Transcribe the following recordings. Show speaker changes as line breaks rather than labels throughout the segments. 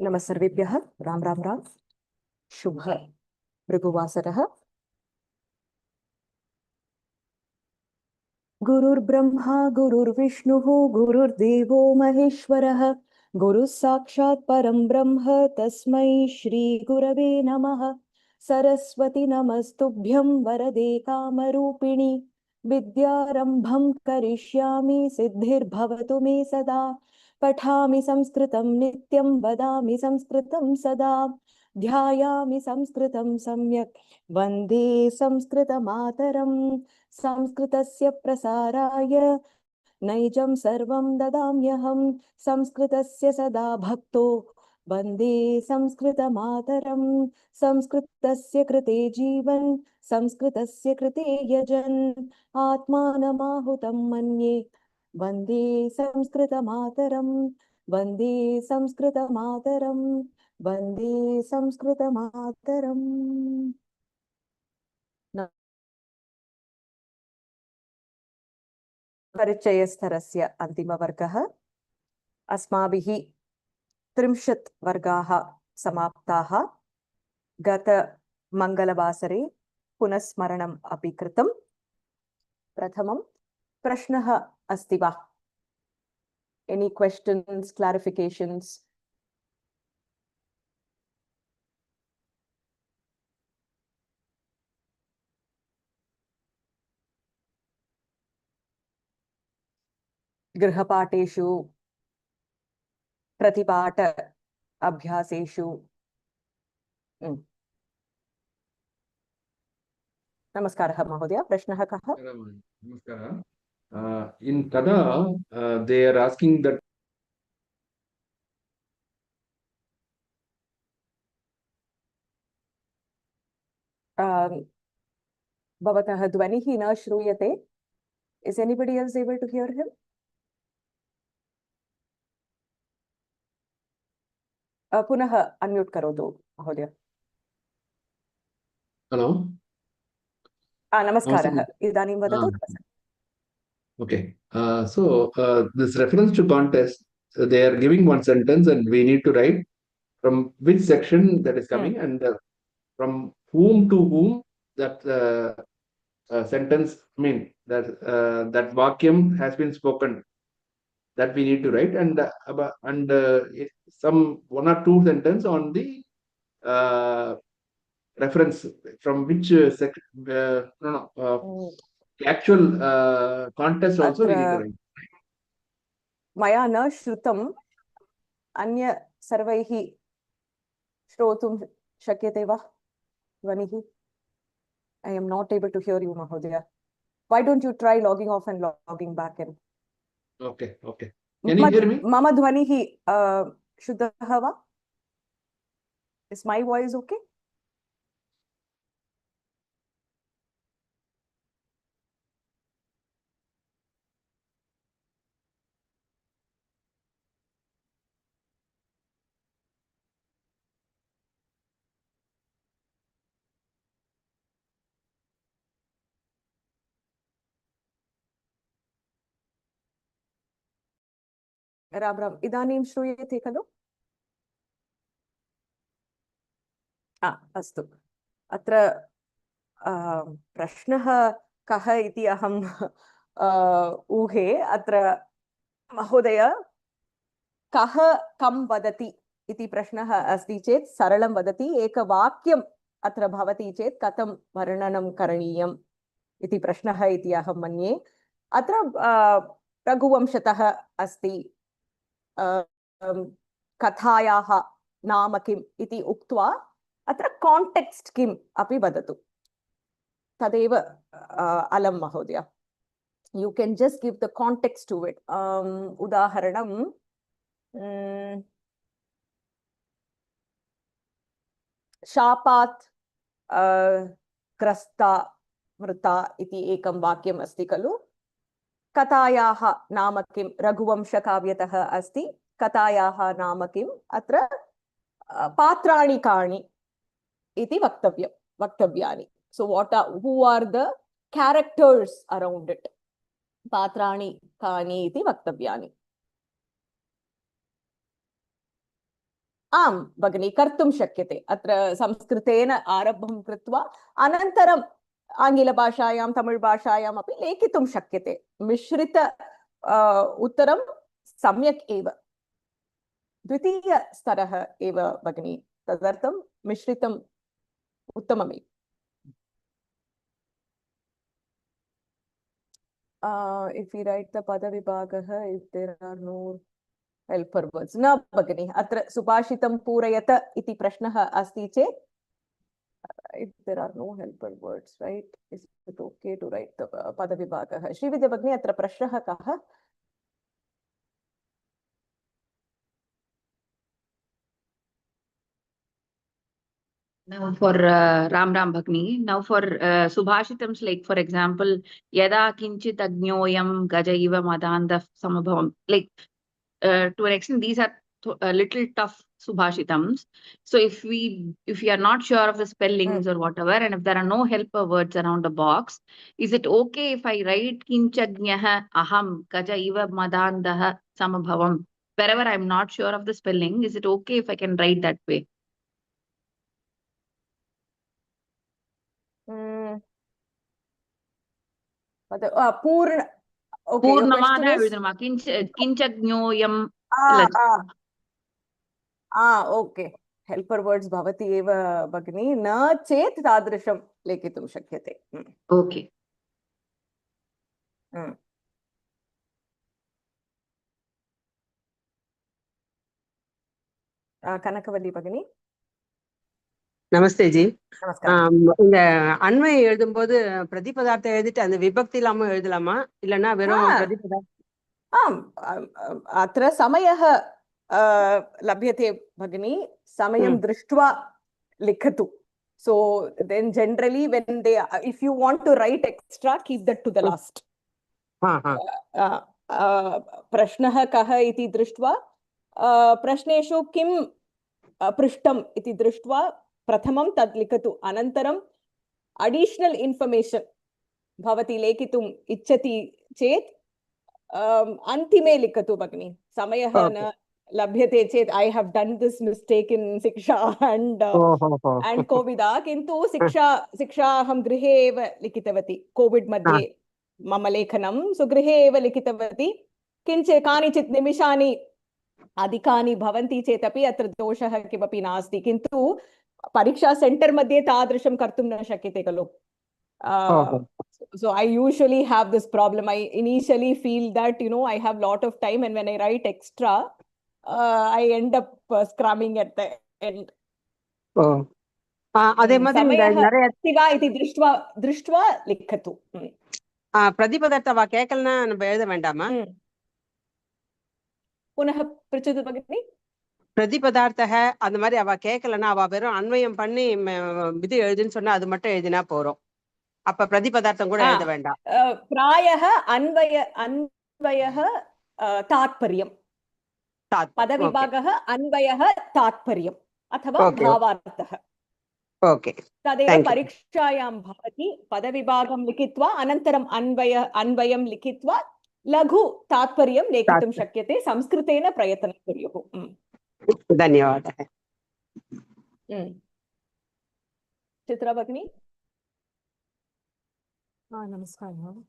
नमः सर्वेभ्यः राम राम राम शुभ भृगुवासरः। गुरुर्ब्रह्मा गुरुर्विष्णुः गुरुर्देवो महेश्वरः गुरुः साक्षात् परं ब्रह्म तस्मै श्री गुरवे नमः। सरस्वती नमस्तुभ्यं वरदे कामरूपिणि विद्यारम्भं करिष्यामि सिद्धिर्भवतु मे सदा। पठामि संस्कृतं नित्यं वदामि संस्कृतं सदा। ध्यायामि संस्कृतं सम्यक् वन्दे संस्कृतमातरम्। संस्कृतस्य प्रसाराय नैजं सर्वं ददाम्यहं। संस्कृतस्य सदा भक्तो वन्दे संस्कृतमातरम्। संस्कृतस्य कृते जीवन् संस्कृतस्य कृते यजन् आत्मानमाहुतं मन्ये वन्दे संस्कृतमातरम्। वन्दे संस्कृतमातरम्। वन्दे संस्कृतमातरम्। परिचयस्तरस्य अन्तिमवर्गः। अस्माभिः 30 वर्गाः समाप्ताः। गतमङ्गलवासरे पुनस्मरणम् अपि कृतं। प्रथमं प्रश्नः अस्ति वा? Any questions, क्लारिफिकेशन्स्? गृहपाठेषु, प्रतिपाठ अभ्यासेषु? नमस्कारः महोदय, प्रश्नः कः?
नमस्कारः। In Kada, they are asking that
भवतः ध्वनिः न श्रूयते. Is anybody else able to hear him? पुनः अनम्यूट करोतु महोदय.
hello.
नमस्कारः. इदानीं वदतु.
Okay. This reference to context, they are giving one sentence and we need to write from which section that is coming and from whom to whom that sentence, I mean, that vakyam has been spoken. That we need to write and some one or two sentence on the reference from which actual context also we need to write.
मया न श्रुतम्. अन्य सर्वैः श्रोतुं शक्यते वा ध्वनिः? I am not able to hear you, Mahodaya. Why don't you try logging off and logging back in?
Okay. Can you hear me?
Mama dhvanihi shuddhah va? Is my voice okay? Ram Ram. इदानीं श्रूयते खलु? अस्तु. अत्र प्रश्नः कः इति अहं ऊहे. अत्र महोदय कः कं वदति इति प्रश्नः अस्ति चेत् सरलं वदति. एकवाक्यम् अत्र भवति चेत् कथं वर्णनं करणीयम् इति प्रश्नः इति अहं मन्ये. अत्र रघुवंशतः अस्ति. कथायाः नाम किम् इति उक्त्वा अत्र कांटेक्स्ट किम् अपि वदतु. तदेव अलं महोदय. You can just give the context to it. उदाहरणं शापात् ग्रस्ता मृता इति एकं वाक्यम् अस्ति खलु. कथायाः नाम किं? रघुवंशकाव्यतः अस्ति. कथायाः नाम किम्? अत्र पात्राणि कानि इति वक्तव्यानि. So who are the characters around it? पात्राणि कानि इति वक्तव्यानि. आम् भगिनी कर्तुं शक्यते अत्र संस्कृतेन आरम्भं कृत्वा अनन्तरम् आङ्ग्लभाषायां तमिळ्भाषायाम् अपि लेखितुं शक्यते मिश्रित उत्तरं सम्यक् एव द्वितीयस्तरः एव भगिनी तदर्थं मिश्रितम् उत्तममेव if we write the padavibhagah if there are no helper words न भगिनी अत्र सुभाषितं पूरयत इति प्रश्नः अस्ति चेत् if there are no helper words right is it okay to write the padavibhagah Srividya भगिनी अत्र प्रश्नः कः
Now for Ram Bhagni, now for Subhashitams, like for example, Yada Kinchit Agnoyam Gajaiva Madanda Samabhavam. Like to an extent, these are a little tough Subhashitams. So if we are not sure of the spellings or whatever, and if there are no helper words around the box, is it okay if I write Kinchagnyaha Aham Gajaiva Madandaha Samabhavam? Wherever I'm not sure of the spelling, is it okay if I can write that way?
पूर्ण okay
पूर्णमादा எழுதணுமா किञ्चज्ञोयम्
okay helper words भवति एव भगिनी न चेत् तादृशं लेखितुं शक्यते
okay
Kanakavalli भगिनी
நமஸ்தே ஜி
நமஸ்காரம்
இந்த அன்வயம் எழுதும்போது பிரதிபதார்த்தம் எழுதிட்டு அந்த விபக்தி இல்லாம எழுதலாமா இல்லைன்னா வெறும் பிரதிபதார்த்தம்
आम् अत्र समयः लभ्यते भगिनी समयं दृष्ट्वा लिखतु so then generally when they if you want to write extra keep that to the last प्रश्नः कः इति दृष्ट्वा प्रश्नेषु किं पृष्टम् इति दृष्ट्वा प्रथमं तद् लिखतु अनन्तरम् अडिशनल् इन्फर्मेशन् भवती लेखितुम् इच्छति चेत् अन्तिमे लिखतु भगिनी समयः न लभ्यते चेत् I have done this mistake in शिक्षा and कोविदा किन्तु शिक्षा अहं गृहे एव लिखितवती कोविड् मध्ये मम लेखनं गृहे एव लिखितवती किञ्चित् कानिचित् निमिषानि अधिकानि भवन्ति चेदपि अत्र दोषः किमपि नास्ति किन्तु परीक्षा सेंटर मध्ये तादृशं कर्तुं न शक्यते खलु so I usually have this problem I initially feel that I have lot of time and when I write extra I end up scrumming at the end
அதே மாதிரி நிறைய
சிவா इति दृष्ट्वा लिखतु
பிரதிபதார்த்த வா கேட்கலனா நம்ம எழுத வேண்டாமா
पुनः पृच्छतु भगिनी
பிரதிபதார்த்தக அந்த மாதிரி அவ கேட்கலன்னா அவ வெறும் அன்வயம் பண்ணி இது எழுதுன்னு சொன்னா அது மட்டும் எழுதினா போறோம் அப்ப பிரதிபதார்த்தம் கூட எழுத வேண்டாம்
प्रायः अन्वयः तात्पर्यं पदविभागः अन्वयः तात्पर्यम् अथवा भावार्थः
ओके
तदेव परीक्षायां भवति पदविभागं लिखित्वा अनन्तरम् अन्वयं लिखित्वा लघु तात्पर्यं लेखितुं शक्यते संस्कृतेन प्रयत्नं कुर्युः
धन्यवादः
चित्रा भगिनी
नमस्कारम्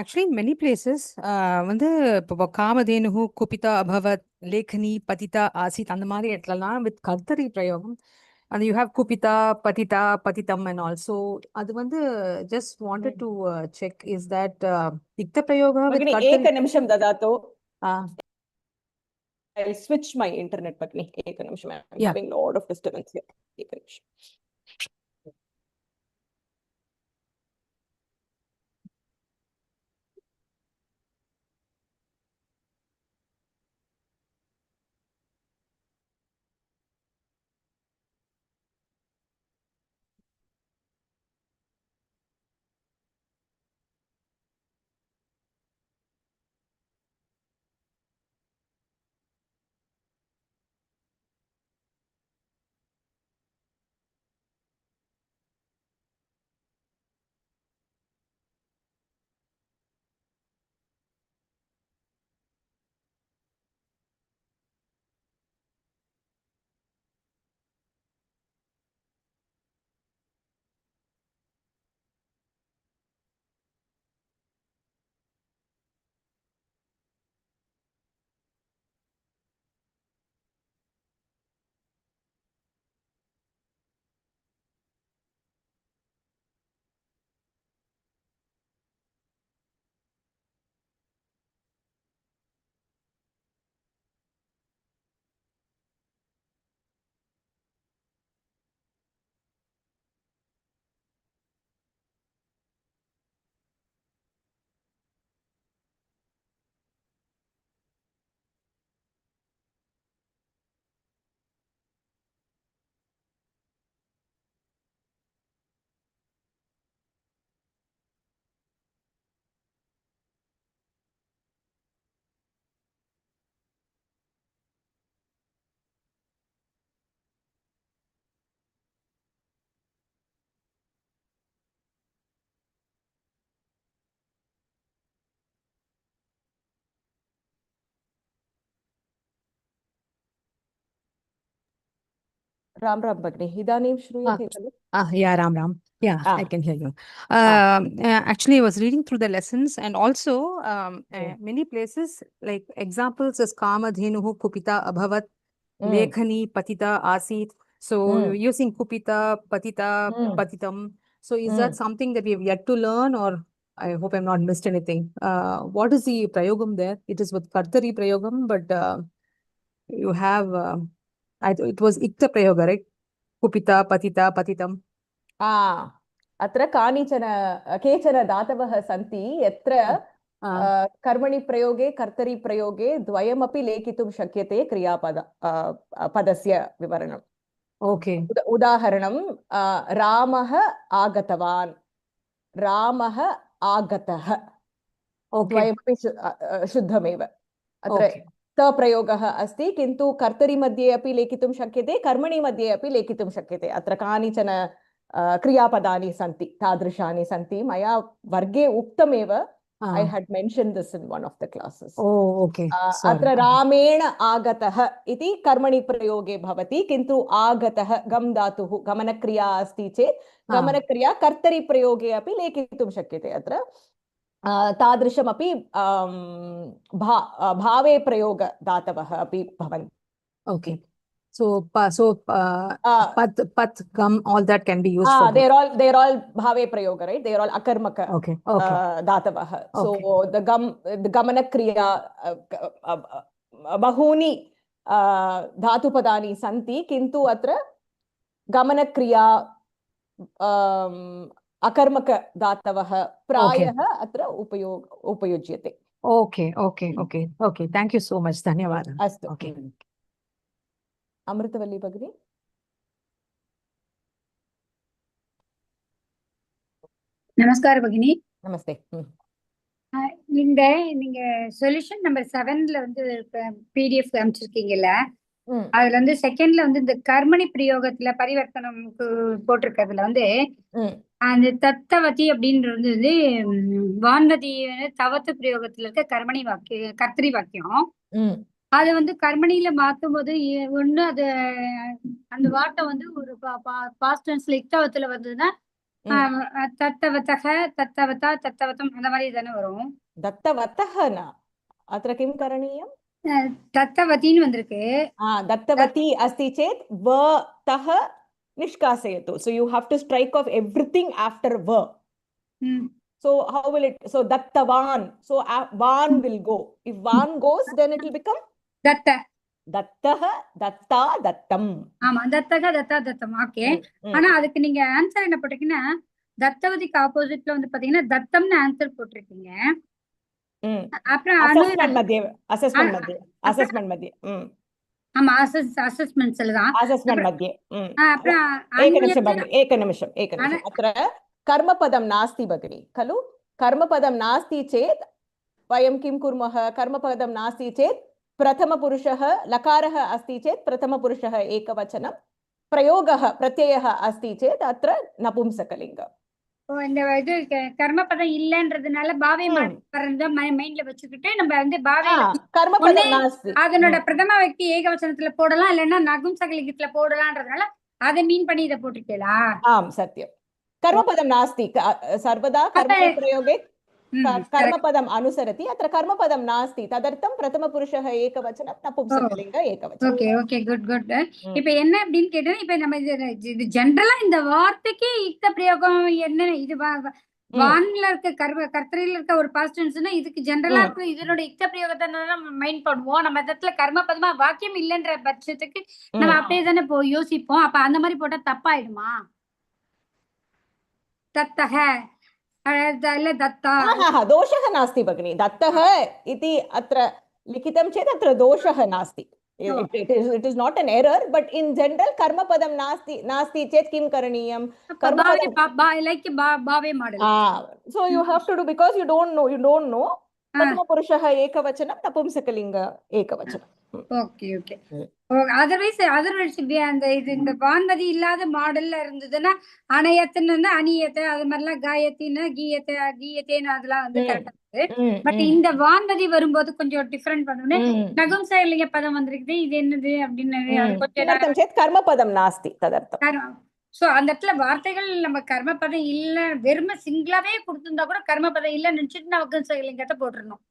actually in many places வந்து இப்போ காமதேனுः குபிதா அபவத் லேखनी பதிதா ஆசித் அந்த மாதிரி இடத்துலலாம் with கர்த்தரி பிரயோகம் and you have kupita patita patitam and also அது வந்து just wanted to check is that ikta prayoga with
kartari एक निमिषं ददातु I'll switch my internet भगिनी एक निमिषम् I'm having lot of disturbance here एक निमिषम् राम राम भगिनी इदानीं श्रूयते खलु
Yeah, Ram Ram. Yeah,
Ah.
I can hear you.
Ah.
Actually, I was reading through the lessons, and also many places, like examples is Kamadhenuhu Kupita Abhavat, Lekhani Patita Asit. So you're using Kupita, Patita, Patitam. So is that something that we've yet to learn, or I hope I'm not missed anything? What is the prayogam there? It is with Kartari prayogam, but you have, it was Ikta prayoga, right? Kupita, Patita, Patitam.
अत्र कानिचन केचन धातवः सन्ति यत्र कर्मणि प्रयोगे कर्तरि प्रयोगे द्वयमपि लेखितुं शक्यते क्रियापद पदस्य विवरणम्
Okay.
उदाहरणं रामः आगतवान् रामः आगतः द्वयमपि शुद्धमेव अत्र प्रयोगः अस्ति किन्तु कर्तरि मध्ये अपि लेखितुं शक्यते कर्मणि मध्ये अपि लेखितुं शक्यते अत्र कानिचन क्रियापदानि सन्ति तादृशानि सन्ति मया वर्गे उक्तमेव I had mentioned this in one of the classes.
Oh, okay.
अत्र रामेण आगतः इति कर्मणि प्रयोगे भवति किन्तु आगतः गम धातुः गमनक्रिया अस्ति चेत् गमनक्रिया कर्तरि प्रयोगे अपि लेखितुं शक्यते अत्र तादृशमपि भावे प्रयोग धातवः अपि भवन्ति.
Okay. So pat, gum, all that can be used for
they're all bhave prayoga, right? They're all akarmaka dhatavah. So the gamana kriya bahuni dhatupadani santi kintu atra gamana kriya akarmaka dhatavah prayah atra upayujyate.
Okay. Thank you so much. Dhanyawad.
Astu.
Okay.
Amritavalli Bhagini.
நமஸ்கார பகினி.
நமஸ்தே.
நீங்க solution number 7ல வந்து PDF அனுப்பிச்சிருக்கீங்கல்ல, அதுல வந்து செகண்ட்ல வந்து இந்த கர்மணி பிரயோகத்துல பரிவர்த்தனம்க்கு போட்டிருக்கிறதுல வந்து அந்த தத்தவதி அப்படின்றது வந்து வான்மதி தவத்து பிரயோகத்துல இருக்க கர்மணி வாக்கியம் கர்த்தரி வாக்கியம். அது வந்து கர்மணியில மாத்தும் போது ஒண்ணு அது அந்த வார்த்தை வந்து ஒரு பாஸ்ட் டென்ஸ்ல இக்தவத்துல வந்ததுன்னா தத்தவதக தத்தவதா தத்தவதம் அந்த மாதிரி தானே வரும்.
தத்தவதஹனா அത്ര किं करणीयं
தத்தவதின்னு வந்திருக்கு.
தத்தவதி अस्ति चेत् व तः निष्कासयतु. So you have to strike off everything after v. So how will it? So dattavan. So van will go. If van goes, then it will become
datta.
Dattah, datta, dattam.
ஆமா தத்தக தத்தா தத்தம். ஓகே. ஆனா அதுக்கு நீங்க answer என்ன போட்டீங்கன்னா தத்தவதிக்கு ஆப்போசிட்ல வந்து பாத்தீங்கன்னா தத்தம்னு ஆன்சர் போட்டிருக்கீங்க. அப்புறம் அசஸ்மென்ட் மத்திய ஆமா அசஸ்மென்ட்ஸ்ல தான்
அசஸ்மென்ட் மத்திய
அப்புறம்
ஏக நிமிஷம் அत्र कर्मपदं नास्ति भगिनी खलु कर्मपदं नास्ति चेत् वयं किं कुर्मः कर्मपदं नास्ति चेत् प्रथमपुरुषः लकारः अस्ति चेत् प्रथमपुरुषः एकवचनं प्रयोगः प्रत्ययः अस्ति चेत् अत्र नपुंसकलिङ्ग.
இந்த இது கர்மபதம் இல்லன்றதுனால பாவே மாற்றத மைண்ட்ல வச்சுக்கிட்டு நம்ம வந்து பாவே
கர்மபதம் நாஸ்தி
அதனோட பிரதம வியக்தி ஏகவசனத்துல போடலாம் இல்லன்னா நபும்சகலிங்கத்துல போடலாம்ன்றதுனால அதை மீன் பண்ணி இத போட்டுட்டீங்களா?
ஆம் சத்யம். कर्मपदं नास्ति सर्वदा कर्मप्रयोगे कर्मपदम् अनुसरति अत्र कर्मपदं नास्ति तदर्थं प्रथमपुरुषः एकवचनं नपुंसकलिङ्ग एकवचनं.
Okay okay good good. இப்போ என்ன அப்படினு கேட்டா இப்போ நம்ம இது ஜெனரலா இந்த வார்த்தைக்கு இக்த பிரயோகம் என்ன இது வான்ல இருக்க கர்த்தரில இருக்க ஒரு பாஸ்ட் டென்ஸ்னா இதுக்கு ஜெனரலா இருக்க இதனோட இக்த பிரயோகத்தை நம்ம மைண்ட் பண்ணுவோம். நம்ம இடத்துல கர்மபதமா வாக்கியம் இல்லன்ற பட்சத்துக்கு நம்ம அப்படியே தானே யோசிப்போம். அப்ப அந்த மாதிரி போட்டா தப்பாயிடுமா? दत्तः दत्ता
दोषः नास्ति भगिनी. दत्तः इति अत्र लिखितं चेत् अत्र दोषः नास्ति. It is not an error, but in general कर्मपदं नास्ति चेत् किं करणीयं?
like bhave model.
So you have to do because you don't know प्रथमपुरुषः एकवचनं, नपुंसकलिङ्ग एकवचनं.
Okay okay. அதர்வைஸ் அந்த இது இந்த வான்மதி இல்லாத மாடல்ல இருந்ததுன்னா அணையத்துன்னு அணியத்தை அது மாதிரிலாம் காயத்தின்னு கீயத்தேன்னு அதெல்லாம் வந்து கரெக்டா இருக்கு. பட் இந்த வான்மதி வரும்போது கொஞ்சம் டிஃபரெண்ட் பண்ணோன்னே நகும்சகலிங்க பதம் வந்திருக்குது, இது என்னது அப்படின்னு கொஞ்சம்
கர்மபதம் நாஸ்தி ததர்த்தம்.
சோ அந்த இடத்துல வார்த்தைகள் நம்ம கர்மபதம் இல்ல வெறும சிங்கிளாவே கொடுத்திருந்தா கூட கர்மபதம் இல்ல நினைச்சிட்டு நகும்சகலிங்கத்தை போட்டுறணும்.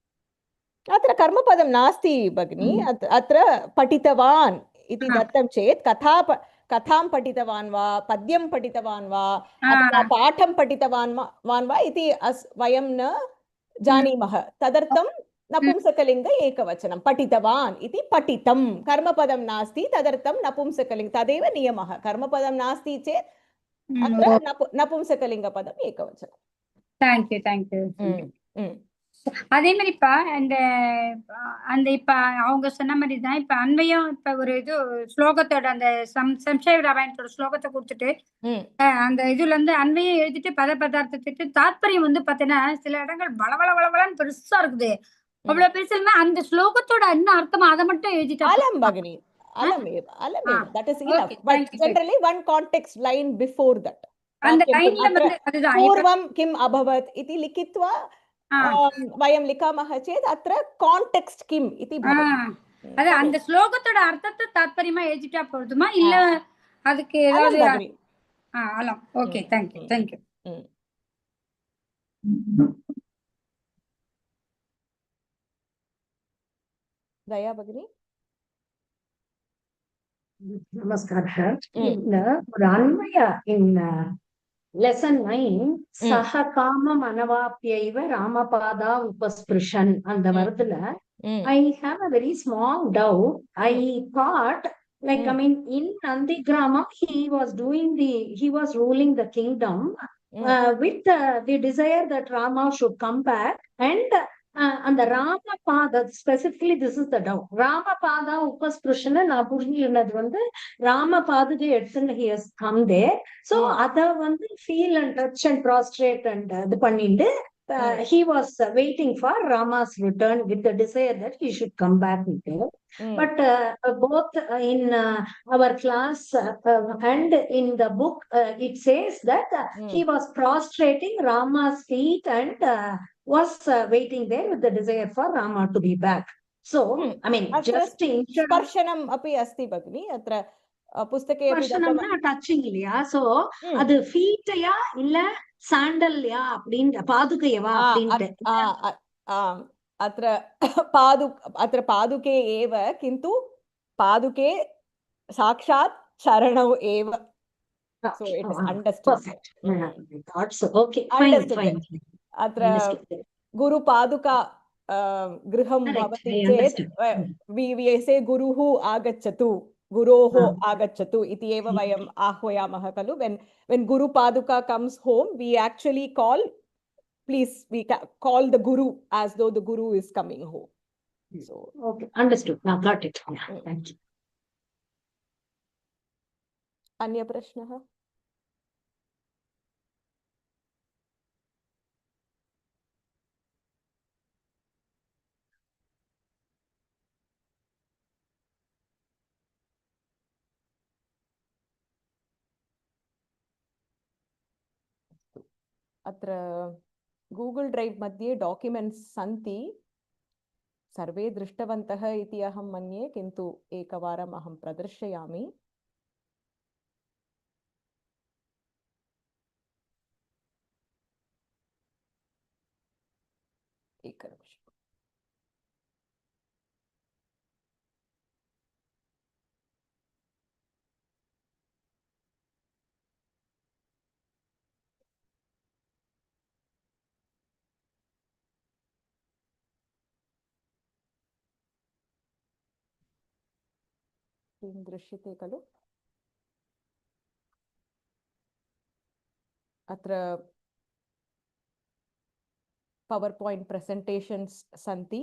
अत्र कर्मपदं नास्ति भगिनी. अत्र पठितवान् इति दत्तं चेत् कथां पठितवान् वा, पद्यं पठितवान् वा, अथवा पाठं पठितवान् वा इति वयं न जानीमः. तदर्थं नपुंसकलिङ्ग एकवचनं. पठितवान् इति पठितं. कर्मपदं नास्ति, तदर्थं नपुंसकलिङ्ग. तदेव नियमः. कर्मपदं नास्ति चेत् अत्र नपुंसकलिङ्गपदम् एकवचनं.
Thank you. அதே மாதிரி அந்த இப்ப அவங்க சொன்ன மாதிரி தான் இப்ப அன்வயம். இப்ப ஒரு இது ஸ்லோகத்தோட அந்த சம்சய ராமாயணத்தோட ஸ்லோகத்தை கொடுத்துட்டு அந்த இதுல இருந்து அன்வயம் எழுதிட்டு பதார்த்தத்துக்கு தாத்பரியம் வந்து பாத்தீங்கன்னா சில இடங்கள் வளவளன்னு பெருசா இருக்குது. அவ்வளவு பெருசுன்னா அந்த ஸ்லோகத்தோட என்ன அர்த்தமா அதை மட்டும் எழுதிட்டா
that is enough. But generally one context line before that.
அந்த லைன்ல வந்து அதுதான்
पूर्वं किम् अभवत् इति लिखित्वा वयं लिखामः चेत् अत्र कांटेक्स्ट किम् इति भवति.
அது அந்த ஸ்லோகத்தோட அர்த்தத்தை தாத்பரியமா எழுதிட்டா போதுமா இல்ல அதுக்கு ஏதாவது அலம்? Okay, thank you.
दया भगिनी.
नमस्कारः. ஒரு அன்வய in lesson 9 சஹ காமம் அனவாப்யைவ ராமபாதா உபஸ்பிருஷன் அந்த வருதுல I have a very small doubt. I thought like I mean in Nandigramam he was ruling the kingdom with the desire that Rama should come back and the Ramapada, specifically this is the doubt. Ramapada Upasprashana na புரிஞ்சிருந்தது வந்து Ramapaduக்கு எடுத்துன்னு he has come there. So அத வந்து feel and touch and prostrate and இது பண்ணிட்டு he was waiting for Rama's return with the desire that he should come back with him. But both in our class and in the book it says that he was prostrating Rama's feet and was waiting there with the desire for Rama to be back. So I mean just
स्पर्शनम् अपि अस्ति भगिनी. अत्र पुस्तके अपि
ஸ்பர்ஷனம்னா touching இல்லையா? So அது ஃபீட்யா இல்ல சாண்டல்யா அப்படின்ற பாதுகையவா அப்படின்ட்டு
अत्र पादुके एव, किन्तु पादुके साक्षात् चरणौ एव. So it is understood.
Perfect. Thought so. Okay, fine.
अत्र गुरुपादुका गृहं भवति चेत् we say गुरुः आगच्छतु, गुरोः आगच्छतु इति एव वयम् आह्वयामः खलु. when गुरुपादुका comes home, we actually call the guru as though the guru is coming home. So
okay, understood. Now got it. Thank you.
अन्य प्रश्नः? अत्र गूगल ड्रैव मध्ये डॉक्युमेंट्स् सन्ति. सर्वे दृष्टवन्तः इति अहं मन्ये, किन्तु एकवारम् अहं प्रदर्शयामि. एकनिमिषम्. दृश्यते खलु? अत्र पवर् पॉइंट प्रेजेंटेशन्स् सन्ति.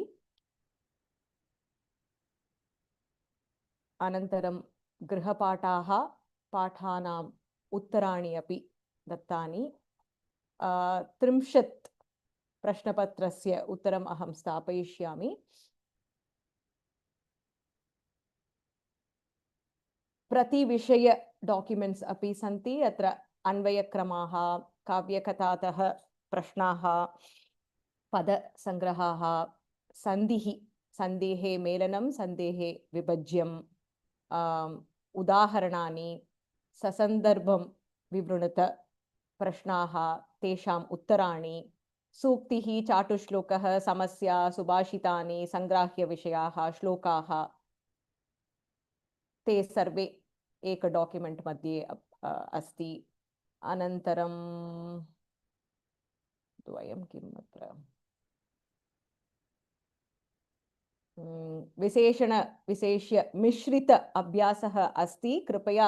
अनन्तरं गृहपाठाः, पाठानाम् उत्तराणि अपि दत्तानि. 30 प्रश्नपत्रस्य उत्तरम् अहं स्थापयिष्यामि। प्रतिविषय डॉक्युमेंट्स् अपि सन्ति। अत्र अन्वयक्रमाः, काव्यकथातः प्रश्नाः, पदसङ्ग्रहाः, सन्धिः, सन्धेः मेलनं, सन्धेः विभज्यम्, उदाहरणानि, ससन्दर्भं विवृणुत प्रश्नाः, तेषाम् उत्तराणि, सूक्तिः, चाटुश्लोकः, समस्या, सुभाषितानि, सङ्ग्राह्यविषयाः, श्लोकाः, ते सर्वे एक डॉक्युमेंट मध्ये अस्ति। अनन्तरं द्वयं किम् अत्र विशेष्य मिश्रित अभ्यासः अस्ति। कृपया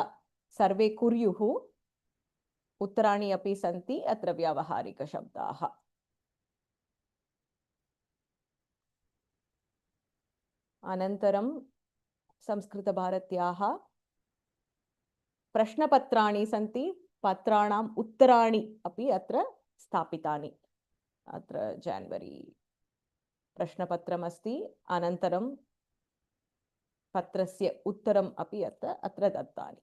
सर्वे कुर्युः। उत्तराणि अपि सन्ति। अत्र व्यावहारिकशब्दाः। अनन्तरं संस्कृतभारत्याः प्रश्नपत्राणि सन्ति। पत्राणाम् उत्तराणि अपि अत्र स्थापितानि। अत्र जान्वरी प्रश्नपत्रमस्ति। अनन्तरं पत्रस्य उत्तरम् अपि अत्र दत्तानि।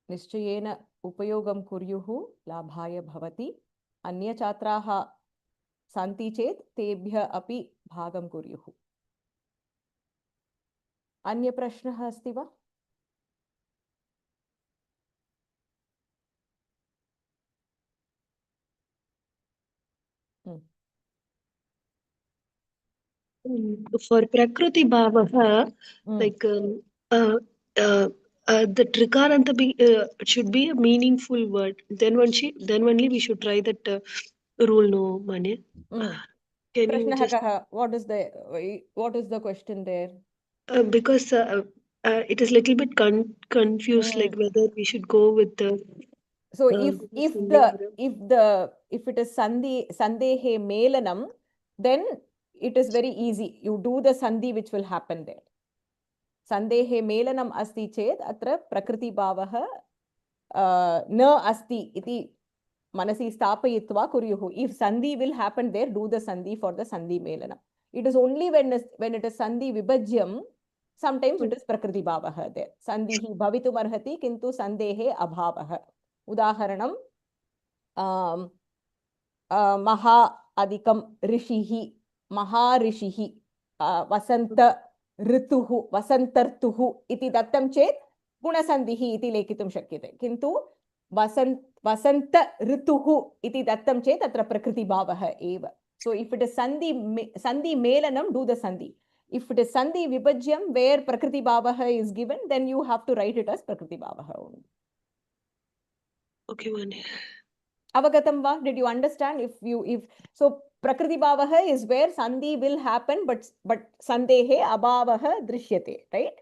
निश्चयेन उपयोगं कुर्युः, लाभाय भवति। अन्य छात्राः सन्ति चेत् तेभ्यः अपि भागं कुर्युः। अन्य प्रश्नः अस्ति वा?
For Prakriti Bhavaha, like the Trikaranta should be a meaningful word. Then only we should try that rule. No, Mane. Can you just?
What is the question there?
Because it is little bit confused, like whether we should go with the.
So if it is sandhehe melanam, then it is very easy. You do the sandhi which will happen there. Sandhehe melanam asti chet atra prakriti bhavah na asti iti manasi stapayitva kuryuhu. If sandhi will happen there, do the sandhi for the sandhi melanam. It is only when it is sandhi vibhajyam, sometimes it is prakriti bhavah there. Sandhihi bhavitum arhati kintu sandhehe abhavah. उदाहरणं महा अधिकं ऋषिः, महाऋषिः, वसन्त ऋतुः, वसन्तर्तुः इति दत्तं चेत् गुणसन्धिः इति लेखितुं शक्यते। किन्तु वसन्त ऋतुः इति दत्तं चेत् अत्र प्रकृतिभावः एव। So if it is sandhi melanam, do the sandhi. If it is sandhi vibhajyam where prakriti bhavah is given, then you have to write it as prakriti bhavah only.
Okay, one.
Avagatam va? Did you understand? So prakriti bhavah is where sandhi will happen, but sandhehe abhavah drishyate, right?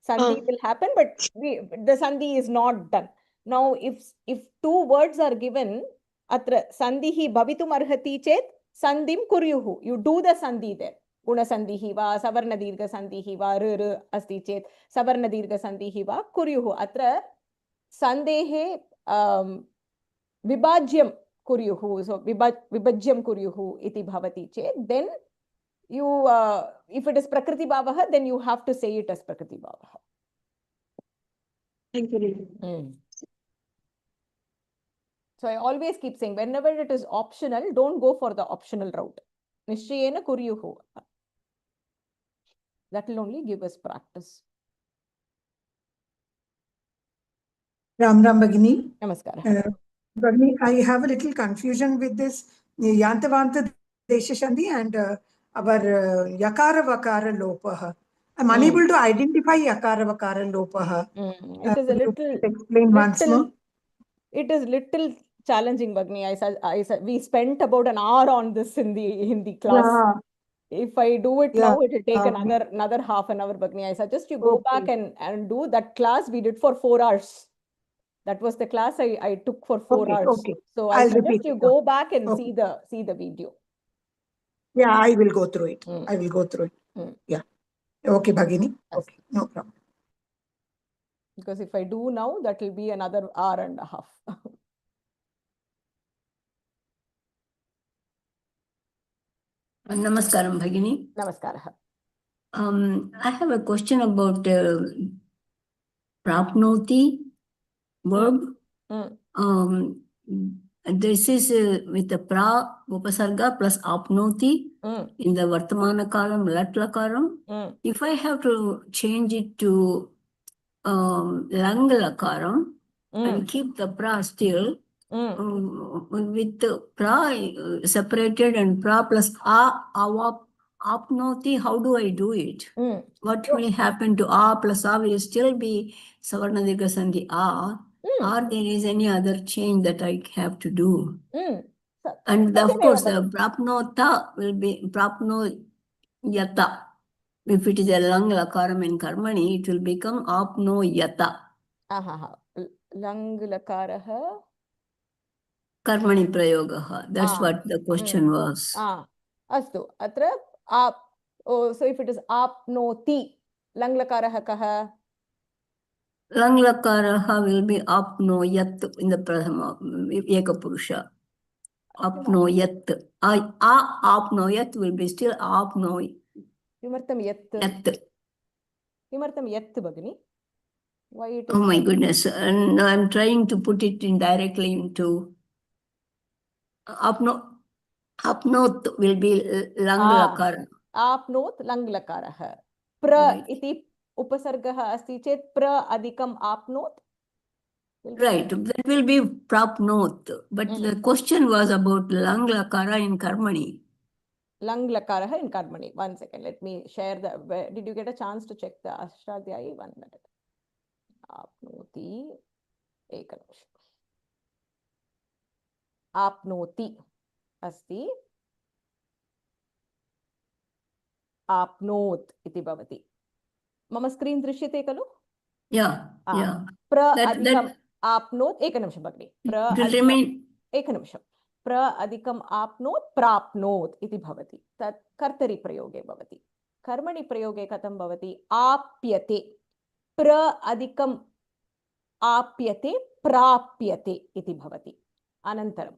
Sandhi will happen, but the sandhi is not done. Now, if two words are given, atra sandhihi bhavitum arhati chet sandhim kuryuhu. You do the sandhi there. Guna sandhihi va, savarna dirgha sandhihi va, r asti chet savarna dirgha sandhihi va kuryuhu. Atra sandhehe vibhajyam kuryuhu. So vibhajyam kuryuhu iti bhavati chet, then you if it is prakriti bhavah, then you have to say it as prakriti bhavah.
Thank you.
So I always keep saying, whenever it is optional, don't go for the optional route. Nishchayena kuryuhu. That will only give us practice.
Ram Bhagini.
Namaskar.
Bhagini, I have a little confusion with this Yantavanta Desha Sandhi and our Yakara Vakara Lopaha. I'm unable to identify Yakara Vakara Lopaha.
It is a little
explain once more.
It is little challenging, Bhagini. We spent about an hour on this in the class.
Yeah.
If I do it now, it will take another half an hour, Bhagini. I suggest you go back and do that class we did for 4 hours. That was the class I took for 4 hours.
Okay.
So I suggest you go back and see the video.
Yeah, I will go through it. I will go through it. Yeah. Okay, Bhagini. Okay, no problem.
Because if I do now, that will be another hour and a half.
Namaskaram, Bhagini.
Namaskaraha.
I have a question about prapnoti verb. This is with the pra upasarga plus apnoti in the vartamana kalam, lat lakaram. If I have to change it to lang lakaram and keep the pra still, with the pra separated and pra plus apnoti, how do I do it? What will happen to a plus a will still be savarna dirgha sandhi a, or there is any other change that I have to do? And of course, the prapnota will be prapno yata. If it is a lang lakaram in karmani, it will become apno yata.
Lang lakaraha.
Karmani prayogaha. That's what the question was.
Astu. Atra so if it is apnoti, lang lakaraha kaha?
Lang lakaraha will be apno yat in the prathama ekapurusha. Apno yat. Apno yat will be still apno.
Kimartam yat? Kimartam yat, Bhagini? Why it is?
Oh my goodness. And I'm trying to put it indirectly into apnot will be lang lakara.
Apnot lang lakaraha. Pra iti upasargaha asti chet pra adikam apnot.
Right, that will be prapnot. But the question was about lang lakara in karmani.
Lang lakaraha in karmani. 1 second, let me share the. Did you get a chance to check the Ashtadhyayi? 1 minute. Apnoti. Ekanish. Apnoti asti. Apnot iti bhavati. Mama screen drishyate kalu?
Yeah.
Pra adikam apnot. Ekanimsham Bhagini. Pra adikam. Ekanimsham. Pra adikam apnot prapnot iti bhavati. Tat kartari prayoge bhavati. Karmani prayoge katam bhavati. Apyate. Pra adikam apyate prapyate iti bhavati. Anantaram.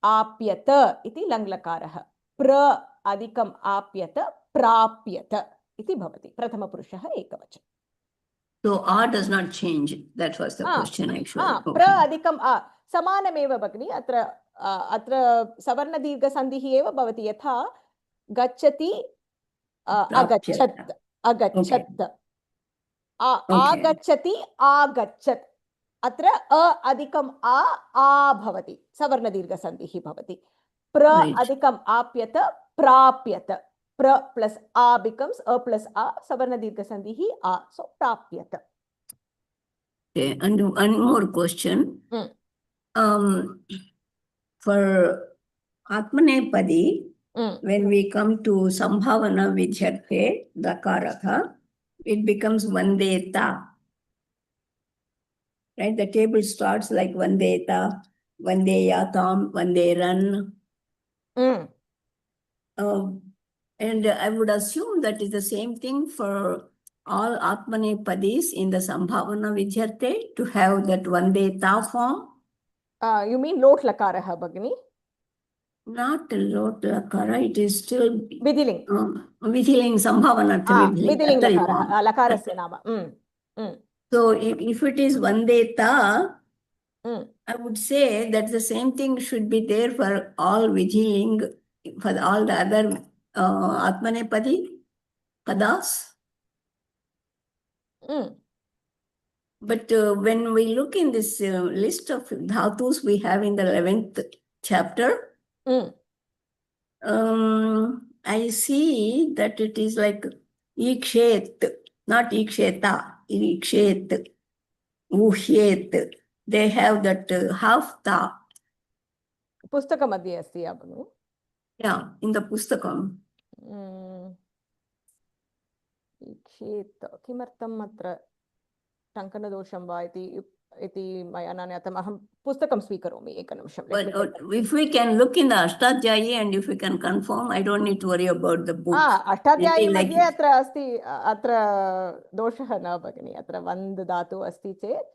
Apyata iti lang lakaraha. Pra adikam apyata prapyata iti bhavati. Prathama purushaha ekavachana.
So a does not change. That was the question actually.
Pra adikam a. Samanameva Bhagini. Atra savarna dirgha sandhihi eva bhavati. Yatha gacchati agachat. Agachat. Agacchati agachat. Atra adikam a bhavati. Savarna dirgha sandhihi bhavati. Pra adikam apyata prapyata. Pra plus a becomes a plus a. Savarna dirgha sandhihi a. So prapyata.
Okay, and one more question. For Atmanepadi, when we come to Sambhavana Vidyarthe, Dakaraka, it becomes Vandeta. Right? The table starts like Vandeta, Vandeyatam, Vanderan. And I would assume that is the same thing for all Atmanepadis in the Sambhavana Vidyarthe to have that Vandeta form.
You mean lot lakaraha Bhagini?
Not lot lakara, it is still
Vidhiling.
Vidhiling Sambhavana
Vidhiling lakaraha. Lakarasya nama.
So if it is Vandeta, I would say that the same thing should be there for all Vidhiling, for all the other Atmanepadi padas. But when we look in this list of dhatus we have in the 11th chapter, I see that it is like ikshet, not iksheta, ikshet, uhyet. They have that half ta.
Pustaka madhye asti abanu.
Yeah, in the pustakam.
Ikshet. Kimartam atra tankana dosham va iti. इति मया न ज्ञातम्. अहं पुस्तकं स्वीकरोमि एकनिमिषं.
But if we can look in the Ashtadhyayi and if we can confirm, I don't need to worry about the book.
Ashtadhyayi
Maybe like
मध्ये अत्र अस्ति, अत्र दोषः न भगिनि. अत्र वन्द् धातु अस्ति चेत्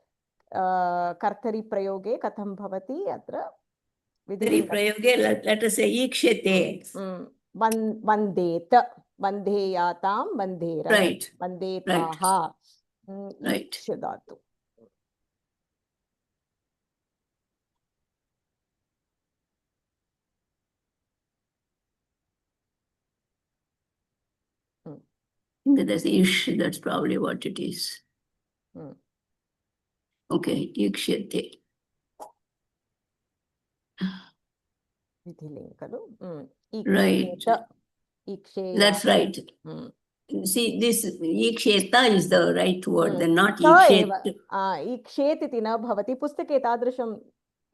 कर्तरि प्रयोगे कथं भवति अत्र
प्रयोगे let us say ikshete.
वन्देत, वन्देयातां, वन्देरन्,
Right.
वन्देताः.
Right.
ईक्ष् धातु.
That's ish, that's probably what it is. Okay, ikshete.
Right.
That's right. See, this iksheta is the right word, then not ikshet.
ikshet iti na bhavati. Pustake tadrasham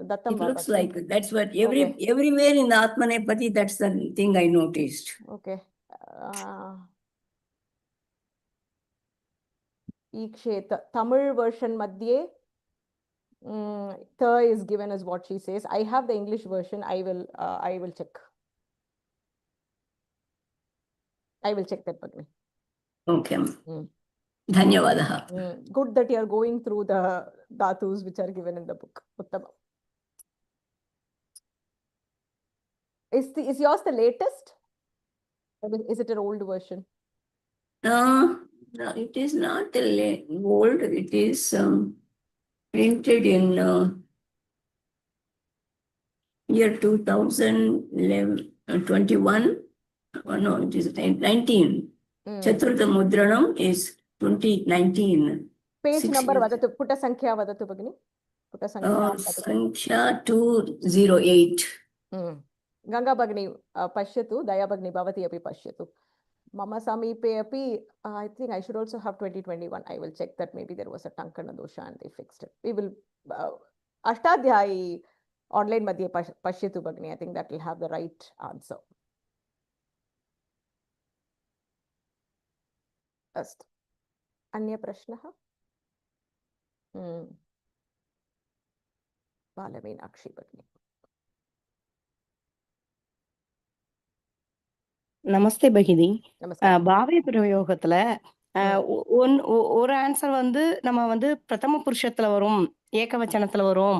dattam.
It looks like that's what everywhere in the Atmanepati, that's the thing I noticed.
Okay. Iksheta. Tamil version madhye tha is given as what she says. I have the English version. I will check. I will check that, Bhagini.
Okay. Dhanyavadaha.
Good that you are going through the dhatus which are given in the book. Uttama. Is yours the latest? Is it an old version?
No, it is not old. It is printed in year 2021. No, it is 19. Chaturtha Mudranam is 2019.
Page number vadatu, Putta Sankhya vadatu Bhagini. Putta Sankhya.
Sankhya 208.
Ganga Bhagini pashyatu, Daya Bhagini bhavati api pashyatu. Mama Samipe api, I think I should also have 2021. I will check that maybe there was a Tankana dosha and they fixed it. We will Ashtadhyayi online madhye pashyatu Bhagini. I think that will have the right answer. Astu. Anya prashnah? Balameenakshi Bhagini.
நமஸ்தே பகிதி.
நமஸ்காரம்.
பாவே பிரயோகத்துல ஒரு answer வந்து நம்ம வந்து பிரதம புருஷத்துல வரும், ஏகவச்சனத்துல வரும்,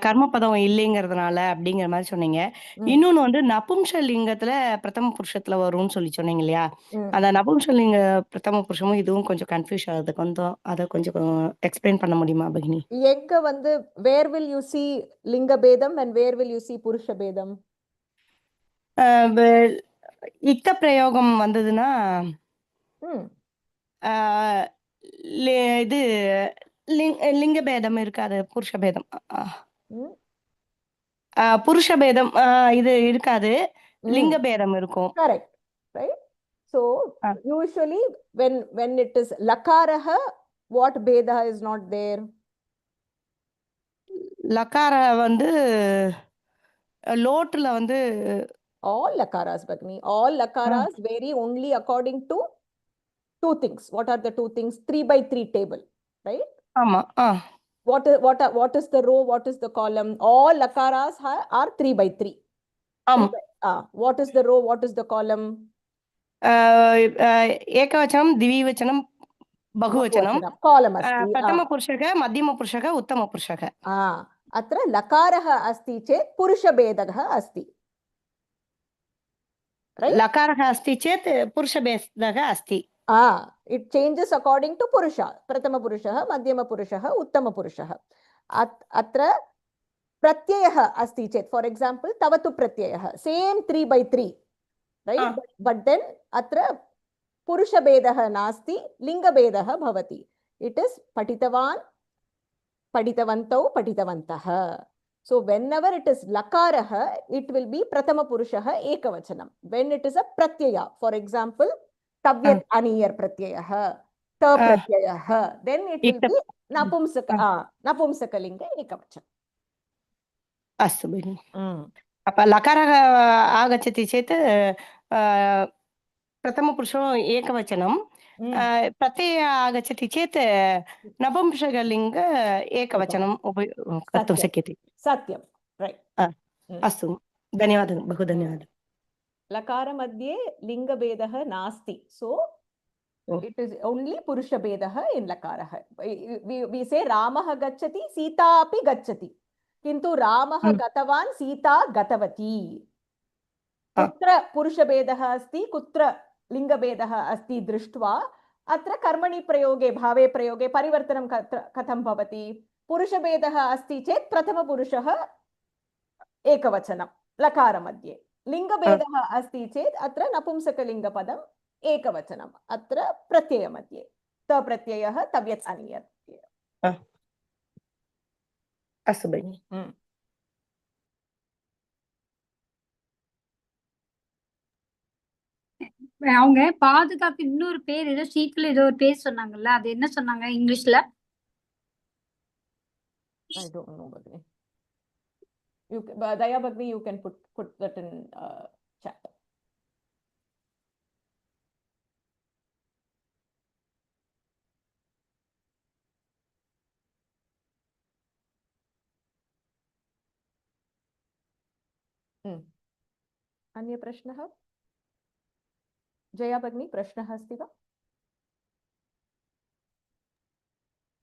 கர்மபதம் இல்லைங்கிறதுனால அப்படிங்கிற மாதிரி சொன்னீங்க. இன்னொன்னு வந்து நபும்ச லிங்கத்துல பிரதம புருஷத்துல வரும்னு சொன்னீங்க இல்லையா? அந்த நபும்ச லிங்க பிரதம புருஷமும் இதுவும் கொஞ்சம் கன்ஃபியூஸ் ஆகுது. கொஞ்சம் அதை கொஞ்சம் எக்ஸ்பிளைன் பண்ண முடியுமா பகினி?
எங்க வந்து where will you see லிங்க பேதம் and where will you see புருஷ பேதம்?
இக்க பிரயோகம் வந்ததுன்னா இது லிங்க பேதம் இருக்காது, புருஷ பேதம். புருஷ பேதம் இது இருக்காது, லிங்க பேதம் இருக்கும்.
Correct, right? So usually when it is lakaraha, what beda is not there?
லக்கார வந்து லோட்ல வந்து
all lakaras Bhagini, all lakaras vary only according to two things. What are the two things? 3x3 table, right?
ஆமா.
What is the row, what is the column? All lakaras are 3x3. What is the row, what is the column?
ஏகவச்சனம், திவிவச்சனம், பகுவச்சனம்.
column asti.
प्रथम पुरुषः, मध्यम पुरुषः, उत्तम पुरुषः.
अत्र लकारः अस्ति चेत् पुरुषभेदः अस्ति. Right?
लकारः अस्ति चेत् पुरुषभेदः अस्ति.
It changes according to purusha. Prathama purushah, madhyama purushah, uttama purushah. Atra pratyayah asti chet. For example, tavatu pratyayah. Same 3x3. Right? But then atra purusha bedah nasti, linga bedah bhavati. It is patitavan, paditavantau, paditavantah. So whenever it is lakarah, it will be prathama purushah ekavachanam. When it is a pratyaya, for example, tavyat aniyar pratyayah, ta pratyayah, then it will be napumsakalinga ekavachanam.
अस्तु भगिनि. लकारः आगच्छति चेत् प्रथमपुरुषो एकवचनं, प्रत्यय आगच्छति चेत् नपुंसकलिङ्ग एकवचनम् कर्तुं
सत्यं
शक्यते।
सत्यं रैट्
अस्तु, धन्यवादः, बहु धन्यवादः।
लकारमध्ये लिङ्गभेदः नास्ति, सो it is only purusha bedah in lakarah. We say ramah gacchati, sita api gacchati, kintu ramah gatavan, sita gatavati. Kutra purusha bedah asti, kutra linga bedah asti drishtva atra karmani prayoge bhave prayoge parivartanam katham bhavati. Purusha bedah asti chet prathama purushah ekavachanam lakara madhye. Linga bedah asti chet atra napumsaka linga padam एकवचनम् अत्र प्रत्ययमध्ये त प्रत्ययः तव्यत् अनियत्।
अस्तु भगिनि।
அவங்க பாதுகாப்பு இன்னொரு பேர் ஏதோ ஷீட்ல ஏதோ ஒரு பேர் சொன்னாங்கல்ல, அது என்ன சொன்னாங்க இங்கிலீஷ்ல?
I don't know, Bhagini. Daya Bhagini, you can put that in chat. अन्य प्रश्नः? जया भगिनी, प्रश्नः अस्ति वा?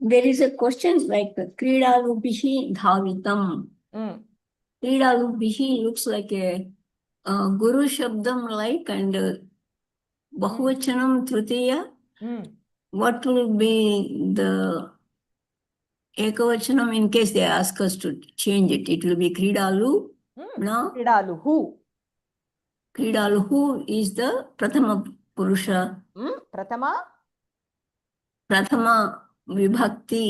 There is a question like Kridalubihi Dhavitam. Kridalubihi looks like a Guru Shabdam like and Bahuvachanam Tritiya. What will be the Ekavachanam in case they ask us to change it? It will be Kridalu. No?
Kridaluhu.
Kridaluhu is the Prathama Purusha. Prathama Vibhakti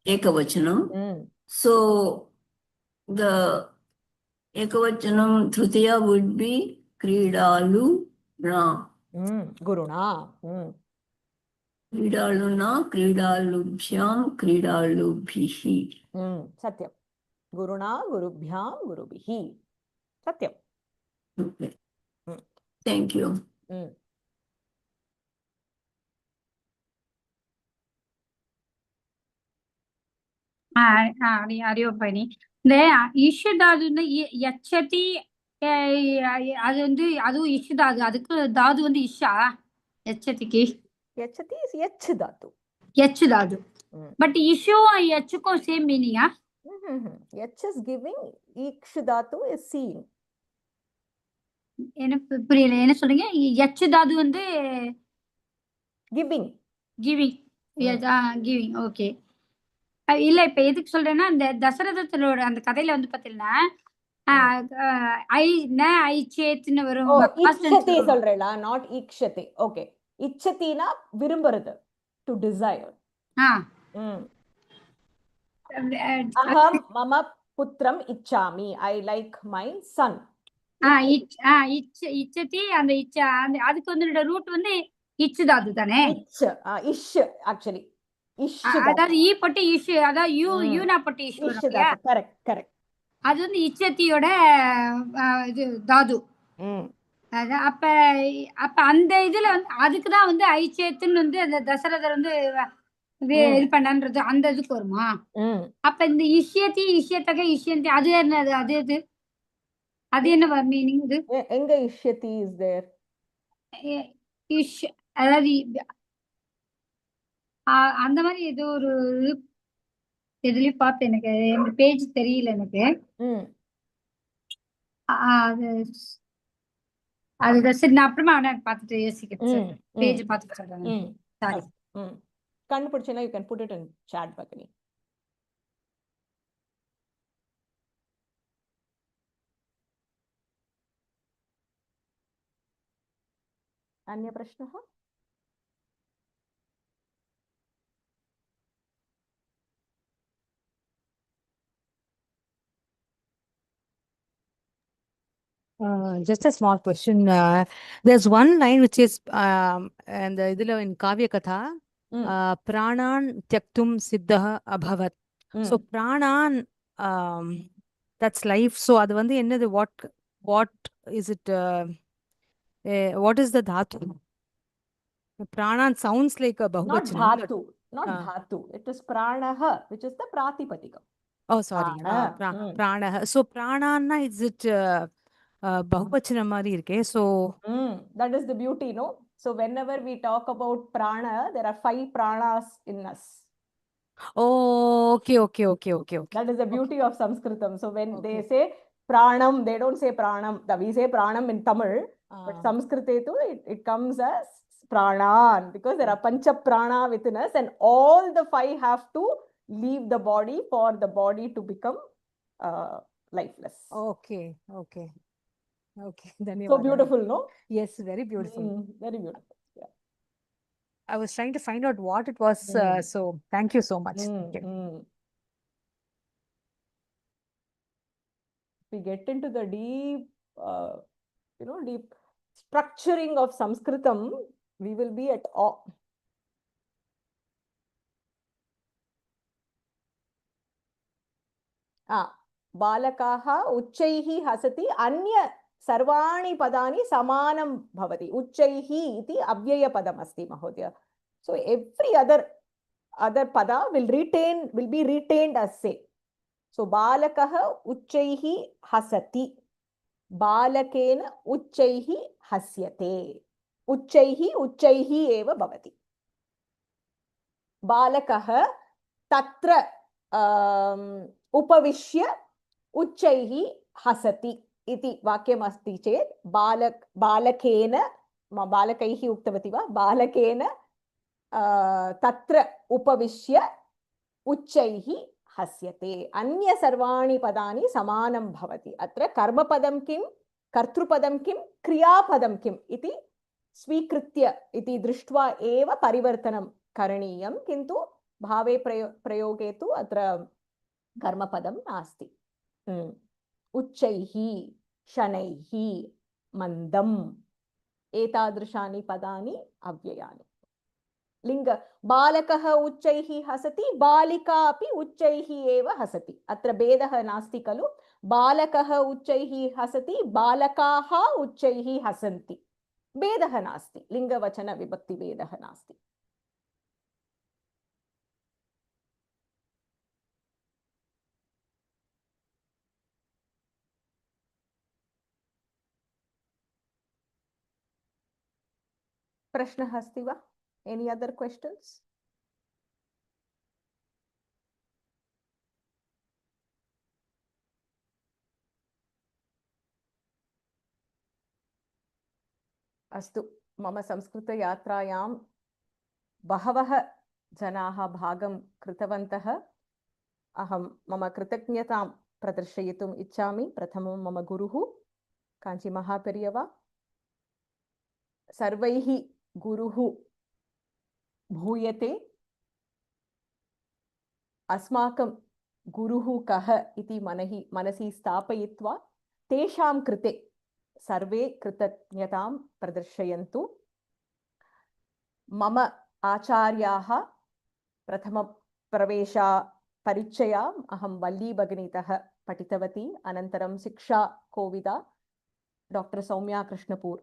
Ekavachanam. So the Ekavachanam Tritiya would be Kridalu na.
Guruna.
Kridaluna, Kridalubhyam, Kridalubhihi.
Satyam. Guruna, Gurubhyam, Gurubihi. Satyam.
Okay. Thank you.
அறிவுப்பணி இந்த இஷுதாது வந்து யச்சதி, அது வந்து அதுவும் இஷுதாது, அதுக்கு தாது வந்து Isha யச்சதிக்கு.
யச்சதி is yach dhatu.
Yach dhatu. But ishu yachuக்கும் same meaning ah?
Yach is giving, iksh dhatu is seeing.
எனக்கு புரியல, என்ன சொல்றீங்க? யச் தாது வந்து
giving.
giving. giving. ஓகே. இல்ல இப்ப எதுக்கு சொல்றேன்னா, இந்த தசரதத்தோட அந்த கதையில வந்து பாத்தீங்கன்னா ஐச்சேத்னு வரும்.
இச்சதி சொல்றேளா, not ikshati. ஓகே. இச்சதினா விரும்புறது, to desire. அஹம் மம புத்ரம் இச்சாமி, I like my son.
இச்சதி அந்த இச்சா, அதுக்கு வந்து ரூட் வந்து இச்சு தாது தானே?
இஷ் ஆக்சுவலி இஷ்,
அதாவது ஈ போட்டு இஷ், அதாவது யூனா போட்டு இஷ் வரும்.
Correct correct.
அது வந்து இச்சத்தியோட இது தாது. அப்ப அப்ப அந்த இதுல வந்து அதுக்குதான் வந்து ஐச்சேத்துன்னு வந்து அந்த தசரதர் வந்து இது பண்ணன்றது அந்த இதுக்கு வருமா? அப்ப இந்த இஷ்யத்தி இஷ்யத்தக இஷ்யந்தி அது என்னது? அது எது? அது என்ன மீனிங்? இது
எங்க இஷ்யத்தி இஸ் தேர்?
இஷ் அதாவது அந்த மாதிரி ஏதோ ஒரு எதுலயும் பார்த்தேன், எனக்கு எங்க பேஜ் தெரியல எனக்கு. அதுதான் சரி, நான் அப்புறமா பார்த்துட்டு யோசிக்கிறேன். பேஜ் பார்த்துட்டு சொல்றேன். Sorry.
கண்டுபிடிச்சேன்னா you can put it in chat, Bhagini. अन्य प्रश्नः?
Just a small question. There's one line which is and in Kavya Katha, Pranan Tyaktum Siddha Abhavat. So Pranan, that's life. So அது வந்து என்னது? What is it? What is the dhatu? Pranan sounds like a
Not
bahuvachanam.
dhatu, not
Ah.
dhatu. It is pranaha, which is the pratipadikam.
Oh, sorry.
Prana.
Pranaha. So pranana, is it bahuvachanam mari irke? So
That is the beauty, no? So whenever we talk about prana, there are 5 pranas in us.
oh, okay.
That is the beauty of Sanskritam. So when they say pranam, they don't say pranam. We say pranam in Tamil, but Sanskrite too, it comes as pranan, because there are pancha prana within us, and all the 5 have to leave the body for the body to become lifeless.
Okay.
So beautiful, no?
Yes, very beautiful.
Very beautiful. Yeah.
I was trying to find out what it was. So thank you so much. Thank you.
We get into the deep, deep structuring of Sanskritam, we will be at awe. बालकाः उच्चैः हसति अन्य सर्वाणि पदानि समानं भवति. उच्चैः इति अव्ययपदमस्ति महोदय. So every other pada will be retained as say. So balakah uccaihi hasati. Balakena uccaihi hasyate. Uccaihi eva bhavati. Balakah tatra उपविश्य उच्चैः हसति इति वाक्यम् अस्ति चेत् बालकेन बालकैः उक्तवती वा बालकेन तत्र उपविश्य उच्चैः हस्यते. अन्य सर्वाणि पदानि समानं भवति. अत्र कर्मपदं किं, कर्तृपदं किं, क्रियापदं किम् इति स्वीकृत्य इति दृष्ट्वा एव परिवर्तनं करणीयं. किन्तु भावे प्रयोगे तु अत्र कर्मपदं नास्ति. उच्चैः, शनैः, मन्दम् एतादृशानि पदानि अव्ययानि. लिंग बालकः उच्चैः हसति, बालिका अपि उच्चैः एव हसति. अत्र भेदः नास्ति खलु. बालकः उच्चैः हसति, बालकाः उच्चैः हसन्ति. भेदः नास्ति. लिङ्गवचन विभक्ति भेदः नास्ति. प्रश्नः अस्ति वा? Any other questions? अस्तु, मम संस्कृतयात्रायां बहवः जनाः भागं कृतवन्तः. अहं मम कृतज्ञतां प्रदर्शयितुम् इच्छामि. प्रथमं मम गुरुः काञ्ची महापेरियवा. सर्वैः गुरुः भूयते. अस्माकं गुरुः कः इति मनसि स्थापयित्वा तेषां कृते सर्वे कृतज्ञतां प्रदर्शयन्तु. मम आचार्याः प्रथमप्रवेशा परिचयाम् अहं वल्ली भगिनीतः पठितवती. अनन्तरं शिक्षा कोविदा डॉक्टर सौम्या कृष्णपूर्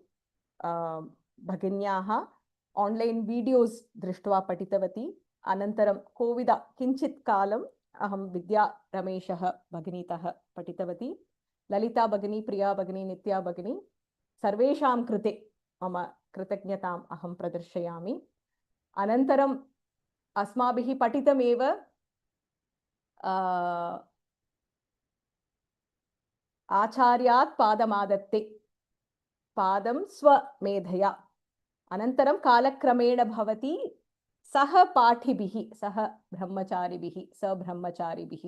भगिन्याः ऑनलाइन वीडियोस् दृष्ट्वा पठितवती. अनन्तरं कोविदा किञ्चित् कालम् अहं विद्या रमेशः भगिनीतः पठितवती. ललिता भगिनी, प्रिया भगिनी, नित्या भगिनी सर्वेषां कृते मम कृतज्ञताम् अहं प्रदर्शयामि. अनन्तरम् अस्माभिः पठितमेव आचार्यात् पादमादत्ते, पादं स्वमेधया. अनन्तरं कालक्रमेण भवति सहपाठिभिः, सह ब्रह्मचारिभिः, सब्रह्मचारिभिः.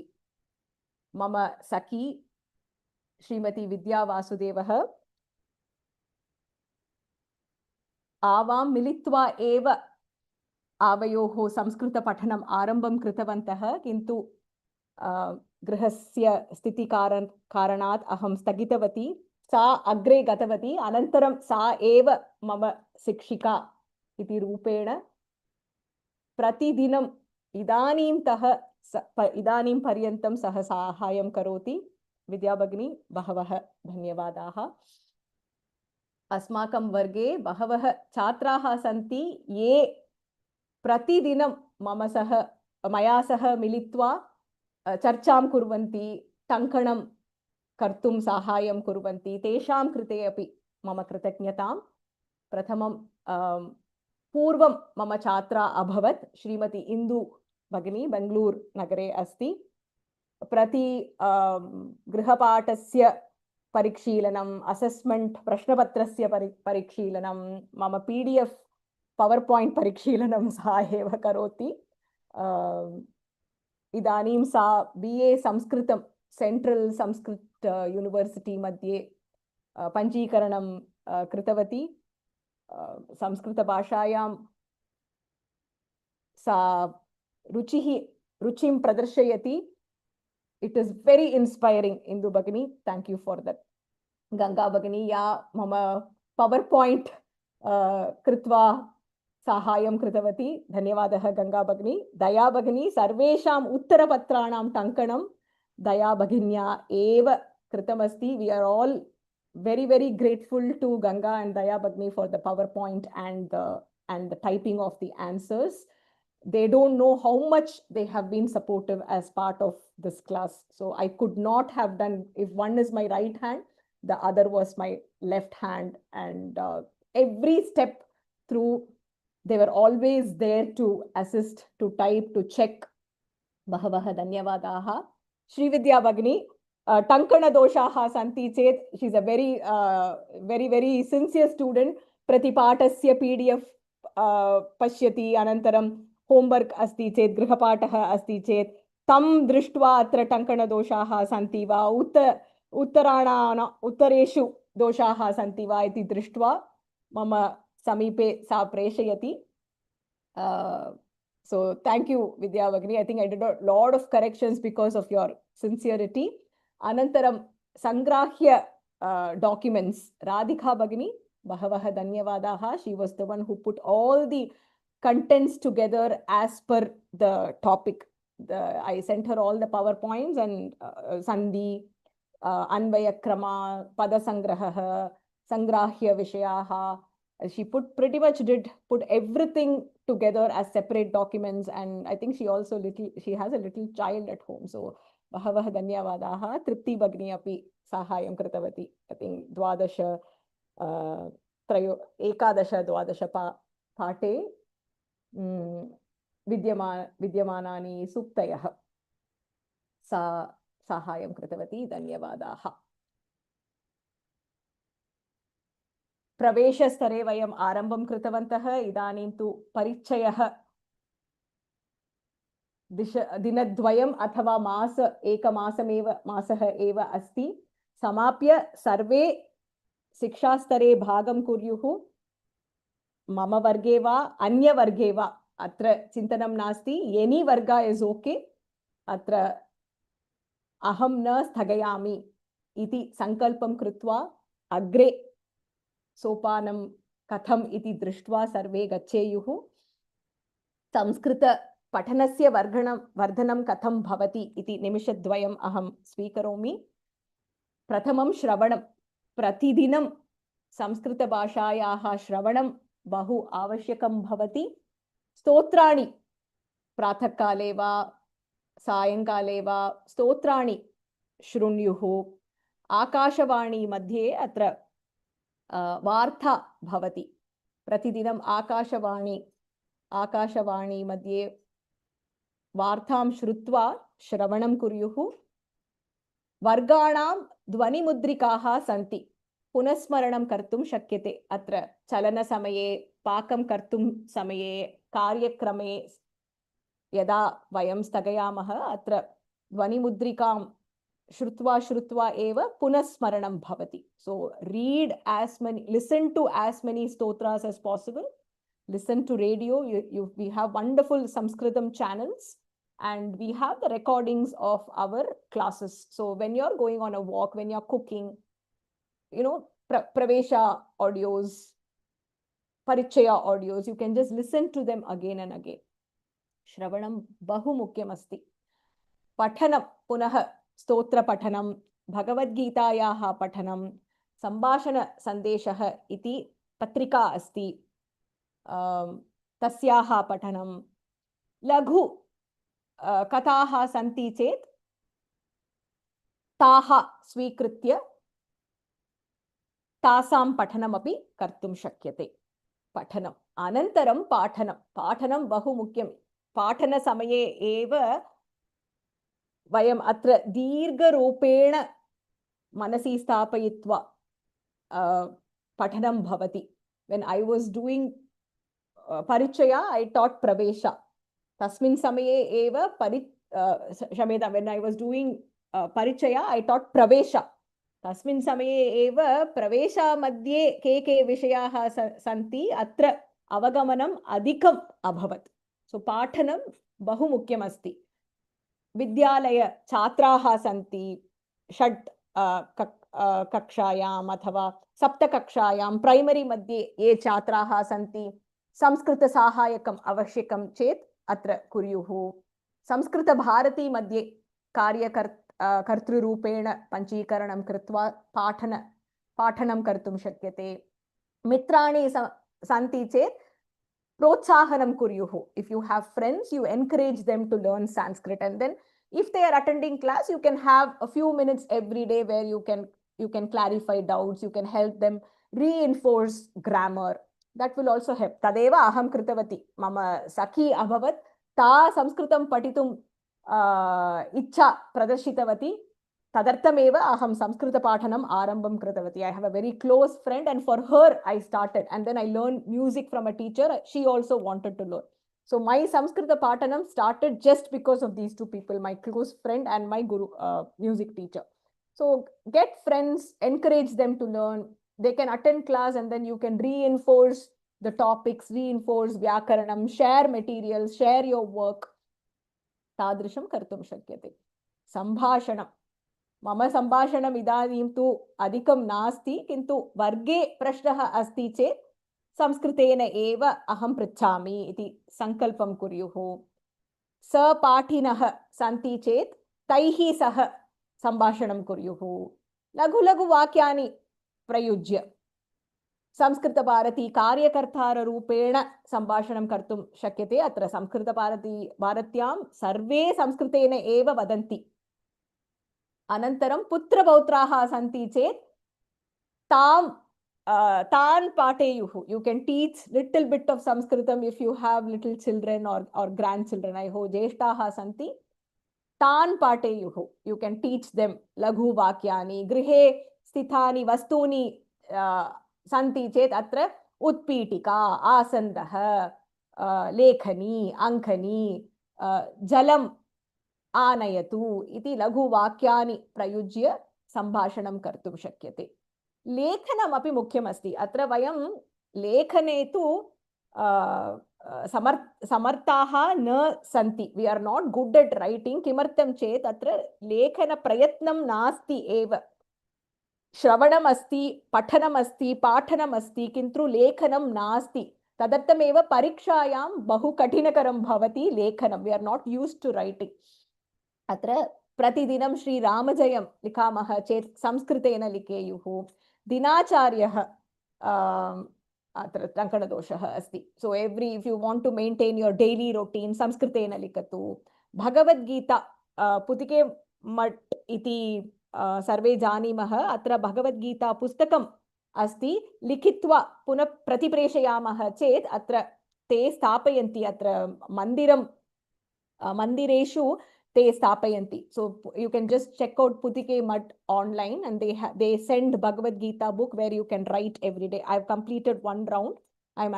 मम सखी श्रीमती विद्या वासुदेवः आवां मिलित्वा एव आवयोः संस्कृतपठनम् आरम्भं कृतवन्तः. किन्तु गृहस्य स्थितिकारणात् अहं स्थगितवती. सा अग्रे गतवती. अनन्तरं सा एव मम शिक्षिका इति रूपेण प्रतिदिनम् इदानीं पर्यन्तं सह साहाय्यं करोति. विद्या भगिनी, बहवः धन्यवादाः. अस्माकं वर्गे बहवः छात्राः सन्ति ये प्रतिदिनं मया सह मिलित्वा चर्चां कुर्वन्ति, टङ्कणं कर्तुं साहाय्यं कुर्वन्ति. तेषां कृते अपि मम कृतज्ञतां. प्रथमं पूर्वं मम छात्रा अभवत् श्रीमती इन्दु भगिनी, बेङ्गलूर् नगरे अस्ति. प्रति गृहपाठस्य परिशीलनम्, असेस्मेण्ट् प्रश्नपत्रस्य परिशीलनं, मम PDF PowerPoint परिशीलनं सा एव करोति. इदानीं सा BA संस्कृतं सेण्ट्रल् संस्कृत यूनिवर्सिटी मध्ये पञ्जीकरणं कृतवती. संस्कृतभाषायां सा रुचिं प्रदर्शयति. It is very inspiring, Indu Bhagini. Thank you for that. Ganga Bhagini, ya mama PowerPoint कृत्वा साहाय्यं कृतवती. धन्यवादः Ganga Bhagini. Daya Bhagini, सर्वेषाम् उत्तरपत्राणां टङ्कणं दया भगिन्या एव कृतमस्ति. We are all very, very grateful to Ganga and Daya Bhagini for the PowerPoint and the typing of the answers. They don't know how much they have been supportive as part of this class. So I could not have done, if one is my right hand, the other was my left hand. And every step through, they were always there to assist, to type, to check. Bahavaha dhanyavadaha. Srividya Bhagini, tankana doshaha santi chet, she's a very, very sincere student. Pratipatasya PDF pashyati anantaram homework अस्ति चेत्, गृहपाठः अस्ति चेत् तं दृष्ट्वा अत्र टङ्कणदोषाः सन्ति वा, उत्तरेषु दोषाः सन्ति वा इति दृष्ट्वा मम समीपे सा प्रेषयति. So thank you Vidya Bhagini. I think I did a lot of corrections because of your sincerity. Anantaram sangrahya documents, Radhika Bhagini, bahavaha dhanyavadaha. She was the one who put all the contents together as per the topic. I sent her all the PowerPoints and Sandhi, Anvayakrama, Padasangraha, Sangrahya Vishayaha. She pretty much did put everything together as separate documents, and I think she has a little child at home. So bahavaha dhanyavadaha. Tripti Bhagini api sahayam kritavati. I think 12 पाठे विद्यमानानि सूक्तयः सा साहाय्यं कृतवती. धन्यवादाः. प्रवेशस्तरे वयम् आरम्भं कृतवन्तः. इदानीं तु परिचयः दिनद्वयम् अथवा मासः एव अस्ति. समाप्य सर्वे शिक्षास्तरे भागं कुर्युः. मम वर्गे वा अन्यवर्गे वा अत्र चिन्तनं नास्ति. एनी वर्ग इस् ओके. अत्र अहं न स्थगयामि इति सङ्कल्पं कृत्वा अग्रे सोपानं कथम् इति दृष्ट्वा सर्वे गच्छेयुः. संस्कृतपठनस्य वर्धनं कथं भवति इति निमिषद्वयम् अहं स्वीकरोमि. प्रथमं श्रवणं. प्रतिदिनं संस्कृतभाषायाः श्रवणं बहु आवश्यकं भवति. स्तोत्राणि प्रातःकाले वा सायङ्काले वा स्तोत्राणि शृण्युः. आकाशवाणी मध्ये अत्र वार्ता भवति. प्रतिदिनम् आकाशवाणी मध्ये वार्तां श्रुत्वा श्रवणं कुर्युः. वर्गाणां ध्वनिमुद्रिकाः सन्ति. पुनस्मरणं कर्तुं शक्यते. अत्र चलनसमये, पाकं कर्तुं समये, कार्यक्रमे यदा वयं स्थगयामः अत्र ध्वनिमुद्रिकां श्रुत्वा एव पुनस्मरणं भवति. So listen to as many stotras as possible. Listen to radio. We have wonderful Sanskritam channels and we have the recordings of our classes. So when you're going on a walk, when you're cooking, Pravesha audios, Parichaya audios, you can just listen to them again and again. Shravanam bahu mukyam asti. Pathanam, punah stotra pathanam, Bhagavad Gitayaha pathanam, सम्भाषणसन्देशः इति पत्रिका अस्ति, तस्याः पठनं, लघु कथाः सन्ति चेत् ताः स्वीकृत्य तासां पठनमपि कर्तुं शक्यते। पठनम् अनन्तरं पाठनं, पाठनं बहु मुख्यं। पाठनसमये एव वयम् अत्र दीर्घरूपेण मनसि स्थापयित्वा पठनं भवति। When I was doing Parichaya, I taught Pravesha. Tasmin samaye eva Shameda, when I was doing Parichaya, I taught Pravesha. Tasmin samaye eva Pravesha madhye ke vishayaha santi atra avagamanam adhikam abhavat. So pathanam bahu mukyam asti. Vidyalaya chhatraha santi षट् कक्षायाम् अथवा सप्तकक्षायां primary मध्ये ये छात्राः सन्ति संस्कृतसाहाय्यकम् आवश्यकं चेत् अत्र कुर्युः। संस्कृतभारती मध्ये कर्तृरूपेण पञ्जीकरणं कृत्वा पाठनं कर्तुं शक्यते। मित्राणि सन्ति चेत् प्रोत्साहनं कुर्युः। If you have friends, you encourage them to learn Sanskrit, and then if they are attending class, you can have a few minutes every day where you can clarify doubts, you can help them reinforce grammar. That will also help. Tadeva aham kritavati. Mama sakhi abhavat. Ta sanskritam patitum ichha pradarshitavati. Tadartameva aham samskrita pathanam arambam kritavati. I have a very close friend, and for her I started, and then I learned music from a teacher. She also wanted to learn. So my Samskrita Patanam started just because of these two people, my close friend and my guru, music teacher. So get friends, encourage them to learn. They can attend class, and then you can reinforce the topics, reinforce Vyakaranam, share materials, share your work. Tadrisham kartum shakyate. Sambhashanam. Mama sambhashanam idanim tu adhikam nasti, kintu varge prashnaha asti chet संस्कृतेन एव अहं पृच्छामि इति संकल्पं कुर्युः। सपाठिनः सन्ति चेत् तैः सह सम्भाषणं कुर्युः। लघु लघु वाक्यानि प्रयुज्य संस्कृतभारती कार्यकर्तारूपेण सम्भाषणं कर्तुं शक्यते। अत्र भारत्यां सर्वे संस्कृतेन एव वदन्ति। अनन्तरं पुत्रपौत्राः सन्ति चेत् तान् पाठेयुः. You can teach little bit of Sanskritam if you have little children or grandchildren. I hope jeshtaha santi. Tan pateयुः. You can teach them laghu vakyani. Grihe sthithani vastuni santi chet atra utpitika, asandah, lekhani, ankhani, jalam anayatu iti laghu vakyani prayujya sambhashanam kartum shakyate. लेखनम् अपि मुख्यम् अस्ति। अत्र वयं लेखने तु समर्थाः न सन्ति। We are not good at writing. किमर्थं चेत् अत्र लेखनप्रयत्नं नास्ति एव। श्रवणम् अस्ति, पठनम् अस्ति, पाठनम् अस्ति, किन्तु लेखनं नास्ति। तदर्थमेव परीक्षायां बहु कठिनकरं भवति लेखनं। We are not used to writing. अत्र प्रतिदिनं श्रीरामजयं लिखामः चेत् संस्कृतेन लिखेयुः। दिनाचार्यः अत्र टङ्कणदोषः अस्ति. So if you want to maintain your daily routine, संस्कृतेन लिखतु। भगवद्गीता पुतिके मठ इति सर्वे जानीमः। अत्र भगवद्गीता पुस्तकम् अस्ति। लिखित्वा पुनः प्रतिप्रेषयामः चेत् अत्र ते स्थापयन्ति। अत्र मन्दिरेषु they sthapayanti. So you can just check out Putike Mutt online, and they send Bhagavad Gita book where you can write every day. I've completed one round. I am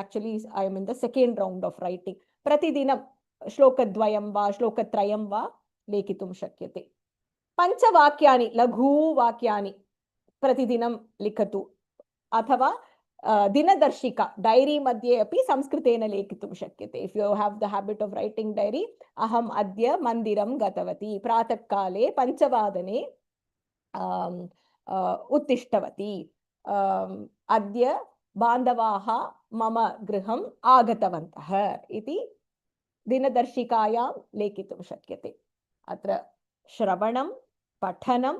in the second round of writing. Pratidinam shlokadvayam va shlokatrayam va lekitum shakyate. Panchavakyani laghu vakyani pratidinam likhatu. Athava दिनदर्शिका diary मध्ये अपि संस्कृतेन लेखितुं शक्यते. If you have the habit of writing diary, अहम् अद्य मन्दिरं गतवती, प्रातःकाले 5 वादने उत्तिष्ठवती, अद्य बान्धवाः मम गृहम् आगतवन्तः इति दिनदर्शिकायां लेखितुं शक्यते. अत्र श्रवणं, पठनं,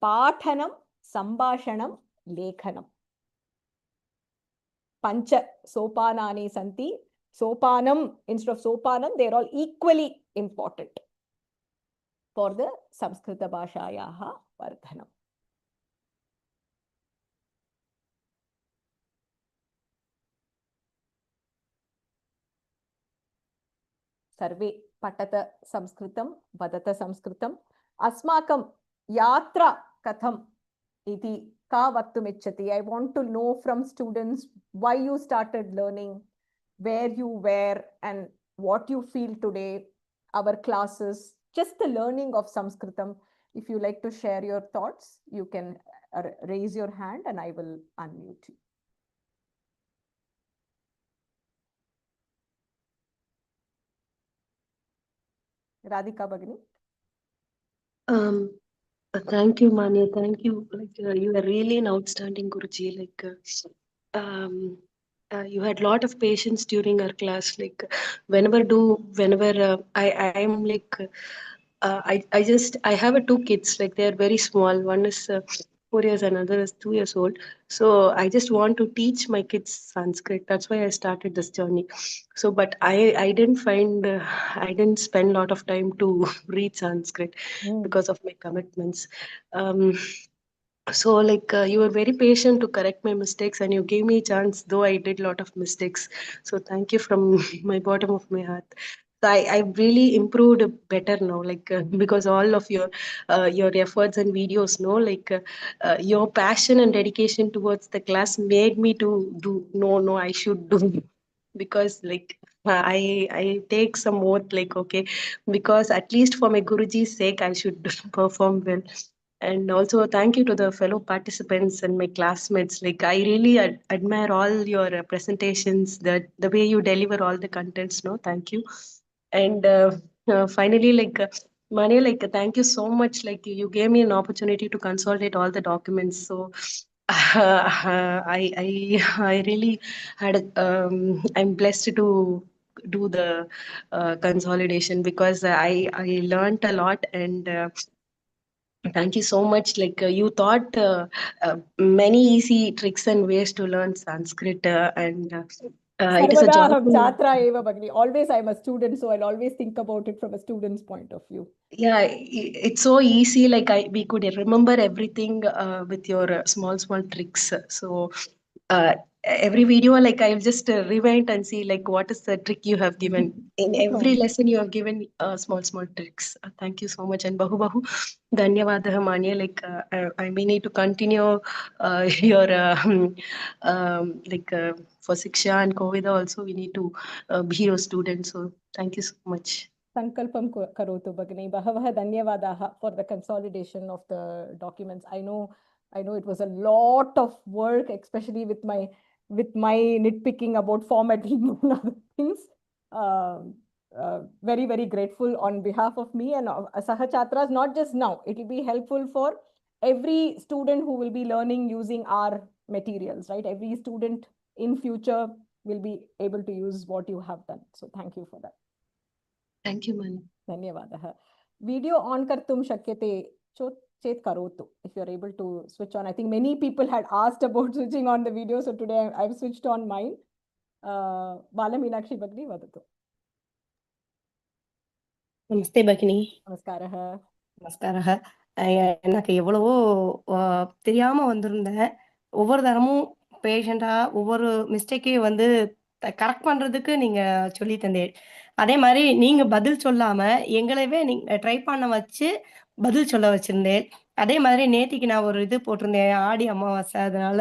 पाठनं, सम्भाषणं, lekhanam. Pancha sopanani santi. Sopanam, instead of sopanam, they are all equally important for the Samskrita Bhashayaha Vardhanam. सर्वे पठत संस्कृतं वदत संस्कृतं अस्माकं यात्रा कथम् इति का वक्तुमिच्छति. I want to know from students why you started learning, where you were and what you feel today, our classes, just the learning of Sanskritam. If you like to share your thoughts, you can raise your hand and I will unmute you. Radhika Bhagini.
Thank you, Manya. Thank you. You are really an outstanding Guruji. You had a lot of patience during our class. Whenever I am I have two kids. They are very small. One is 4 years, another is 2 years old. So I just want to teach my kids Sanskrit. That's why I started this journey. So, but I didn't I didn't spend a lot of time to read Sanskrit because of my commitments. So you were very patient to correct my mistakes and you gave me a chance, though I did a lot of mistakes. So thank you from my bottom of my heart. So I've really improved better now, because all of your efforts and videos, your passion and dedication towards the class made me to do. No, I should do because I take some oath, okay, because at least for my Guruji's sake, I should perform well. And also thank you to the fellow participants and my classmates. I really admire all your presentations, the way you deliver all the contents. No, thank you. And finally, Mane, thank you so much. You gave me an opportunity to consolidate all the documents. So I really had I'm blessed to do the consolidation because I learned a lot and. Thank you so much. You taught many easy tricks and ways to learn Sanskrit, and it is a
Sarvada
joy.
aham chhatra eva Bhagini. Always I'm a student, so I'll always think about it from a student's point of view.
Yeah, it's so easy. We could remember everything with your small tricks. So every video, I'll just rewind and see what is the trick you have given. In every lesson, you have given small tricks. Thank you so much. And Bahu Dhanyavadah Manya. I may need to continue your for Siksha and Kovida also. We need to be your students. So thank you so much.
Sankalpam karotu Bhagini. Bahavaha dhanyavadaha for the consolidation of the documents. I know it was a lot of work, especially with my nitpicking about formatting and other things. Very, very grateful on behalf of me and Sahachatras, not just now. It will be helpful for every student who will be learning using our materials, right? Every student in future will be able to use what you have done. So thank you for that.
Thank you, Mani.
Dhanyavadah. Video on kartum shakyate chet karotu. If you're able to switch on. I think many people had asked about switching on the video. So today I've switched on mine. Bala Meenakshi Bhagini vadatu.
Namaste Bhagini.
Namaskaraha.
நமஸ்காரக எனக்கு எவ்வளவோ தெரியாம வந்திருந்தேன். ஒவ்வொரு தரமும் பேஷண்டா ஒவ்வொரு மிஸ்டேக்கையும் வந்து correct பண்றதுக்கு நீங்க சொல்லி தந்தேன். அதே மாதிரி நீங்க பதில் சொல்லாம எங்களவே நீங்க ட்ரை பண்ண வச்சு பதில் சொல்ல வச்சிருந்தேன். அதே மாதிரி நேத்திக்கு நான் ஒரு இது போட்டிருந்தேன், ஆடி அமாவாசை, அதனால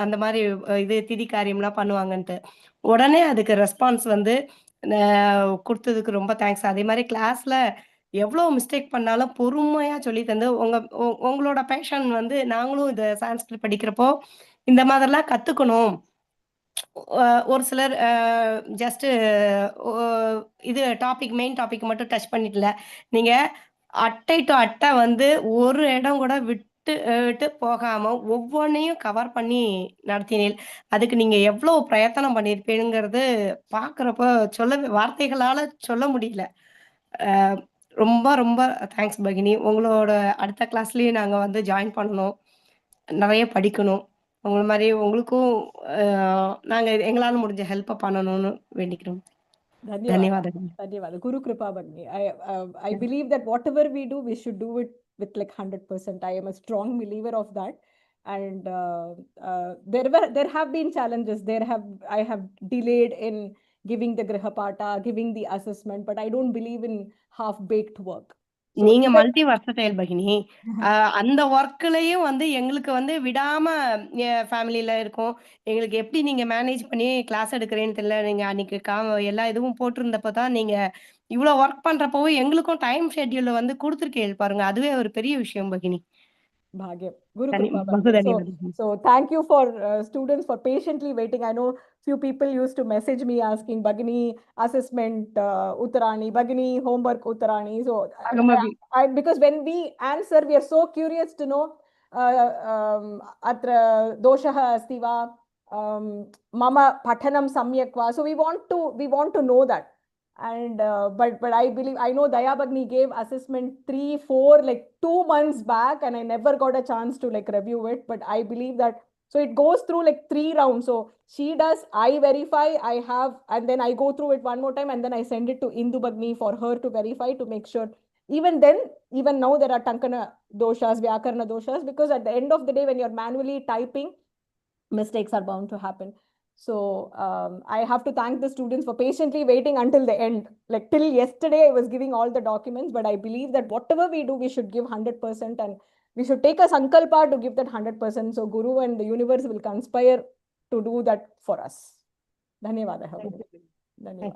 அந்த மாதிரி இது திதி காரியம்லாம் பண்ணுவாங்கன்ட்டு. உடனே அதுக்கு ரெஸ்பான்ஸ் வந்து கொடுத்ததுக்கு ரொம்ப தேங்க்ஸ். அதே மாதிரி கிளாஸ்ல எவ்வளோ மிஸ்டேக் பண்ணாலும் பொறுமையா சொல்லி தந்து உங்களோட பேஷன் வந்து நாங்களும் இந்த சான்ஸ்கிரிட் படிக்கிறப்போ இந்த மாதிரிலாம் கத்துக்கணும். ஒரு சிலர் ஜஸ்ட் இது மெயின் டாபிக் மட்டும் டச் பண்ணிக்கல. நீங்க அட்டை டு அட்டை வந்து ஒரு இடம் கூட விட்டு போகாம ஒவ்வொன்றையும் கவர் பண்ணி நடத்தினீள். அதுக்கு நீங்க எவ்வளவு பிரயத்தனம் பண்ணியிருப்பீங்கிறது பார்க்குறப்ப வார்த்தைகளால சொல்ல முடியல. ரொம்ப ரொம்ப தேங்க்ஸ் பகினி. உங்களோட அடுத்த கிளாஸ்லயும் நாங்க வந்து ஜாயின் பண்ணணும், நிறைய படிக்கணும். உங்கள மாதிரி உங்களுக்கும் நாங்க எங்களால முடிஞ்ச ஹெல்ப் பண்ணணும்னு வேண்டிக்கிறோம்.
Dhanyawad.
தன்யவாதங்கள்.
Dhanyawad. Guru Kripa Bhagini. I believe that whatever we do, we should do it with like 100%. I am a strong believer of that. And there have been challenges. I have delayed in giving the Grihapata, giving the assessment, but I don't believe in half-baked work. So
நீங்க
even
multi versatile பகினி. அந்த ஒர்க்லயும் வந்து எங்களுக்கு வந்து விடாம ஃபேமிலியில இருக்கோம். எங்களுக்கு எப்படி நீங்க மேனேஜ் பண்ணி கிளாஸ் எடுக்கிறேன்னு தெரியல. நீங்க அன்னைக்கு எல்லா இதுவும் போட்டிருந்தப்ப தான் நீங்க இவ்வளவு ஒர்க் பண்றப்பவும் எங்களுக்கும் டைம் ஷெட்யூல் வந்து கொடுத்துருக்கேன் பாருங்க. அதுவே ஒரு பெரிய விஷயம் பகினி.
Bhagyam. Guru
தனி
Kripa
பகு
Bhagyam.
தன்யவாதங்கள்.
So thank you for students for patiently waiting. I know few people used to message me asking Bhagini assessment Uttarani, Bhagini homework Uttarani. So because when we answer, we are so curious to know atra doshaha asti va, mama pathanam samyak va. So we want to know that. And but I believe, I know Daya Bhagini gave assessment 3-4 like 2 months back, and I never got a chance to like review it. But I believe that, so it goes through like 3 rounds. So she does, I verify, I have, and then I go through it one more time, and then I send it to Indu Bhagini for her to verify, to make sure. Even then, even now there are Tankana doshas, Vyakarna doshas, because at the end of the day, when you're manually typing, mistakes are bound to happen. So I have to thank the students for patiently waiting until the end. Like till yesterday, I was giving all the documents, but I believe that whatever we do, we should give 100%, and we should take a sankalpa to give that 100%. So Guru and the universe will conspire to do that for us. Dhanyawad. Dhanyawad.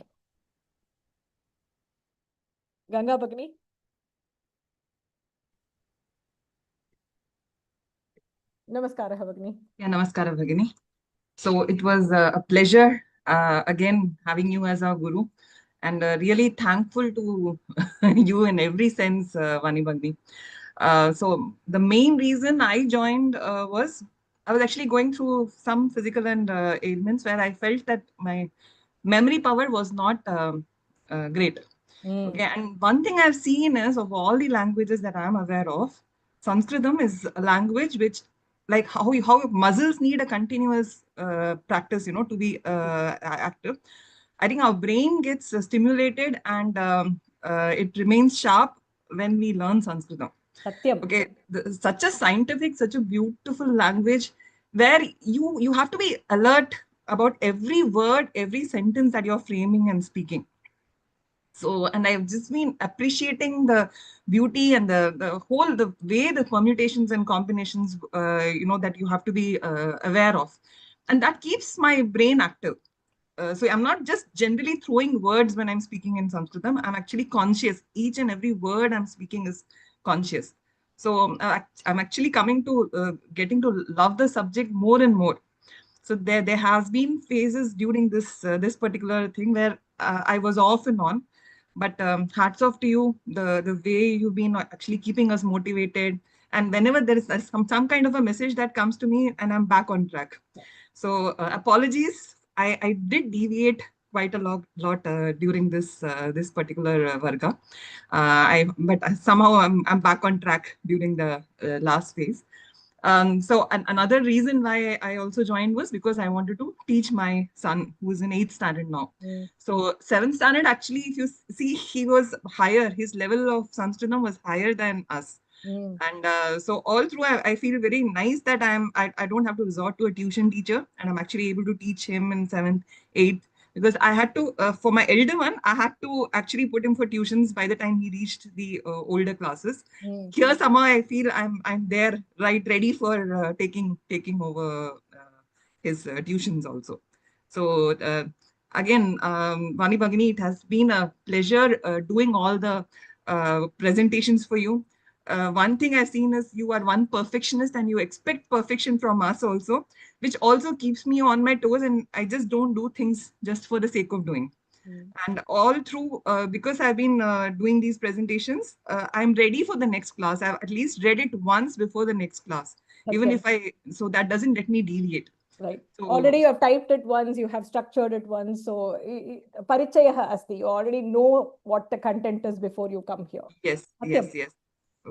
Ganga Bhagini. Namaskara Bhagini.
Yeah, Namaskara Bhagini. So it was a pleasure again having you as our guru, and really thankful to you in every sense, Vani Bhagini. So the main reason I joined was I was actually going through some physical and ailments where I felt that my memory power was not great. Okay, and one thing I've seen is, of all the languages that I'm aware of, Sanskritam is a language which, like how muscles need a continuous practice, to be active. I think our brain gets stimulated and it remains sharp when we learn Sanskritam.
Satyam.
Okay, such a scientific, such a beautiful language where you have to be alert about every word, every sentence that you're framing and speaking. So, and I've just been appreciating the beauty and the way the permutations and combinations, that you have to be aware of. And that keeps my brain active. So I'm not just generally throwing words when I'm speaking in Sanskritam. I'm actually conscious. Each and every word I'm speaking is conscious. So I'm actually coming to getting to love the subject more and more. So there has been phases during this particular thing where I was off and on. But hats off to you, the way you've been actually keeping us motivated. And whenever there is some kind of a message that comes to me, and I'm back on track. So apologies, I did deviate quite a lot during this particular Varga. But somehow I'm back on track during the last phase. So another reason why I also joined was because I wanted to teach my son, who's in 8th standard now. So 7th standard, actually, if you see, he was higher. His level of Sanskritam was higher than us. And so all through, I feel very nice that I don't have to resort to a tuition teacher, and I'm actually able to teach him in 7th, 8th. Because I had to, for my elder one, I had to actually put him for tuitions by the time he reached the older classes. Here, somehow I feel I'm there, right, ready for taking over his tuitions also. So again, Vani Bhagini, it has been a pleasure doing all the presentations for you. One thing I've seen is you are one perfectionist and you expect perfection from us also, which also keeps me on my toes, and I just don't do things just for the sake of doing. And all through, because I've been doing these presentations, I'm ready for the next class. I've at least read it once before the next class, even if so that doesn't let me deviate.
Right. So, already you have typed it once, you have structured it once. So, Parichaya asti. You already know what the content is before you come here.
Yes,
Satyam.
yes.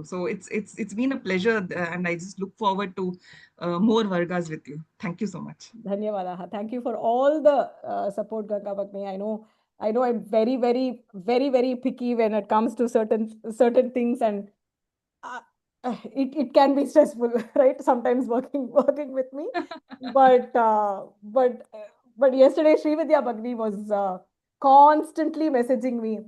So it's been a pleasure, and I just look forward to more Vargas with you. Thank you so much.
Dhanyavadaha. Thank you for all the support, Ganga Bhagni. I know I'm very, very, very, very picky when it comes to certain things, and it can be stressful, right? Sometimes working with me, but yesterday Srividya Bhagni was constantly messaging me.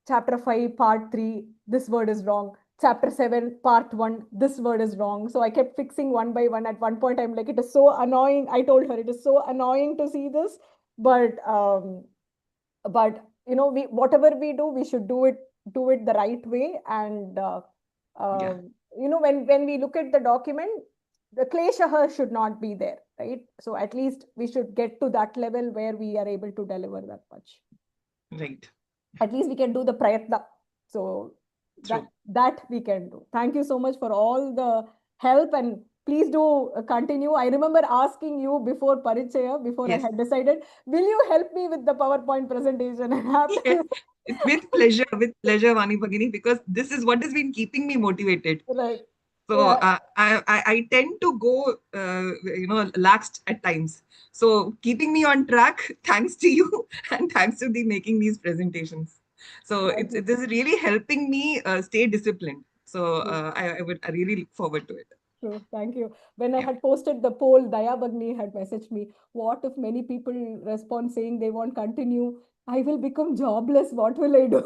Chapter 5, part 3, this word is wrong. Chapter 7, part 1, this word is wrong. So I kept fixing one by one. At one point, I'm like, it is so annoying. I told her, it is so annoying to see this. But you know, whatever we do, we should do it the right way. And you know, when we look at the document, the kleshaha should not be there, right? So at least we should get to that level where we are able to deliver that much.
Right.
At least we can do the prayatna. So that we can do. Thank you so much for all the help, and please do continue. I remember asking you before Parichaya, before I had decided, will you help me with the PowerPoint presentation?
With pleasure, Vani Bhagini, because this is what has been keeping me motivated.
Right.
So I tend to go, you know, laxed at times. So keeping me on track, thanks to you, and thanks to making these presentations. So this is really helping me stay disciplined. So I really look forward to it.
True. Thank you. When I had posted the poll, Daya Bhagni had messaged me, what if many people respond saying they won't continue? I will become jobless. What will I do?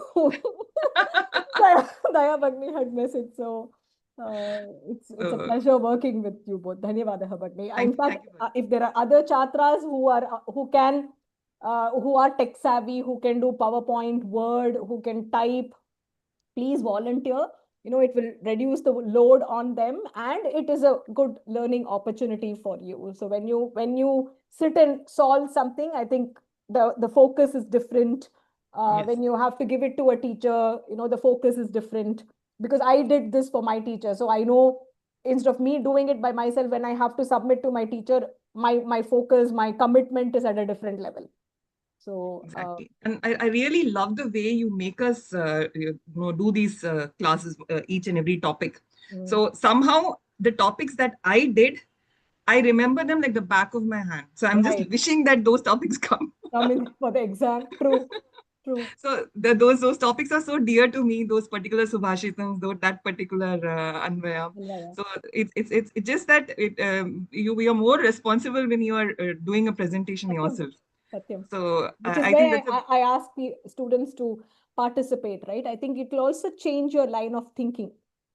Daya Bhagni had messaged. So it's a pleasure working with you both. Dhanyavadaha Bhagni. In fact, if there are other chatras who are tech savvy, who can do PowerPoint, Word, who can type, please volunteer. You know, it will reduce the load on them, and it is a good learning opportunity for you. So when you sit and solve something, I think the focus is different. When you have to give it to a teacher, you know, the focus is different, because I did this for my teacher. So I know, instead of me doing it by myself, when I have to submit to my teacher, my focus, my commitment is at a different level. So
exactly. And I really love the way you make us you know, do these classes, each and every topic. So somehow the topics that I did, I remember them like the back of my hand. So I'm just wishing that those topics come
in for the exam. True. True.
So those topics are so dear to me, those particular subhashitams, that particular anvaya. So it's just that you are more responsible when you are doing a presentation yourself.
Satyam.
So
which is
I
why
think
I ask students to participate, right? I think it will also change your line of thinking.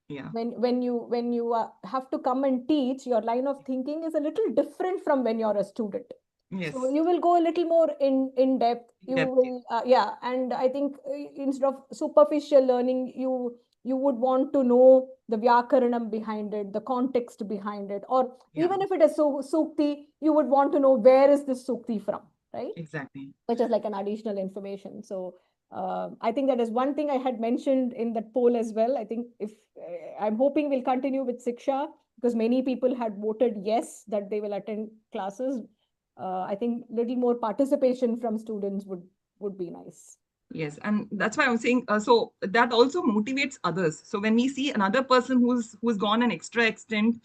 Yeah.
When you have to come and teach, your line of thinking is a little different from when you're a student.
Yes.
So you will go a little more in depth. You will, and I think instead of superficial learning, you would want to know the vyakaranam behind it, the context behind it, or even if it is sukti, you would want to know where is this sukti from, right?
Exactly.
Which is like an additional information. So I think that is one thing I had mentioned in that poll as well. I think if I'm hoping we'll continue with Siksha, because many people had voted yes that they will attend classes. I think little more participation from students would be nice.
Yes, and that's why I'm saying, so that also motivates others. So when we see another person who's gone an extra extent,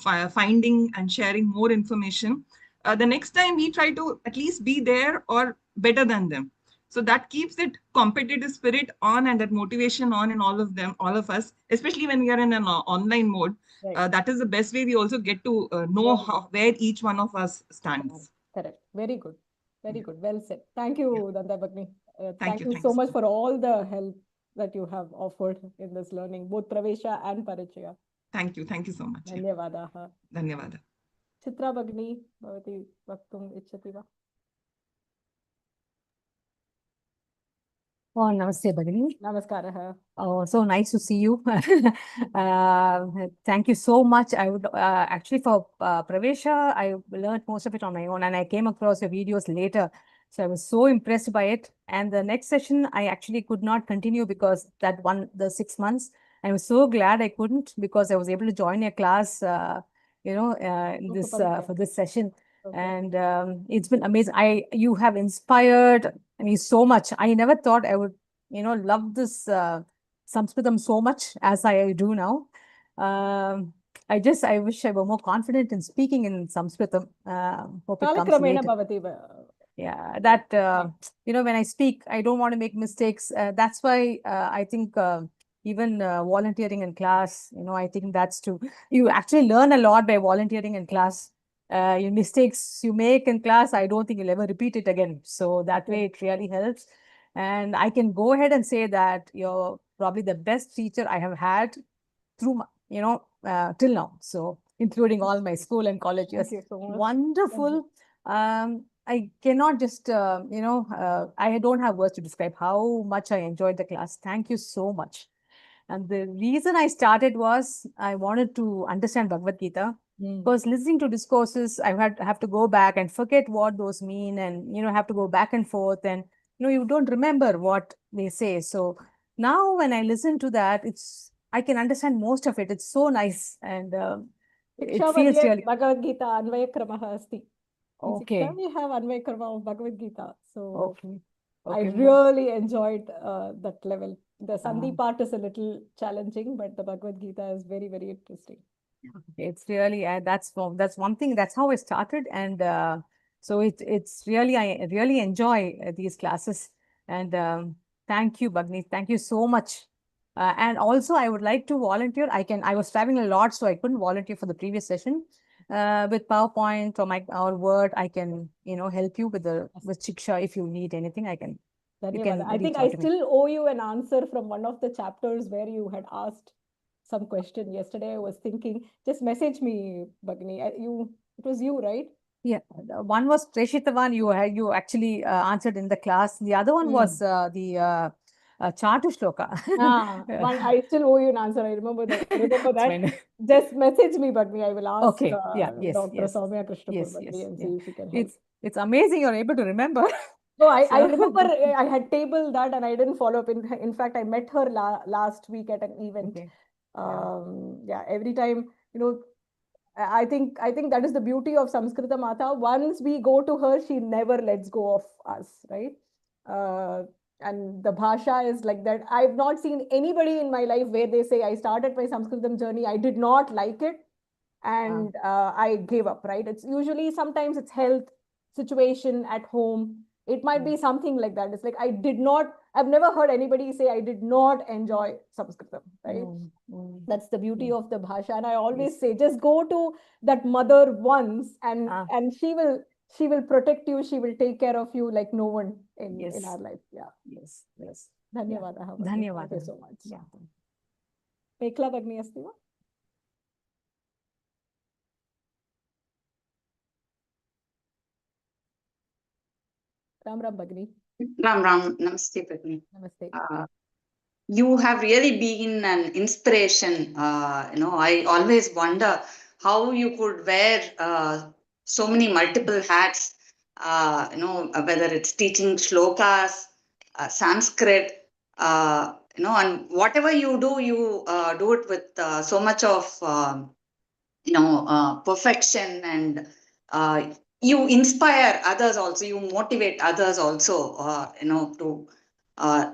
finding and sharing more information, the next time we try to at least be there or better than them. So that keeps that competitive spirit on and that motivation on in all of us, especially when we are in an online mode.
Right.
That is the best way we also get to know where each one of us stands.
Correct. Very good. Very good. Well said. Thank you, Danda Bhagni. Thank you
Thanks
so much for all the help that you have offered in this learning, both Pravesha and Parichaya.
Thank you. Thank you so much.
Dhanyavadaha.
Dhanyavada.
Chitra Bhagni, bhavati vaktum ichchati va?
Oh, namaste, Bhagini.
Namaskaraha.
Oh, so nice to see you. Thank you so much. I would actually for Pravesha, I learned most of it on my own, and I came across your videos later. So I was so impressed by it. And the next session, I actually could not continue because the 6 months. I was so glad I couldn't, because I was able to join your class, for this session. Okay. And it's been amazing. You have inspired me so much. I never thought I would, love this Sanskritam so much as I do now. I wish I were more confident in speaking in Sanskritam. Hope it comes
Kalakramena
later.
bhavati.
Yeah, that, when I speak, I don't want to make mistakes. That's why I think even volunteering in class, I think that's too. You actually learn a lot by volunteering in class. Your mistakes you make in class, I don't think you'll ever repeat it again. So that way it really helps. And I can go ahead and say that you're probably the best teacher I have had through, till now. So including all my school and college years.
Thank you so much.
Wonderful. I cannot just, I don't have words to describe how much I enjoyed the class. Thank you so much. And the reason I started was I wanted to understand Bhagavad Gita. Because listening to discourses, I have to go back and forget what those mean, and have to go back and forth, and you don't remember what they say. So now when I listen to that, I can understand most of it. It's so nice, and it feels really
Bhagavad Gita Anvaya Kramaha asti. In
okay.
Siksha, we have Anvaya Krama of Bhagavad Gita. So
Okay.
I really enjoyed that level. The Sandhi
Ah.
part is a little challenging, but the Bhagavad Gita is very, very interesting.
It's really that's one thing. That's how I started, and so it's really I really enjoy these classes. And thank you, Bhagni. Thank you so much. And also, I would like to volunteer. I was traveling a lot, so I couldn't volunteer for the previous session. With PowerPoint or Word, I can help you with Shiksha. If you need anything, I can. You can
I think I still owe you an answer from one of the chapters where you had asked some question yesterday. I was thinking, just message me, Bhagni. It was you, right?
Yeah, one was Preshitavan. You actually answered in the class. The other one was the Chatu Shloka.
I still owe you an answer. I remember that. Just message me, Bhagni. I will ask
Okay. Yes.
Dr.
Yes.
Soumya Krishna
Yes.
and see if she can help.
It's amazing you're able to remember.
No, I remember I had tabled that and I didn't follow up. In fact, I met her last week at an event.
Okay.
Every time, I think that is the beauty of Samskrita Mata. Once we go to her, she never lets go of us, right? And the bhasha is like that. I've not seen anybody in my life where they say, I started my Sanskritam journey, I did not like it, and I gave up, right? It's usually, sometimes it's health situation at home. It might be something like that. It's like, I've never heard anybody say, I did not enjoy Sanskritam, right? That's the beauty of the bhasha. And I always say, just go to that mother once, and she will protect you. She will take care of you like no one in our life. Yeah.
Yes.
Dhanyavadaha.
Dhanyavadaha.
Thank you so much.
Yeah.
Mekla Bhagni asti va? Ram Bhagni.
Ram, Namaste Bhagni.
Namaste.
You have really been an inspiration. I always wonder how you could wear so many multiple hats, whether it's teaching shlokas, Sanskrit, and whatever you do it with so much of, perfection, and you inspire others also, you motivate others also, to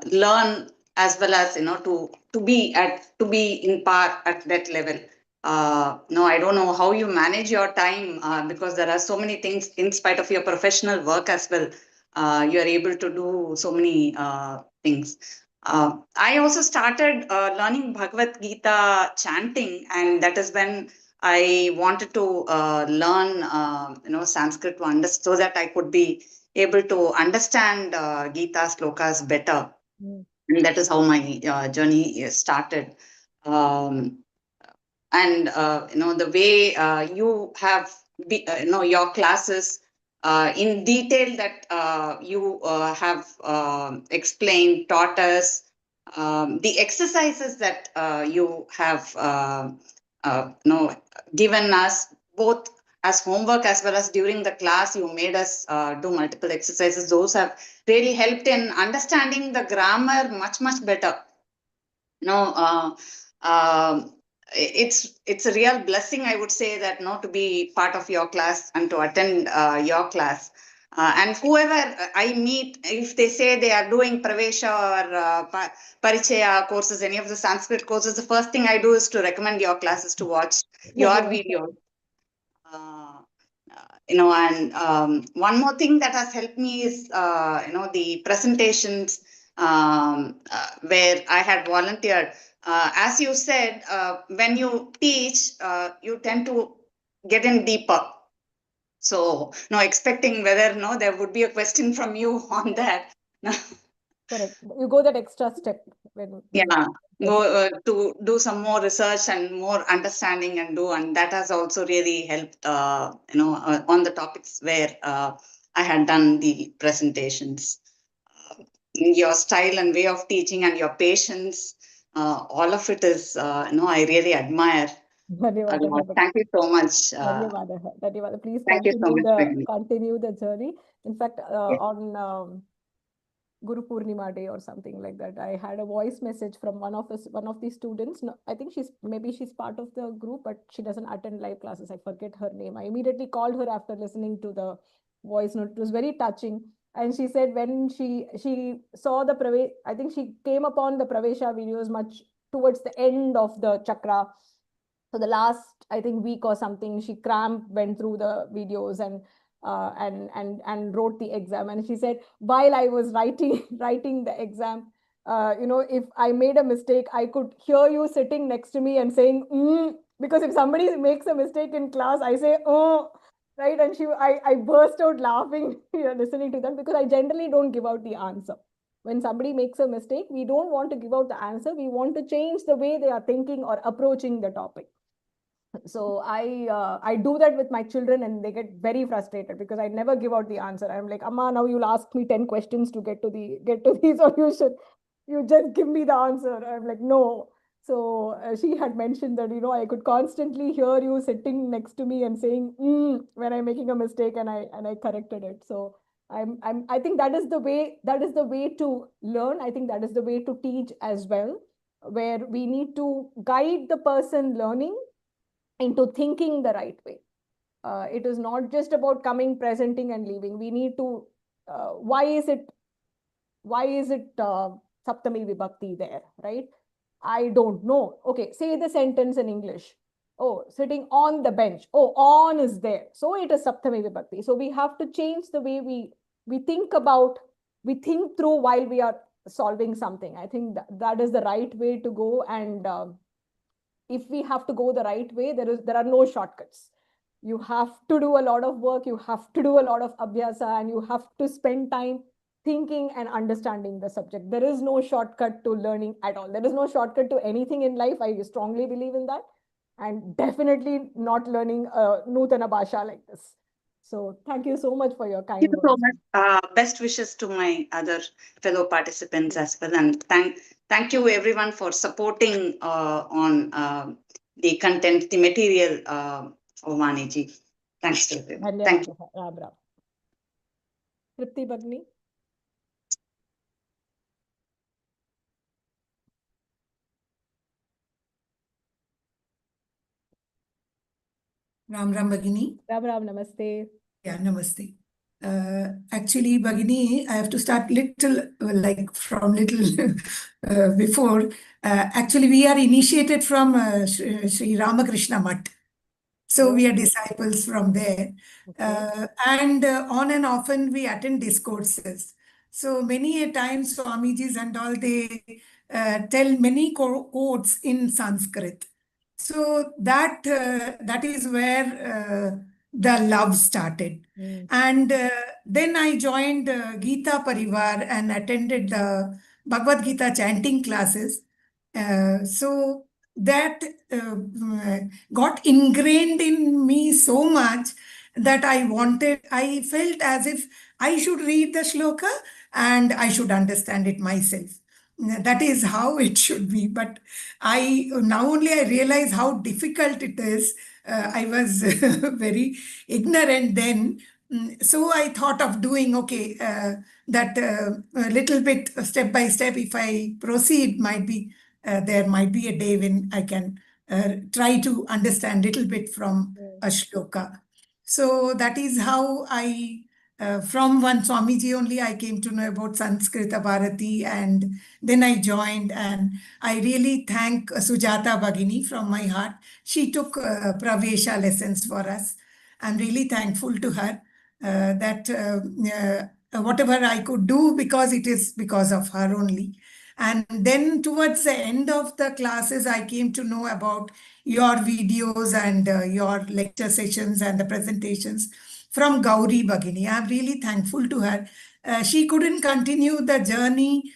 learn, as well as to be in par at that level. I don't know how you manage your time, because there are so many things in spite of your professional work as well. You are able to do so many things. I also started learning Bhagavad Gita chanting, and that is when I wanted to learn, Sanskrit so that I could be able to understand Gita slokas better. And that is how my journey started. And the way you have your classes in detail, that you have explained, taught us, the exercises that you have given us, both as homework as well as during the class. You made us do multiple exercises. Those have really helped in understanding the grammar much better. It's a real blessing, I would say, that to be part of your class and to attend your class. And whoever I meet, if they say they are doing Pravesha or Parichaya courses, any of the Sanskrit courses, the first thing I do is to recommend your classes to watch your videos. And one more thing that has helped me is, the presentations where I had volunteered. As you said, when you teach, you tend to get in deeper. So, no, expecting whether there would be a question from you on that.
Correct. You go that extra step when
go to do some more research and more understanding and that has also really helped, on the topics where I had done the presentations. Your style and way of teaching and your patience, all of it is, I really admire. Thank you so much.
Please
thank you so much,
continue the journey. In fact, on Guru Purnima Day or something like that, I had a voice message from one of the students. No, I think she's part of the group, but she doesn't attend live classes. I forget her name. I immediately called her after listening to the voice note. It was very touching. And she said when she saw the I think she came upon the Pravesha videos much towards the end of the chakra. So the last, I think, week or something, she went through the videos and wrote the exam. And she said, while I was writing the exam, if I made a mistake, I could hear you sitting next to me and saying, because if somebody makes a mistake in class, I say, right? And I burst out laughing, listening to them, because I generally don't give out the answer. When somebody makes a mistake, we don't want to give out the answer. We want to change the way they are thinking or approaching the topic. So I do that with my children, and they get very frustrated because I never give out the answer. I'm like, Amma, now you'll ask me 10 questions to get to the solution. You just give me the answer. I'm like, no. So she had mentioned that, I could constantly hear you sitting next to me and saying, when I'm making a mistake, and I corrected it. So I think that is the way to learn. I think that is the way to teach as well, where we need to guide the person learning into thinking the right way. It is not just about coming, presenting, and leaving. We need to, why is it Saptami Vibhakti there, right? I don't know. Okay, say the sentence in English. Oh, sitting on the bench. Oh, on is there. So it is Saptami Vibhakti. So we have to change the way we think through while we are solving something. I think that is the right way to go. And if we have to go the right way, there are no shortcuts. You have to do a lot of work, you have to do a lot of abhyasa, and you have to spend time thinking and understanding the subject. There is no shortcut to learning at all. There is no shortcut to anything in life. I strongly believe in that. And definitely not learning Nutana Bhasha like this. So thank you so much for your kind words.
Thank you so much. Best wishes to my other fellow participants as well. And thank you everyone for supporting on the content, the material, Omaniji. Thanks to everyone. Thank you.
Tripti Bhagni.
Ram Bhagini.
Ram, namaste.
Yeah, namaste. Actually, Bhagini, I have to start from before. Actually, we are initiated from Sri Ramakrishna Math. So we are disciples from there. Okay. And on and often we attend discourses. So many a times Swamijis and all, they tell many quotes in Sanskrit. So that is where the love started. And then I joined Gita Parivar and attended the Bhagavad Gita chanting classes. So that got ingrained in me so much that I felt as if I should read the shloka and I should understand it myself. That is how it should be. But now only I realize how difficult it is. I was very ignorant then. So I thought of doing, that a little bit step by step, if I proceed, there might be a day when I can try to understand a little bit from a shloka. So that is how I From one Swamiji only, I came to know about Samskrita Bharati, and then I joined. And I really thank Sujata Bhagini from my heart. She took Pravesha lessons for us. I'm really thankful to her that whatever I could do, because it is because of her only. And then towards the end of the classes, I came to know about your videos and your lecture sessions and the presentations from Gauri Bhagini. I'm really thankful to her. She couldn't continue the journey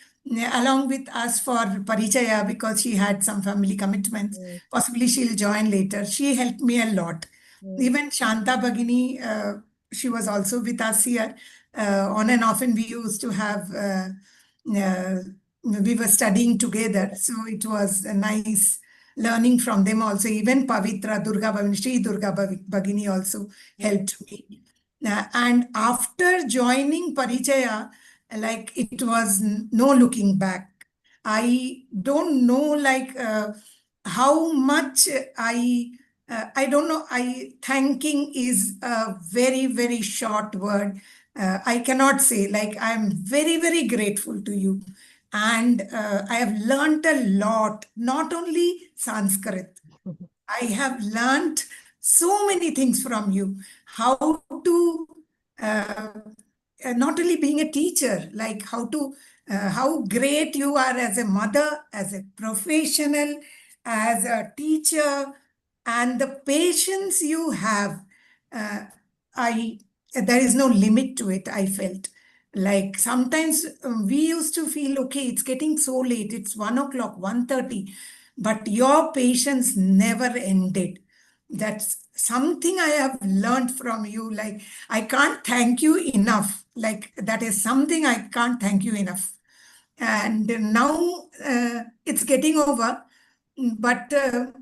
along with us for Parichaya because she had some family commitments. Possibly she'll join later. She helped me a lot. Even Shanta Bhagini, she was also with us here. On and often we used to have, we were studying together. So it was a nice learning from them also. Even Pavitra, Durga Bhagini, Sri Durga Bhagini also helped me. And after joining Parichaya, like it was no looking back. I don't know like how much I don't know. Thanking is a very, very short word. I cannot say, like, I'm very, very grateful to you. And I have learned a lot, not only Sanskrit. I have learned so many things from you. How to, not only being a teacher, like how great you are as a mother, as a professional, as a teacher, and the patience you have. There is no limit to it, I felt. Like sometimes we used to feel, okay, it's getting so late, it's 1 o'clock, 1:30, but your patience never ended. That's something I have learned from you. Like, I can't thank you enough. Like, that is something I can't thank you enough. And now it's getting over, but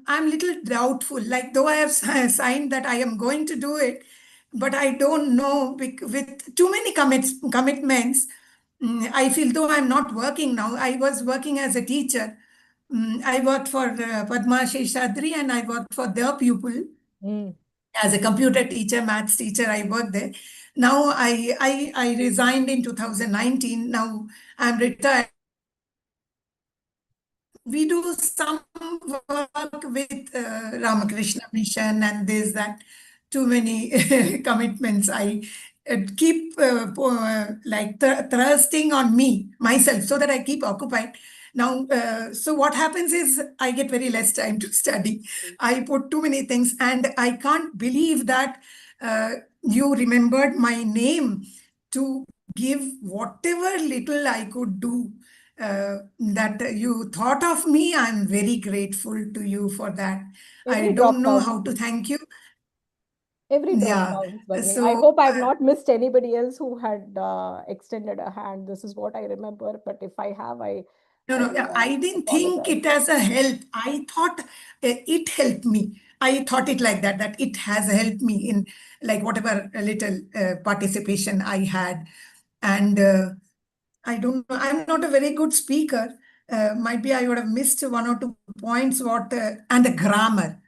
I'm a little doubtful. Like, though I have signed that I am going to do it, but I don't know, with too many commitments. I feel though I'm not working now. I was working as a teacher. I worked for Padma Sheshadri, and I worked for their pupil as a computer teacher, maths teacher. I worked there. Now I resigned in 2019. Now I'm retired. We do some work with Ramakrishna Mission and this, that, too many commitments. I keep like thrusting on myself, so that I keep occupied. Now, so what happens is I get very less time to study. I put too many things, and I can't believe that you remembered my name to give whatever little I could do. That you thought of me. I'm very grateful to you for that. I don't know how to thank you.
Every drop
Yeah.
counts, Bhagini.
So,
I hope I've not missed anybody else who had extended a hand. This is what I remember, but if I have,
no, I didn't think it as a help. I thought it helped me. I thought it like that it has helped me in like whatever little participation I had. And I don't know, I'm not a very good speaker. Might be I would have missed 1 or 2 points. And the grammar.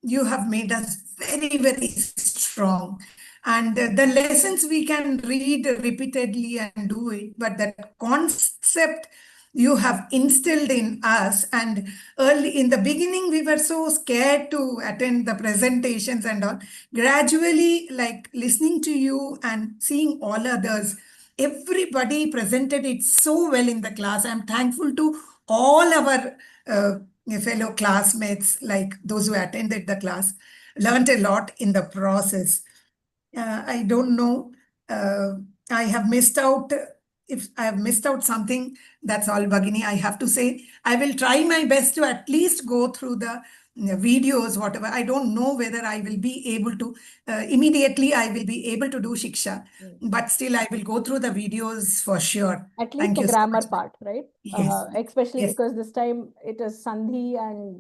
You have made us very, very strong. And the lessons we can read repeatedly and do it, but that concept you have instilled in us. And early in the beginning, we were so scared to attend the presentations and all. Gradually, like listening to you and seeing all others, everybody presented it so well in the class. I'm thankful to all our fellow classmates, like those who attended the class, learned a lot in the process. I don't know. I have missed out. If I have missed out something, that's all, Bhagini. I have to say, I will try my best to at least go through the videos, whatever. I don't know whether I will be able to, immediately I will be able to do Shiksha, but still I will go through the videos for sure.
At least
Thank
the
you so
grammar
much.
part, right?
Yes.
Especially
Yes.
because this time it is Sandhi and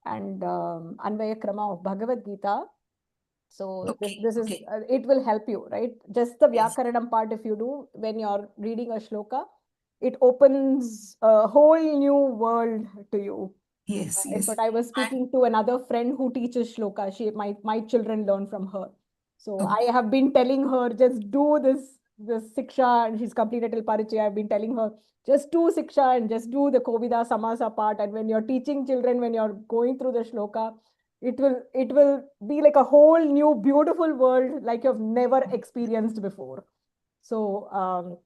Anvaya Krama of Bhagavad Gita. So this is, it will help you, right? Just the Vyakaranam part, if you do, when you're reading a shloka, it opens a whole new world to you.
Yes.
But I was speaking to another friend who teaches shloka. My children learn from her. So I have been telling her, just do this Siksha, and she's completed till Parichaya. I've been telling her, just do Siksha and just do the Kovida Samasa part. And when you're teaching children, when you're going through the shloka, it will be like a whole new beautiful world like you've never experienced before. So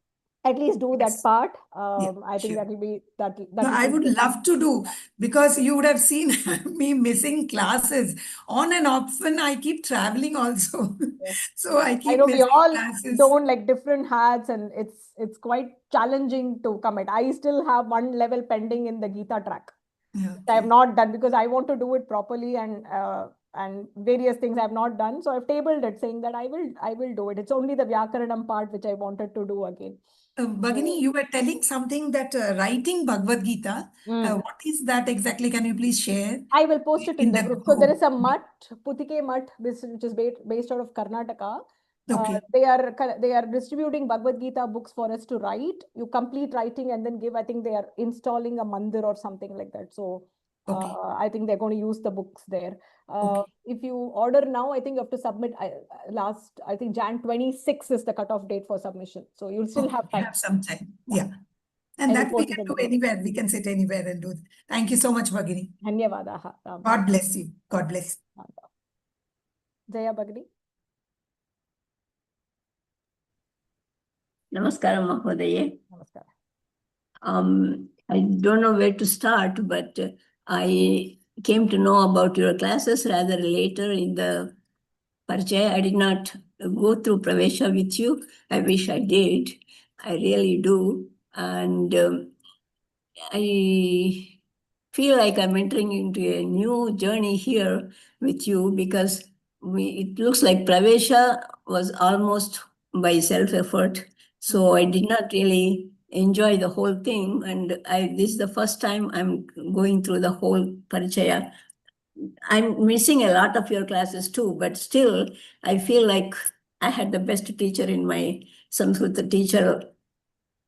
at least do that part. I think that will be that.
No, I would love to do, because you would have seen me missing classes on and off when I keep traveling also.
Yes.
So I
I
keep
know we
missing
all
classes.
don't like different hats, and it's quite challenging to commit. I still have one level pending in the Gita track.
Yeah,
I have not done because I want to do it properly, and various things I have not done. So I've tabled it saying that I will do it. It's only the Vyakaranam part which I wanted to do again.
Bhagini, you were telling something that writing Bhagavad Gita, what is that exactly? Can you please share?
I will post it in the group. So there is a mutt, Putike mutt, which is based out of Karnataka.
Okay.
They are distributing Bhagavad Gita books for us to write. You complete writing and then give. I think they are installing a mandir or something like that. So I think they're going to use the books there. If you order now, I think you have to submit. I think Jan 26 is the cutoff date for submission. So you'll still have time.
We have some time. Yeah. And that we can do anywhere. We can sit anywhere and do that. Thank you so much, Bhagini.
Dhanyavadaha.
God bless you. God bless.
Jaya Bhagini.
Namaskaram, Mahodaye.
Namaskaram.
I don't know where to start, but I came to know about your classes rather later in the Parichaya. I did not go through Pravesha with you. I wish I did. I really do. And I feel like I'm entering into a new journey here with you, because it looks like Pravesha was almost by self-effort. So I did not really enjoy the whole thing. And this is the first time I'm going through the whole Parichaya. I'm missing a lot of your classes too, but still, I feel like I had the best teacher in my Samskrita teacher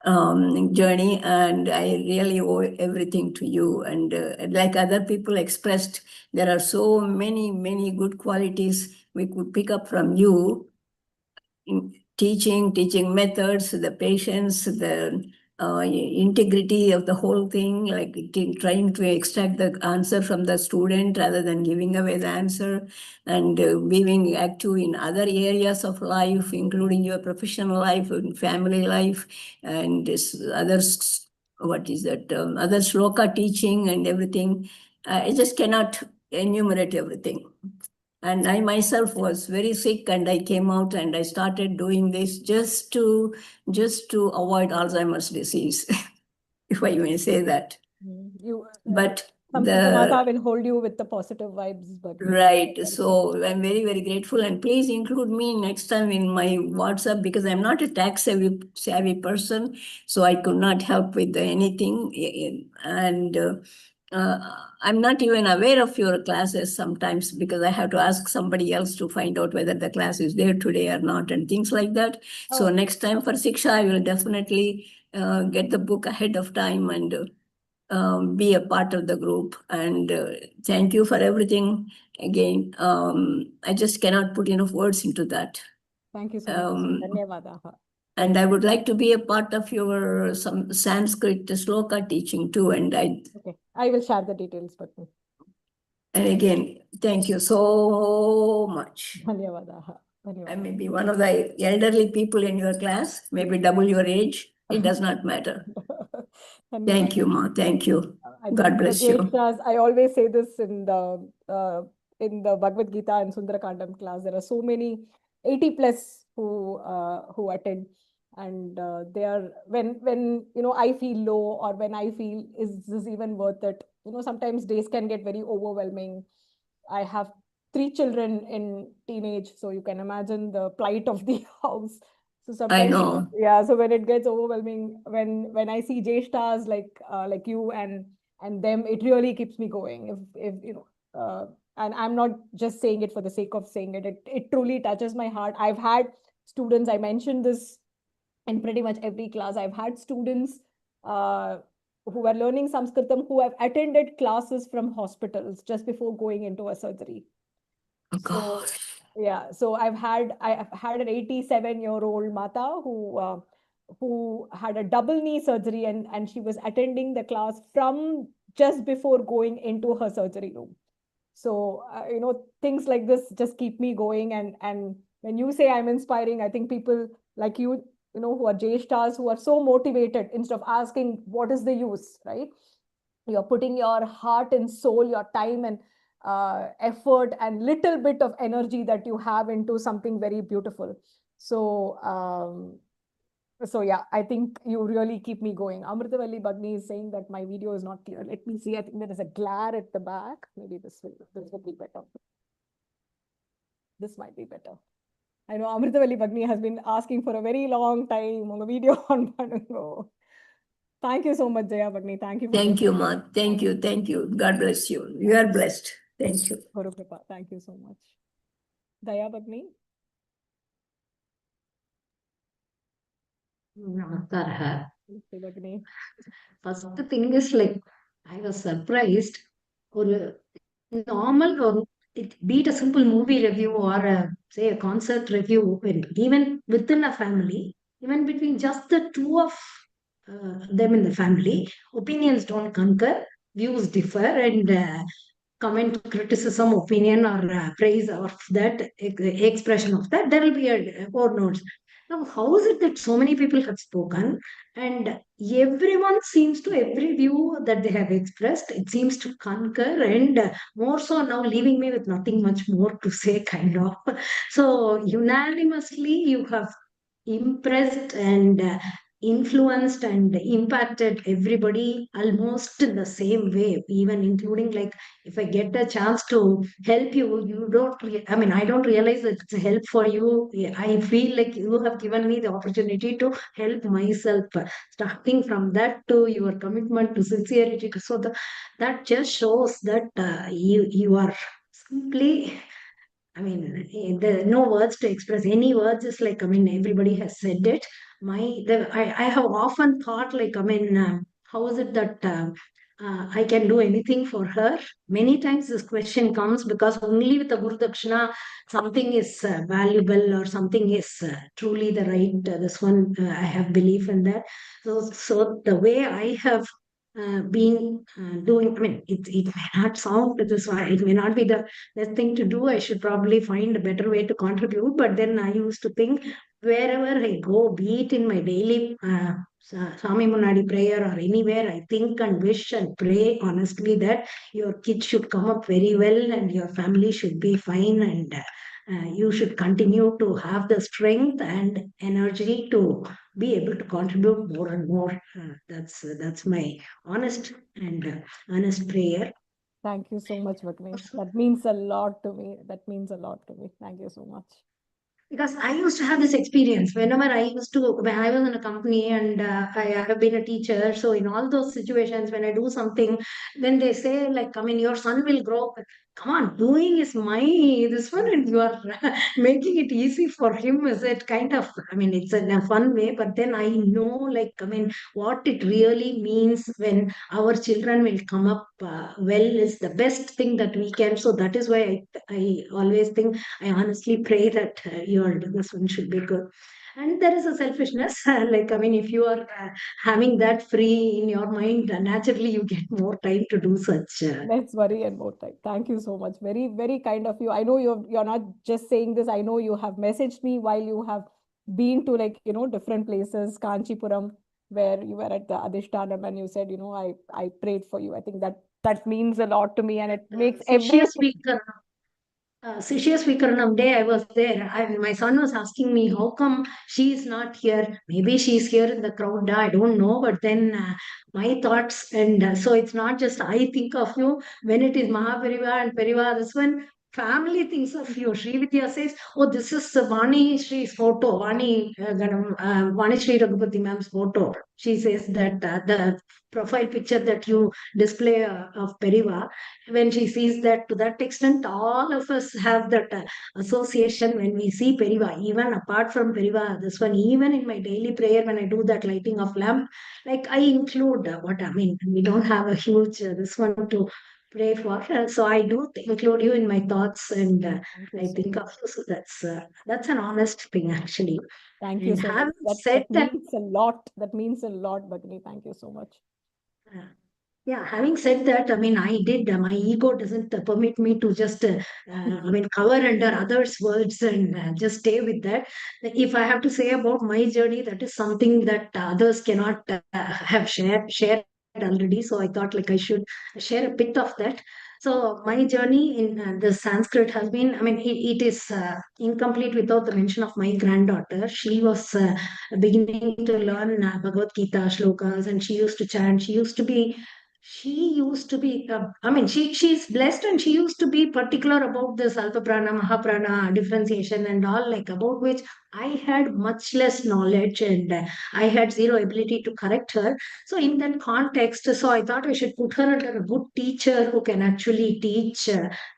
journey, and I really owe everything to you. And like other people expressed, there are so many good qualities we could pick up from you in teaching methods, the patience, the integrity of the whole thing, like trying to extract the answer from the student rather than giving away the answer, and being active in other areas of life, including your professional life and family life, and others. What is that? Other shloka teaching and everything. I just cannot enumerate everything. And I myself was very sick, and I came out and I started doing this just to avoid Alzheimer's disease, if I may say that. But
Samskrita Mata will hold you with the positive vibes. But
right. So I'm very grateful, and please include me next time in my WhatsApp, because I'm not a tech savvy person, so I could not help with anything. And I'm not even aware of your classes sometimes, because I have to ask somebody else to find out whether the class is there today or not, and things like that. So next time for Siksha, I will definitely get the book ahead of time and be a part of the group. And thank you for everything again. I just cannot put enough words into that.
Thank you so much. Dhanyavadaha.
And I would like to be a part of your some Sanskrit shloka teaching too. And
I will share the details.
And again, thank you so much.
Dhanyavadaha.
I may be one of the elderly people in your class, maybe double your age. It does not matter. Thank you, Ma. Thank you. God bless you.
I always say this in the Bhagavad Gita and Sundarakandam class. There are so many 80 plus who attend, and they are when I feel low, or when I feel is this even worth it? Sometimes days can get very overwhelming. I have 3 children in teenage, so you can imagine the plight of the house. So sometimes,
I know.
Yeah. So when it gets overwhelming, when I see Jeshtas like you and them, it really keeps me going. If and I'm not just saying it for the sake of saying it. It truly touches my heart. I've had students. I mentioned this in pretty much every class. I've had students who are learning Sanskritam who have attended classes from hospitals just before going into a surgery.
Oh,
so Yeah, so I've had an 87-year-old mata who had a double knee surgery, and she was attending the class from just before going into her surgery room. So things like this just keep me going, and when you say I'm inspiring, I think people like you who are Jeshtas, who are so motivated, instead of asking what is the use, right? You're putting your heart and soul, your time and effort and little bit of energy that you have into something very beautiful. So yeah, I think you really keep me going. Amritavalli Bagni is saying that my video is not clear. Let me see. I think there is a glare at the back. Maybe this will be better. This might be better. I know Amritavalli Bagni has been asking for a very long time on the video on Panungo. Thank you so much, Jaya Bagni. Thank you.
Thank you, Ma. Thank you. Thank you. God bless you. You are blessed. Thank you.
Guru Kripa. Thank you so much. Daya Bagni.
Namaskar.
Bagni.
First thing is like, I was surprised. Or normal, or be it a simple movie review or say a concert review, even within a family, even between just the two of them in the family, opinions don't concur, views differ, and comment, criticism, opinion, or praise of that expression of that, there will be a four notes. Now, how is it that so many people have spoken and everyone seems to, every view that they have expressed, it seems to concur, and more so now leaving me with nothing much more to say, kind of. So, unanimously, you have impressed and influenced and impacted everybody almost in the same way, even including, like, if I get a chance to help you, you don't, I mean, I don't realize that it's a help for you. I feel like you have given me the opportunity to help myself, starting from that to your commitment to sincerity. So that just shows that you are simply, I mean, there are no words to express. Any words is like, I mean, everybody has said it. I have often thought, like, I mean, how is it that I can do anything for her? Many times this question comes because only with the Guru Dakshina, something is valuable or something is truly the right. This one, I have belief in that. So the way I have been doing, I mean, it may not sound this way, it may not be the best thing to do. I should probably find a better way to contribute. But then I used to think, wherever I go, be it in my daily Swami Munadi prayer or anywhere, I think and wish and pray honestly that your kids should come up very well and your family should be fine, and you should continue to have the strength and energy to be able to contribute more and more. That's my honest and earnest prayer.
Thank you so much, Bagni. That means a lot to me. That means a lot to me. Thank you so much.
Because I used to have this experience whenever when I was in a company and I have been a teacher. So in all those situations, when I do something, then they say, like, I mean, your son will grow up. Come on, doing is this one, and you are making it easy for him. Is it kind of, I mean, it's in a fun way, but then I know, like, I mean, what it really means when our children will come up well is the best thing that we can. So that is why I always think, I honestly pray that this one should be good. And there is a selfishness, like, I mean, if you are having that free in your mind, naturally you get more time to do such.
Let's worry and more time. Thank you so much. Very, very kind of you. I know you're not just saying this. I know you have messaged me while you have been to, like, different places, Kanchipuram, where you were at the Adhishtanam, and you said, I prayed for you. I think that means a lot to me, and it makes every
Sishya Swikaranam day, I was there. My son was asking me, how come she is not here? Maybe she's here in the crowd. I don't know. But then my thoughts, and so it's not just I think of you. When it is Mahapariva and Pariva, this one, family thinks of you. Sri Vidya says, oh, this is Vani Shri's photo, Vani Shri Raghupati ma'am's photo. She says that the profile picture that you display of Pariva, when she sees that, to that extent, all of us have that association when we see Pariva. Even apart from Pariva, this one, even in my daily prayer, when I do that lighting of lamp, like, I include what I mean. We don't have a huge this one to pray for. So I do include you in my thoughts, and
Thank you
I
so
think
much.
of you. So that's an honest thing, actually.
Thank you
And
so much.
having
That
said that,
means a lot. That means a lot, Bhagini. Thank you so much.
yeah, having said that, I mean, my ego doesn't permit me to just, cover under others' words and just stay with that. If I have to say about my journey, that is something that others cannot have shared already. So I thought like I should share a bit of that. So my journey in the Sanskrit has been, I mean, it is incomplete without the mention of my granddaughter. She was beginning to learn Bhagavad Gita shlokas, and she used to chant. She's blessed, and she used to be particular about this Alpa Prana, Mahaprana, differentiation and all, like about which I had much less knowledge, and I had zero ability to correct her. So in that context, so I thought I should put her under a good teacher who can actually teach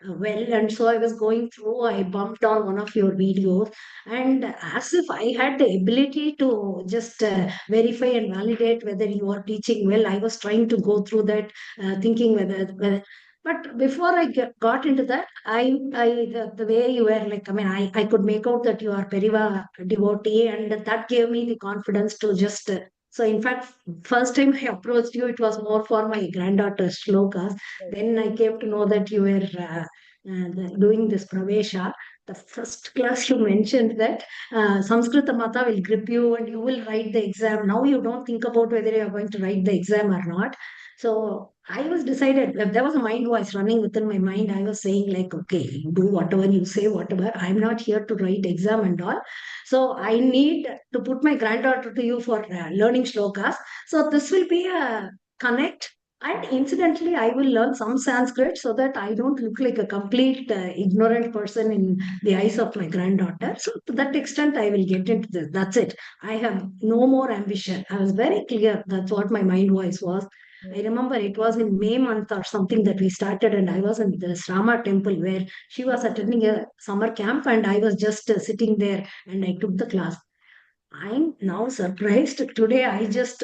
well. And so I was going through, I bumped on one of your videos, and as if I had the ability to just verify and validate whether you are teaching well, I was trying to go through that, thinking whether. But before I got into that, the way you were like, I mean, I could make out that you are Periva devotee, and that gave me the confidence to just. So in fact, first time I approached you, it was more for my granddaughter's shlokas. Then I came to know that you were doing this pravesha. The first class you mentioned that Samskrita Mata will grip you and you will write the exam. Now you don't think about whether you are going to write the exam or not. So I was decided, there was a mind voice running within my mind. I was saying like, okay, do whatever you say, whatever. I'm not here to write exam and all. So I need to put my granddaughter to you for learning shlokas. So this will be a connect. And incidentally, I will learn some Sanskrit so that I don't look like a complete ignorant person in the eyes of my granddaughter. So to that extent, I will get into this. That's it. I have no more ambition. I was very clear. That's what my mind voice was. I remember it was in May month or something that we started, and I was in the Rama temple where she was attending a summer camp, and I was just sitting there, and I took the class. I'm now surprised. Today, I just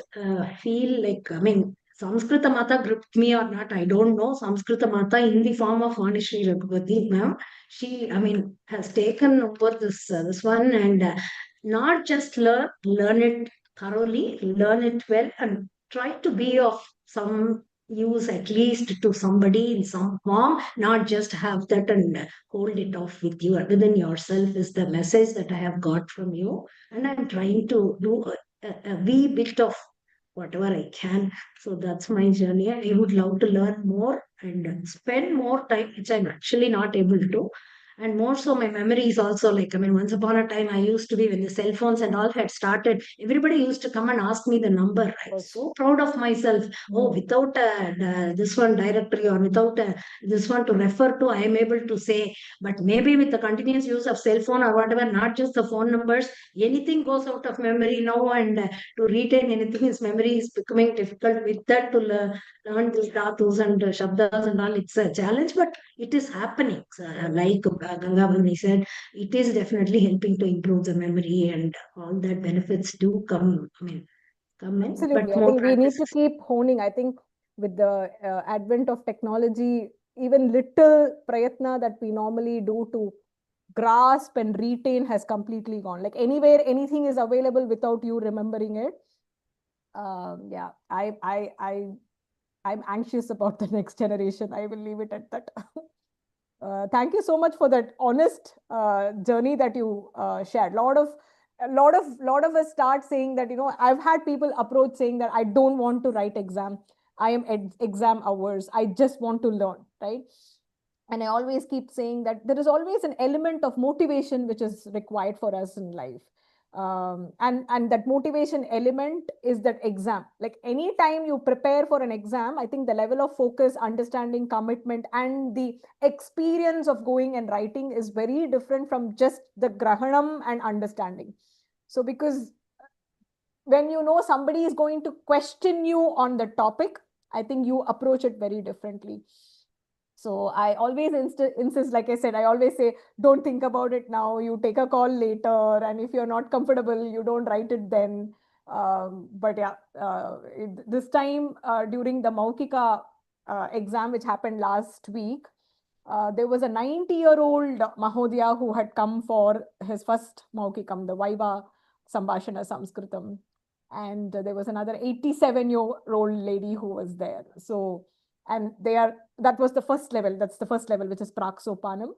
feel like, I mean, Samskrita Mata gripped me or not, I don't know. Samskrita Mata in the form of Vanishri Raghupati, ma'am, she, I mean, has taken over this one, and not just learn it thoroughly, learn it well, and try to be of some use at least to somebody in some form, not just have that and hold it off with you within yourself is the message that I have got from you. And I'm trying to do a wee bit of whatever I can. So that's my journey. I would love to learn more and spend more time, which I'm actually not able to. And more so, my memory is also like, I mean, once upon a time, I used to be, when the cell phones and all had started, everybody used to come and ask me the number. I was so proud of myself. Oh, without this one directory or without this one to refer to, I am able to say. But maybe with the continuous use of cell phone or whatever, not just the phone numbers, anything goes out of memory now, and to retain anything is memory is becoming difficult. With that, to learn these dhatus and shabdas and all, it's a challenge, but it is happening. Like Gangavani said, it is definitely helping to improve the memory, and all that benefits do come. I mean, come in,
Absolutely.
but
I
more
think we need
practice.
to keep honing. I think with the advent of technology, even little prayatna that we normally do to grasp and retain has completely gone. Like anywhere, anything is available without you remembering it. Yeah, I'm anxious about the next generation. I will leave it at that. Thank you so much for that honest journey that you shared. A lot of us start saying that, you know, I've had people approach saying that I don't want to write exam. I am exam hours. I just want to learn, right? And I always keep saying that there is always an element of motivation which is required for us in life. And that motivation element is that exam. Like anytime you prepare for an exam, I think the level of focus, understanding, commitment, and the experience of going and writing is very different from just the grahanam and understanding. So because when you know somebody is going to question you on the topic, I think you approach it very differently. So I always insist, like I said, I always say, don't think about it now. You take a call later. And if you're not comfortable, you don't write it then. But yeah, this time during the Maukika exam which happened last week, there was a 90-year-old Mahodaya who had come for his first Maukikam, the Vaiva Sambhashana Samskritam. And there was another 87-year-old lady who was there. So, and that was the first level. That's the first level, which is Praksopanam.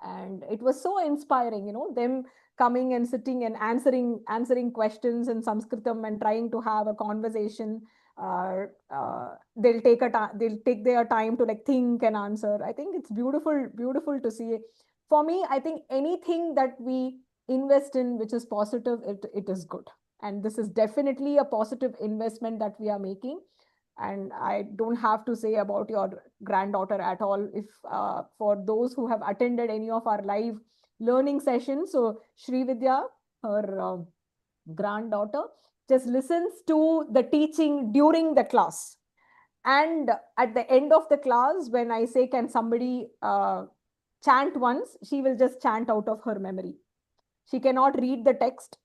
And it was so inspiring, them coming and sitting and answering questions in Sanskritam and trying to have a conversation. They'll take their time to think and answer. I think it's beautiful to see. For me, I think anything that we invest in which is positive, it is good. And this is definitely a positive investment that we are making. And I don't have to say about your granddaughter at all. If for those who have attended any of our live learning sessions, so Sri Vidya, her granddaughter, just listens to the teaching during the class. And at the end of the class, when I say, can somebody chant once, she will just chant out of her memory. She cannot read the text.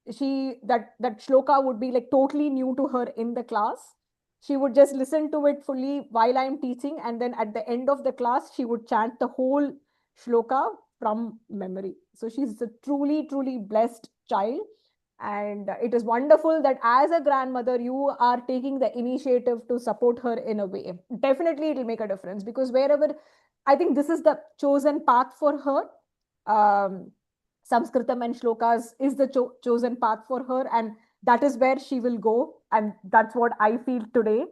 That shloka would be totally new to her in the class. She would just listen to it fully while I'm teaching, and then at the end of the class, she would chant the whole shloka from memory. So she's a truly blessed child. And it is wonderful that as a grandmother, you are taking the initiative to support her in a way. Definitely, it'll make a difference, because wherever, I think this is the chosen path for her. Samskritam and shlokas is the chosen path for her, and that is where she will go. And that's what I feel today.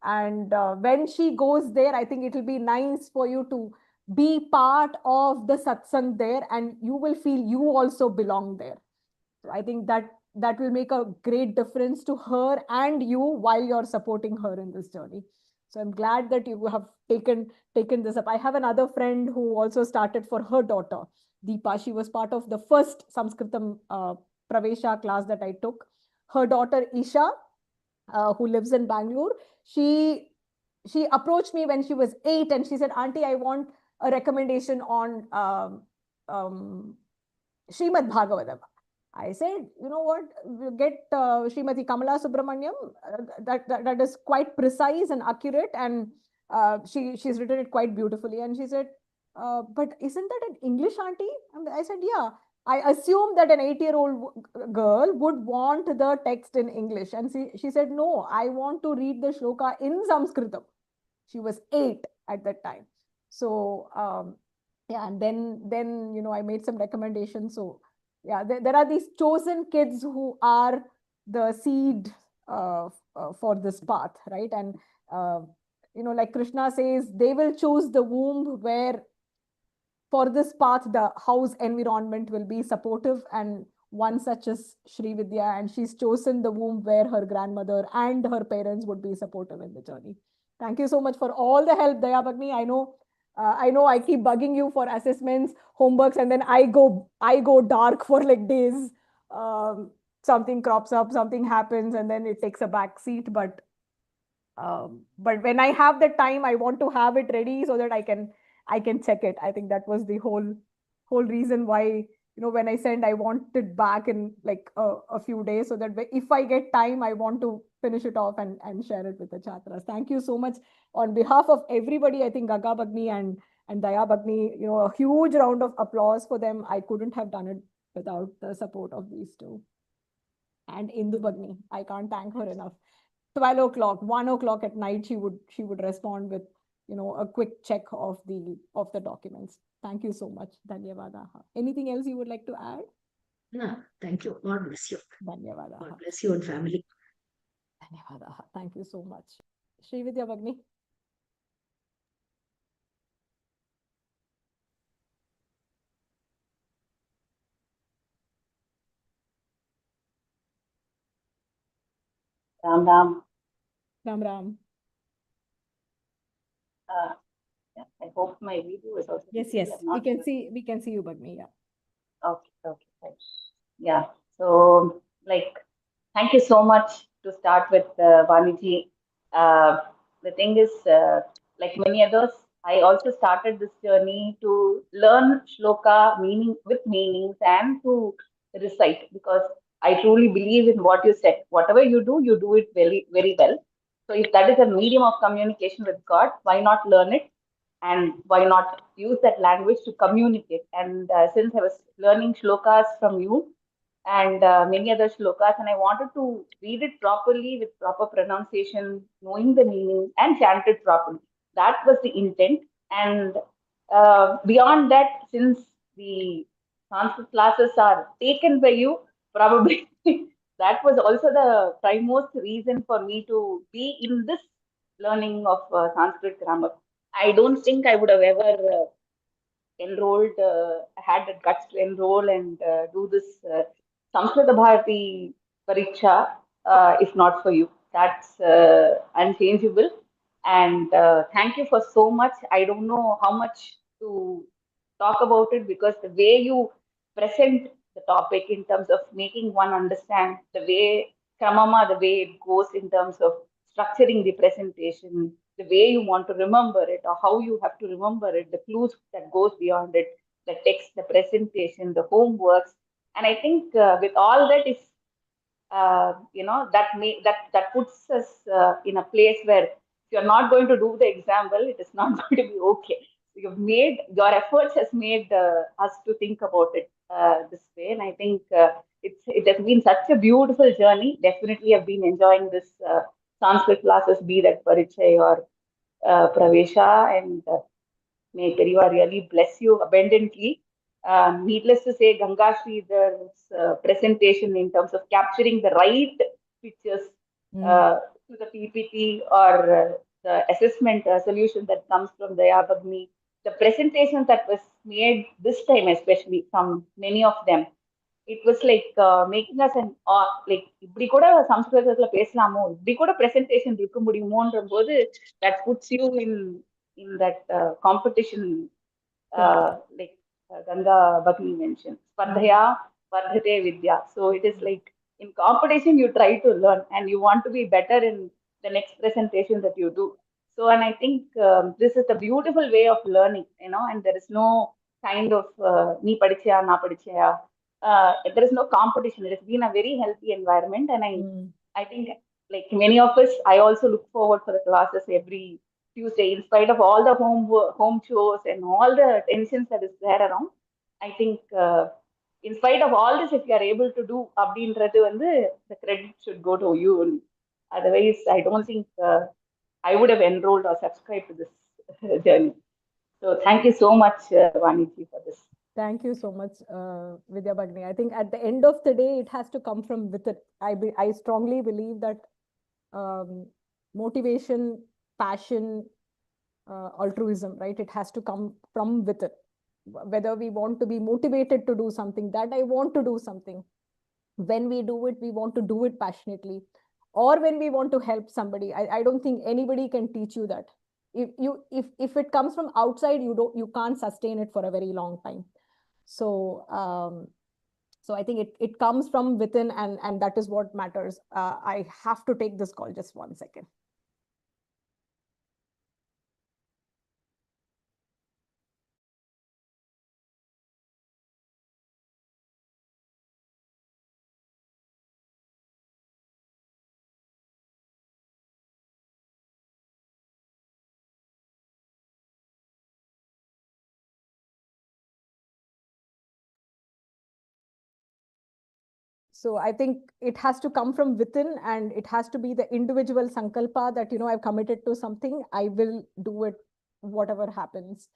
And when she goes there, I think it will be nice for you to be part of the satsang there, and you will feel you also belong there. So I think that will make a great difference to her and you while you're supporting her in this journey. So I'm glad that you have taken this up. I have another friend who also started for her daughter, Deepa. She was part of the first Sanskritam Pravesha class that I took. Her daughter Isha, who lives in Bangalore, she approached me when she was 8, and she said, "Auntie, I want a recommendation on Srimad Bhagavatam." I said, you know what, get Srimati Kamala Subramaniam. That is quite precise and accurate, and she's written it quite beautifully. And she said, but isn't that an English, auntie? And I said, yeah. I assume that an 8-year-old girl would want the text in English. And she said, no, I want to read the shloka in Sanskritam. She was 8 at that time. So, yeah, and then I made some recommendations. So, yeah, there are these chosen kids who are the seed for this path, right? And like Krishna says, they will choose the womb where for this path the house environment will be supportive, and one such is Sri Vidya, and she's chosen the womb where her grandmother and her parents would be supportive in the journey. Thank you so much for all the help, Daya Bhagni. I know I keep bugging you for assessments, homeworks, and then I go dark for days. Something crops up, something happens, and then it takes a back seat. But when I have the time, I want to have it ready so that I can check it. I think that was the whole reason why, when I send, I want it back in a few days, so that if I get time, I want to finish it off and share it with the chatras. Thank you so much on behalf of everybody. I think Gaga Bhagni and Daya Bhagni, a huge round of applause for them. I couldn't have done it without the support of these two. And Indu Bhagni, I can't thank her enough. 12 o'clock, 1 o'clock at night, she would respond with, a quick check of the documents. Thank you so much. Dhanyavada. Anything else you would like to add?
No, thank you. God bless you.
Dhanyavada.
God bless you and family.
Dhanyavada. Thank you so much. Sri Vidya Bhagni.
Ram Ram.
Ram Ram.
I hope my video is also
Yes. We can see you, Bhagni. Yeah.
Okay. Right. Yeah. So, thank you so much to start with, Vaniji. The thing is, like many others, I also started this journey to learn shloka with meanings and to recite, because I truly believe in what you said. Whatever you do it very, very well. So if that is a medium of communication with God, why not learn it? And why not use that language to communicate? And since I was learning shlokas from you and many other shlokas, and I wanted to read it properly with proper pronunciation, knowing the meaning, and chant it properly. That was the intent. And beyond that, since the Sanskrit classes are taken by you, probably that was also the primemost reason for me to be in this learning of Sanskrit grammar. I don't think I would have ever enrolled, had the guts to enroll and do this Samskrita Bharati Parichaya if not for you. That's unchangeable. And thank you for so much. I don't know how much to talk about it because the way you present the topic in terms of making one understand, the way Kramama, the way it goes in terms of structuring the presentation, the way you want to remember it or how you have to remember it, the clues that goes beyond it, the text, the presentation, the homeworks. And I think with all that is, that puts us in a place where if you're not going to do the exam well, it is not going to be okay. So your efforts has made us to think about it this way. And I think it has been such a beautiful journey. Definitely have been enjoying this Sanskrit classes, be that Parichaya or Pravesha, and may Periva really bless you abundantly. Needless to say, Ganga Sridhar's presentation in terms of capturing the right pictures to the PPT or the assessment solution that comes from Daya Bhagni, the presentation that was made this time, especially from many of them, it was like making us an like இப்படி கூட சம்ஸ்கிருதத்துல பேசலாமோ இப்படி கூட presentation இருக்க முடியுமோன்ற போது that puts you in that competition like Ganga Bhagni mentioned Spardhaya Vardhate Vidya. So it is like in competition you try to learn and you want to be better in the next presentation that you do. So and I think this is the beautiful way of learning, and there is no kind of nee padichaya na padichaya. There is no competition. It has been a very healthy environment, and I think like many of us, I also look forward for the classes every Tuesday, in spite of all the home chores and all the tensions that is there around. I think in spite of all this, if you are able to do abdinrathu vandu, the credit should go to you only. Otherwise, I don't think I would have enrolled or subscribed to this journey. So thank you so much, Vaniji, for this.
Thank you so much, Vidya Bhagni. I think at the end of the day, it has to come from within. I strongly believe that motivation, passion, altruism, right? It has to come from within. Whether we want to be motivated to do something, that I want to do something. When we do it, we want to do it passionately. Or when we want to help somebody, I don't think anybody can teach you that. If it comes from outside, you can't sustain it for a very long time. So I think it comes from within, and that is what matters. I have to take this call just 1 second. So I think it has to come from within, and it has to be the individual sankalpa that, I've committed to something, I will do it whatever happens.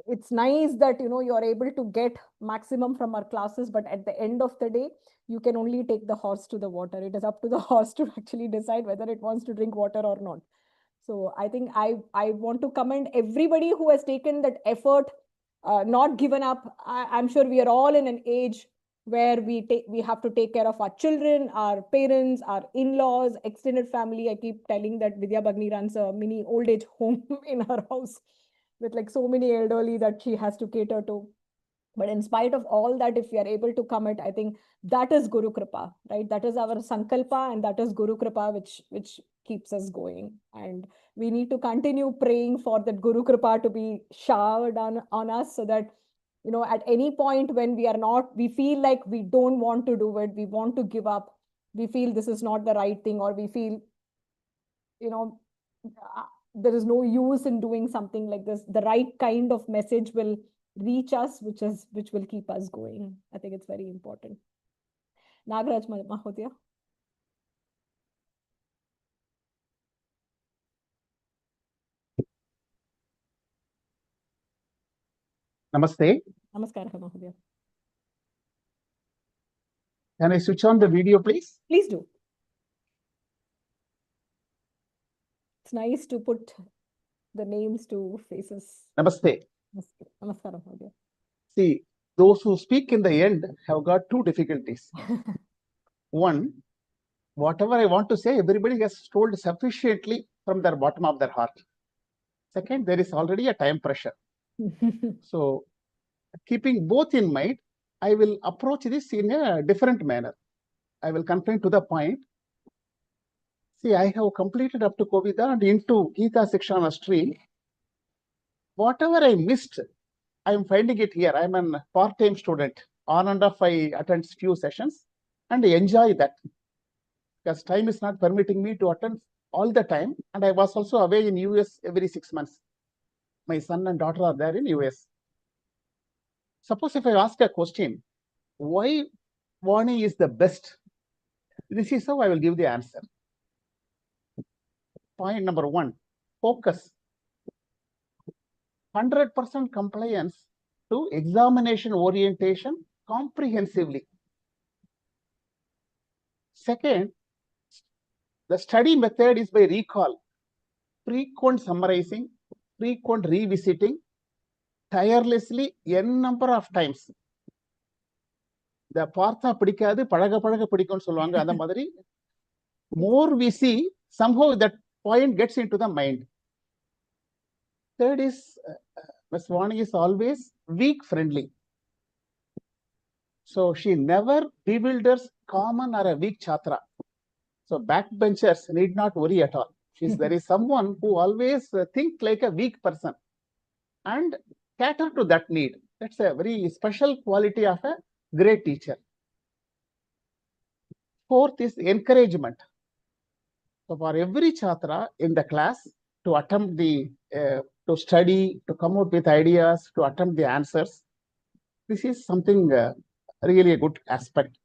It's nice that, you're able to get maximum from our classes, but at the end of the day, you can only take the horse to the water. It is up to the horse to actually decide whether it wants to drink water or not. So I think I want to commend everybody who has taken that effort, not given up. I'm sure we are all in an age where we have to take care of our children, our parents, our in-laws, extended family. I keep telling that Vidya Bhagni runs a mini old age home in her house with like so many elderly that she has to cater to. But in spite of all that, if we are able to commit, I think that is Guru Kripa, right? That is our Sankalpa, and that is Guru Kripa, which keeps us going. And we need to continue praying for that Guru Kripa to be showered on us, so that, at any point when we feel like we don't want to do it, we want to give up, we feel this is not the right thing, or we feel there is no use in doing something like this. The right kind of message will reach us, which will keep us going. I think it's very important. Nagaraj Mahodaya.
Namaste.
Namaskar, Mahodaya.
Can I switch on the video, please?
Please do. It's nice to put the names to faces.
Namaste.
Namaskar, Mahodaya.
See, those who speak in the end have got two difficulties. One, whatever I want to say, everybody has told sufficiently from their bottom of their heart. Second, there is already a time pressure. So, keeping both in mind, I will approach this in a different manner. I will confine to the point. See, I have completed up to Kovida and into Gita Sikshana stream. Whatever I missed, I am finding it here. I am a part-time student. On and off, I attend few sessions and enjoy that. Because time is not permitting me to attend all the time. And I was also away in US every 6 months. My son and daughter are there in US. Suppose if I ask a question, why Vani is the best? This is how I will give the answer. Point number one, focus. 100% compliance to examination orientation comprehensively. Second, the study method is by recall, frequent summarizing, frequent revisiting, tirelessly n number of times. The partha padikadu padaga padaga padikonu solluvaanga andha madri more we see, somehow that point gets into the mind. Third is Ms. Vani is always weak friendly. So she never bewilders common or a weak chhatra. So backbenchers need not worry at all. There is someone who always think like a weak person and cater to that need. That's a very special quality of a great teacher. Fourth is encouragement. So for every chhatra in the class to attempt the, to study, to come up with ideas, to attempt the answers, this is something really a good aspect.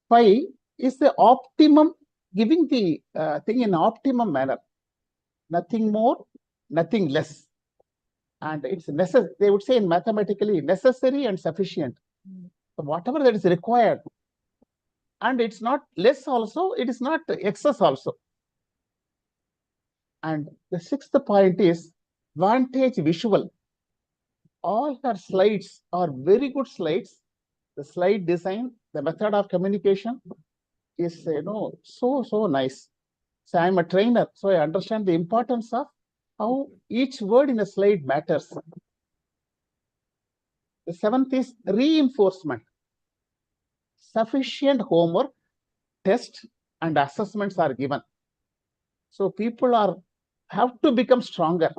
5 is the optimum, giving the thing in optimum manner. Nothing more, nothing less. And it's necessary, they would say in mathematically, necessary and sufficient. So whatever that is required. And it's not less also, it is not excess also. And the 6th point is vantage visual. All her slides are very good slides. The slide design, the method of communication is, so nice. So I'm a trainer, so I understand the importance of how each word in a slide matters. The 7th is reinforcement. Sufficient homework, tests, and assessments are given. So people have to become stronger.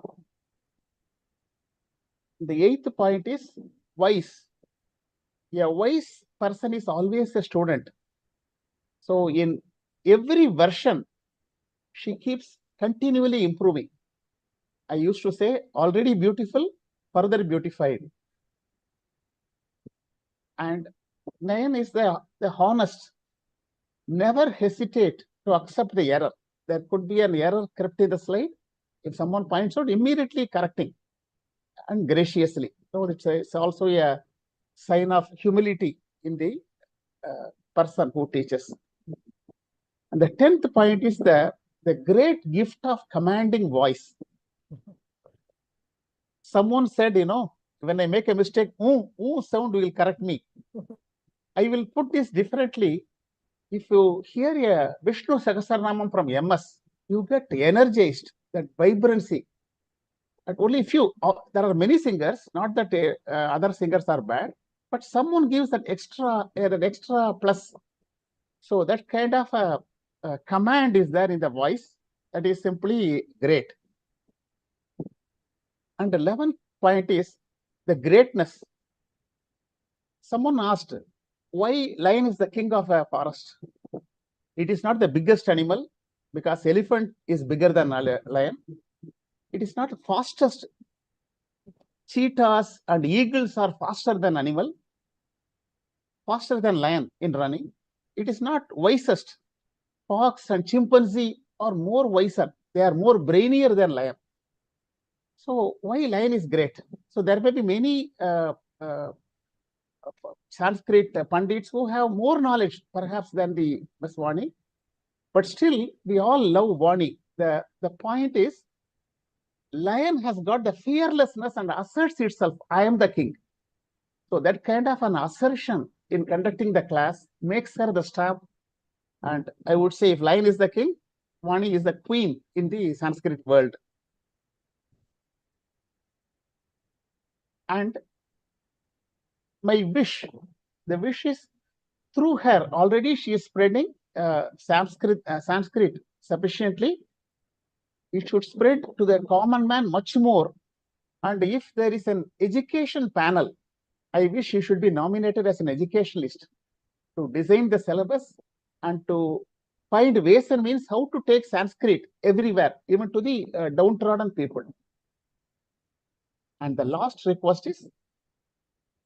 The 8th point is wise. A wise person is always a student. So in every version, she keeps continually improving. I used to say, already beautiful, further beautified. And 9 is the honest. Never hesitate to accept the error. There could be an error crept in the slide. If someone points out, immediately correcting and graciously. So it's also a sign of humility in the person who teaches. And the 10th point is the great gift of commanding voice. Someone said, when I make a mistake, sound will correct me. I will put this differently. If you hear a Vishnu Sahasranamam from MS, you get energized, that vibrancy. And only few, there are many singers, not that other singers are bad, but someone gives that extra plus. So that kind of a command is there in the voice. That is simply great. And the 11th point is the greatness. Someone asked, why lion is the king of a forest? It is not the biggest animal. because elephant is bigger than a lion. It is not fastest. Cheetahs and eagles are faster than animal, faster than lion in running. It is not wisest. Fox and chimpanzee are more wiser. They are more brainier than lion. So why lion is great? So there may be many Sanskrit Pandits who have more knowledge perhaps than the Miss Vani, but still we all love Vani. The point is, lion has got the fearlessness and asserts itself, I am the king. So that kind of an assertion in conducting the class makes her the star. And I would say if lion is the king, Vani is the queen in the Sanskrit world. And my wish, the wish is through her, already she is spreading Sanskrit sufficiently. It should spread to the common man much more. And if there is an education panel, I wish she should be nominated as an educationalist to design the syllabus and to find ways and means how to take Sanskrit everywhere, even to the downtrodden people. And the last request is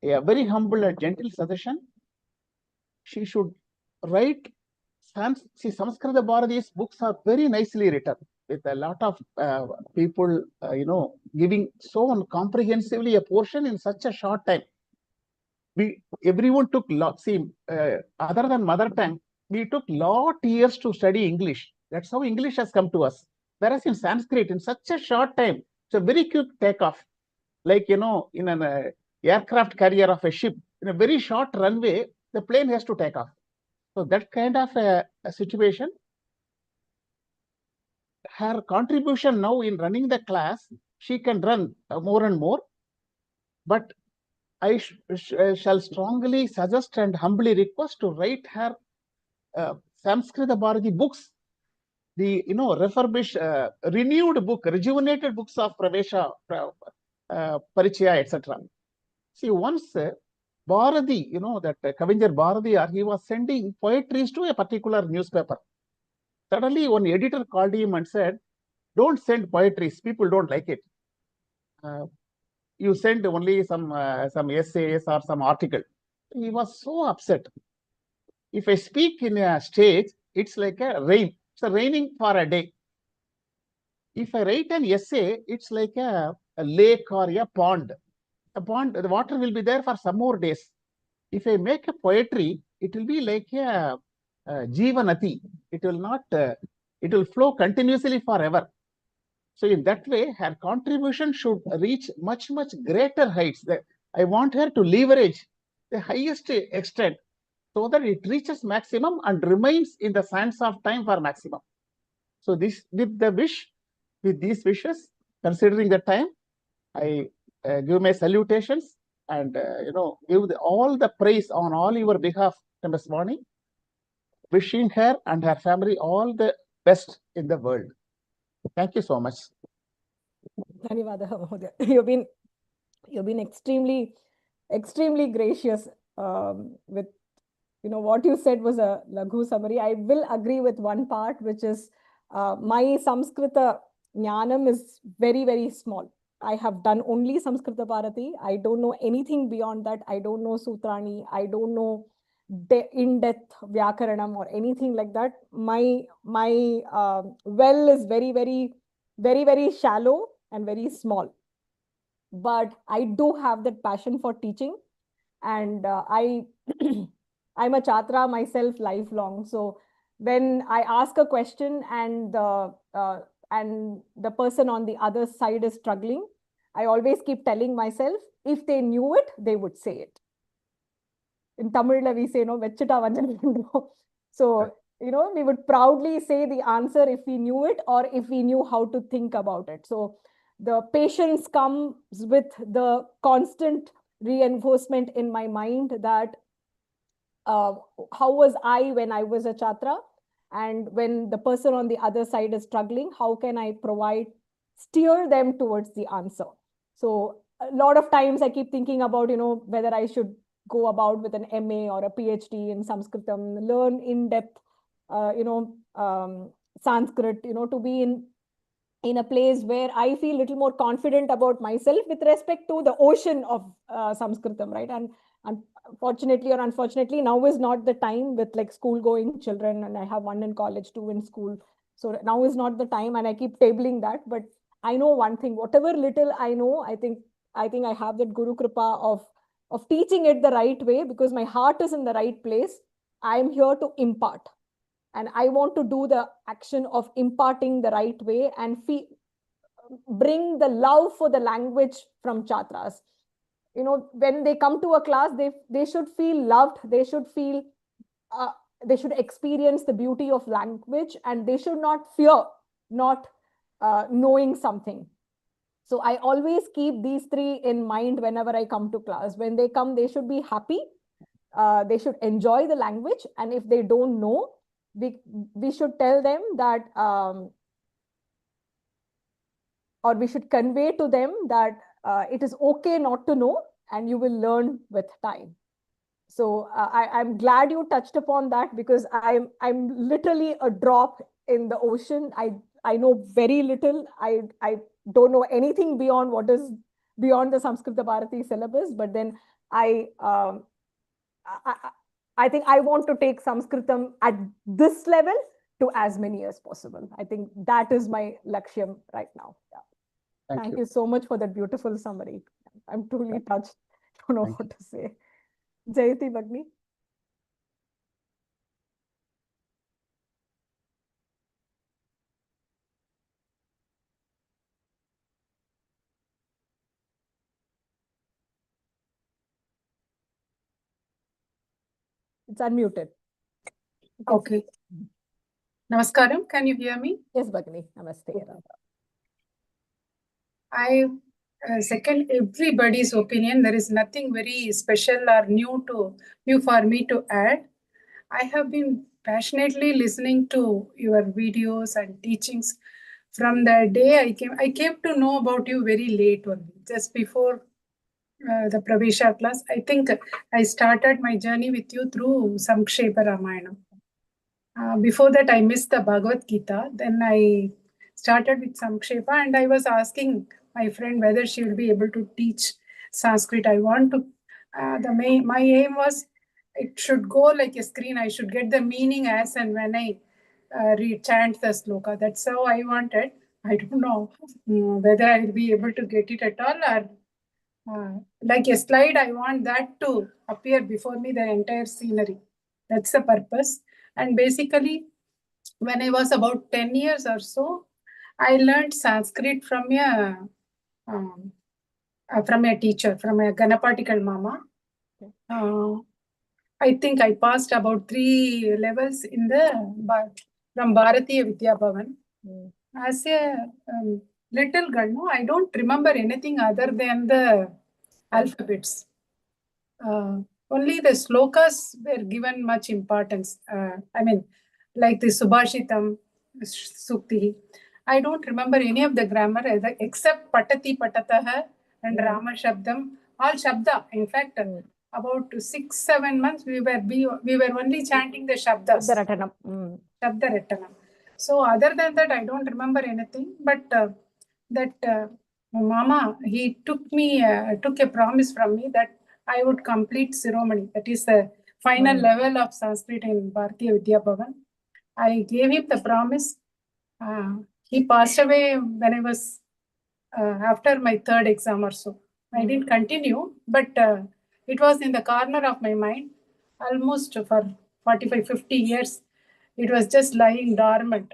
a very humble and gentle suggestion. She should write. See, Samskrita Bharati's books are very nicely written with a lot of people, giving so comprehensively a portion in such a short time. Everyone took other than mother tongue, we took lot years to study English. That's how English has come to us. Whereas in Sanskrit, in such a short time, it's a very quick takeoff. Like, in an aircraft carrier of a ship, in a very short runway, the plane has to take off. So that kind of a situation, her contribution now in running the class, she can run more and more. But I shall strongly suggest and humbly request to write her Samskrita Bharati books, the refurbished, renewed book, rejuvenated books of Pravesha, Parichaya, etc. See, once Bharati, that Kavinjar Bharati, he was sending poetries to a particular newspaper. Suddenly, one editor called him and said, "Don't send poetries; people don't like it. You send only some essays or some article." He was so upset. If I speak in a stage, it's like a rain. It's raining for a day. If I write an essay, it's like a lake or a pond. A pond, the water will be there for some more days. If I make a poetry, it will be like a jivanati. It will not. It will flow continuously forever. So in that way, her contribution should reach much, much greater heights. I want her to leverage the highest extent so that it reaches maximum and remains in the sands of time for maximum. So this, with these wishes, considering the time, I give my salutations and give all the praise on all your behalf this morning, wishing her and her family all the best in the world. Thank you so much.
Dhanyavadah, Mahodaya. You've been extremely gracious with, what you said was a laghu summary. I will agree with one part, which is my Samskrita jnanam is very, very small. I have done only Samskrita Bharati. I don't know anything beyond that. I don't know Sutrani. I don't know in-depth Vyakaranam or anything like that. My well is very, very, very, very shallow and very small. But I do have that passion for teaching, and I'm a chhatra myself lifelong. So when I ask a question and the person on the other side is struggling, I always keep telling myself, if they knew it, they would say it. In Tamil, we say, vechita vanjanam. So, we would proudly say the answer if we knew it or if we knew how to think about it. So the patience comes with the constant reinforcement in my mind that how was I when I was a chhatra, and when the person on the other side is struggling, how can I steer them towards the answer? So a lot of times I keep thinking about, whether I should go about with an MA or a PhD in Sanskritam, learn in depth, Sanskrit, to be in a place where I feel a little more confident about myself with respect to the ocean of Sanskritam, right? And unfortunately or unfortunately, now is not the time with like school going children, and I have one in college, two in school. So now is not the time, and I keep tabling that. But I know one thing, whatever little I know, I think I have that Guru Kripa of teaching it the right way, because my heart is in the right place. I am here to impart. And I want to do the action of imparting the right way and bring the love for the language from Chatras. When they come to a class, they should feel loved. They should feel, they should experience the beauty of language, and they should not fear not knowing something. So I always keep these three in mind whenever I come to class. When they come, they should be happy. They should enjoy the language. And if they don't know, we should tell them that, or we should convey to them that it is okay not to know, and you will learn with time. So I'm glad you touched upon that, because I'm literally a drop in the ocean. I know very little. I don't know anything beyond what is beyond the Samskrita Bharati syllabus, but then I think I want to take Sanskritam at this level to as many as possible. I think that is my lakshyam right now. Yeah. Thank you so much for that beautiful summary. I'm truly touched. I don't know what to say. Jayati Bagni. It's unmuted.
Okay. Namaskaram. Can you hear me?
Yes, Bagni. Namaste.
I second everybody's opinion. There is nothing very special or new for me to add. I have been passionately listening to your videos and teachings from the day I came to know about you very late only, just before the Pravesha class. I think I started my journey with you through Samkshepa Ramayana. Before that, I missed the Bhagavad Gita. Then I started with Samkshepa, and I was asking my friend whether she will be able to teach Sanskrit. I want to, my aim was it should go like a screen. I should get the meaning as and when I chant the sloka. That's how I wanted. I don't know whether I will be able to get it at all, or like a slide, I want that to appear before me, the entire scenery. That's the purpose. And basically, when I was about 10 years or so, I learned Sanskrit from a teacher, from a Ganapatikal Mama. I think I passed about 3 levels from Bharati Vidya Bhavan. As a little girl, no, I don't remember anything other than the alphabets. Only the slokas were given much importance. I mean, like the Subhashitam, Sukti. I don't remember any of the grammar except Patati Patataha and Rama Shabdam, all Shabda. In fact, about 6-7 months we were only chanting the Shabdas. Shabda Rattanam. So other than that, I don't remember anything. But Mama, he took a promise from me that I would complete Siromani. That is the final level of Sanskrit in Bharati Vidya Bhavan. I gave him the promise. He passed away when I was after my 3rd exam or so. I didn't continue, but it was in the corner of my mind almost for 45-50 years. It was just lying dormant.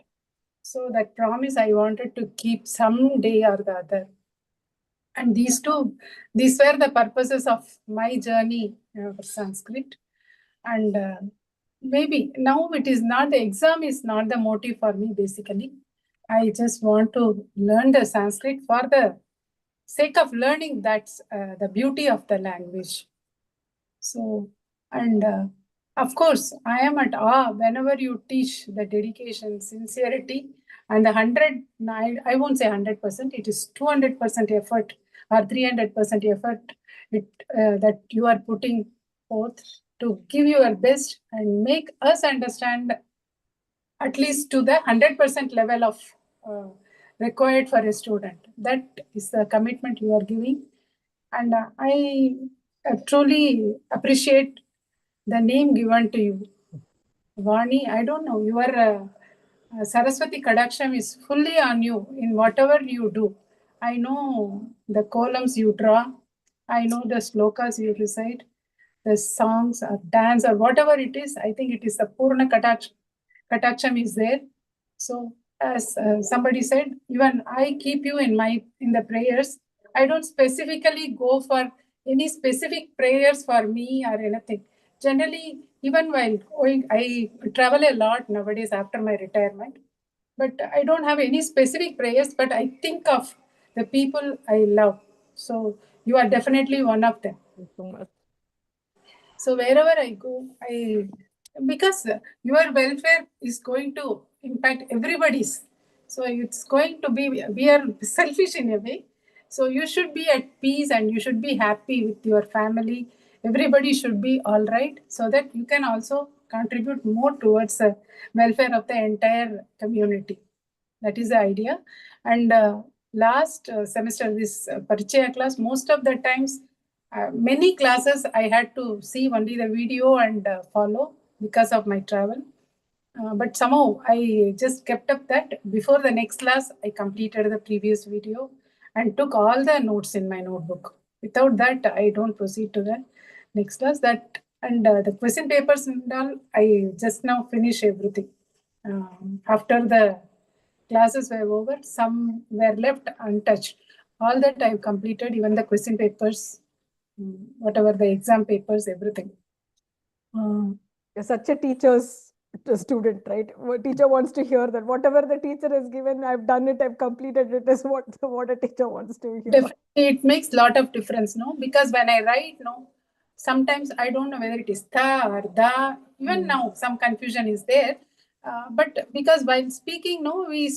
So that promise I wanted to keep someday or the other. And these were the purposes of my journey for Sanskrit. And maybe now it is not, the exam is not the motive for me basically. I just want to learn the Sanskrit for the sake of learning. That's the beauty of the language. So, and of course, I am at awe whenever you teach the dedication, sincerity, and the 100, I won't say 100%, it is 200% effort or 300% effort that you are putting forth to give your best and make us understand at least to the 100% level of required for a student. That is the commitment you are giving. And I truly appreciate the name given to you. Vani, I don't know, your Saraswati Kadaksham is fully on you in whatever you do. I know the columns you draw. I know the slokas you recite, the songs or dance or whatever it is. I think it is the Purna Kataksham is there. So as somebody said, even I keep you in the prayers. I don't specifically go for any specific prayers for me or anything. Generally, even while going, I travel a lot nowadays after my retirement, but I don't have any specific prayers, but I think of the people I love. So you are definitely one of them.
Thank you so much.
So wherever I go, because your welfare is going to impact everybody's. So it's going to be, we are selfish in a way. So you should be at peace and you should be happy with your family. Everybody should be all right so that you can also contribute more towards the welfare of the entire community. That is the idea. And last semester, this Parichaya class, most of the times, many classes I had to see only the video and follow because of my travel. But somehow I just kept up that before the next class, I completed the previous video and took all the notes in my notebook. Without that, I don't proceed to the next class. That and the question papers and all, I just now finish everything. After the classes were over, some were left untouched. All that I've completed, even the question papers, whatever the exam papers, everything.
You're such a teacher's student, right? Teacher wants to hear that whatever the teacher has given, I've done it, I've completed it, is what a teacher wants to hear.
Definitely, it makes a lot of difference, no? Because when I write, no, sometimes I don't know whether it is tha or da. Even now, some confusion is there. But because while speaking, no, we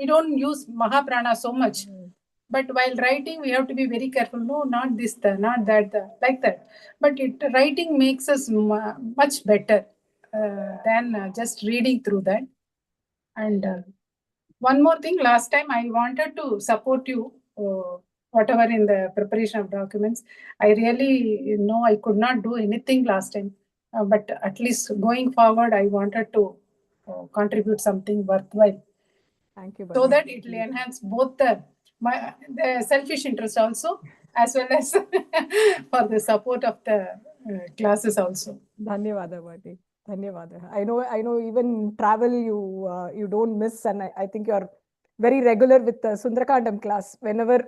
don't use Mahaprana so much. But while writing, we have to be very careful. No, not this, not that, like that. But writing makes us much better than just reading through that. And one more thing, last time I wanted to support you, whatever in the preparation of documents. I really know I could not do anything last time. But at least going forward, I wanted to contribute something worthwhile.
Thank you.
So that it will enhance both the selfish interest also, as well as for the support of the classes also.
Dhanyavada, Bharati. Dhanyavada. I know even travel you don't miss, and I think you're very regular with the Sundarakandam class. Whenever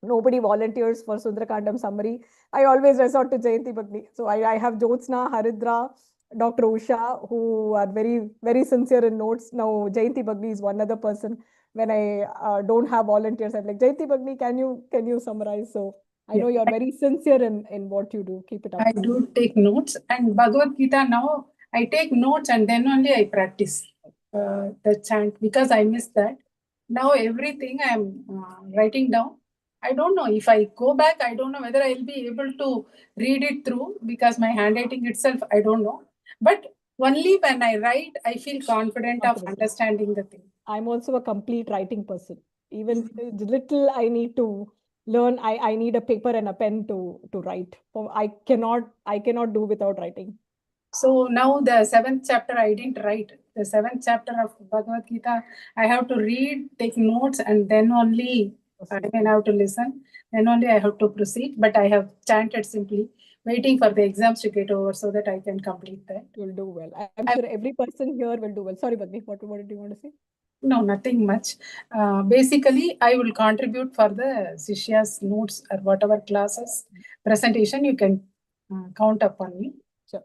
nobody volunteers for Sundarakandam summary, I always resort to Jayanti Bhagni. So I have Jyotsna, Haridra, Dr. Usha, who are very, very sincere in notes. Now, Jayanti Bhagni is one other person. When I don't have volunteers, I'm like, Jayanti Bhagni, can you summarize? So I know you're very sincere in what you do. Keep it up.
I do take notes, and Bhagavad Gita now, I take notes and then only I practice the chant because I missed that. Now everything I'm writing down. I don't know if I go back, I don't know whether I'll be able to read it through because my handwriting itself, I don't know. But only when I write, I feel confident of understanding the thing.
I'm also a complete writing person. Even little I need to learn, I need a paper and a pen to write. So I cannot do without writing.
So now the 7th chapter I didn't write. The 7th chapter of Bhagavad Gita, I have to read, take notes, and then only I have to listen. Then only I have to proceed. But I have chanted simply, waiting for the exams to get over so that I can complete that.
You'll do well. I'm sure every person here will do well. Sorry, Bhagni, what did you want to say?
No, nothing much. Basically, I will contribute for the Shishya's notes or whatever classes presentation. You can count upon me.
Sure.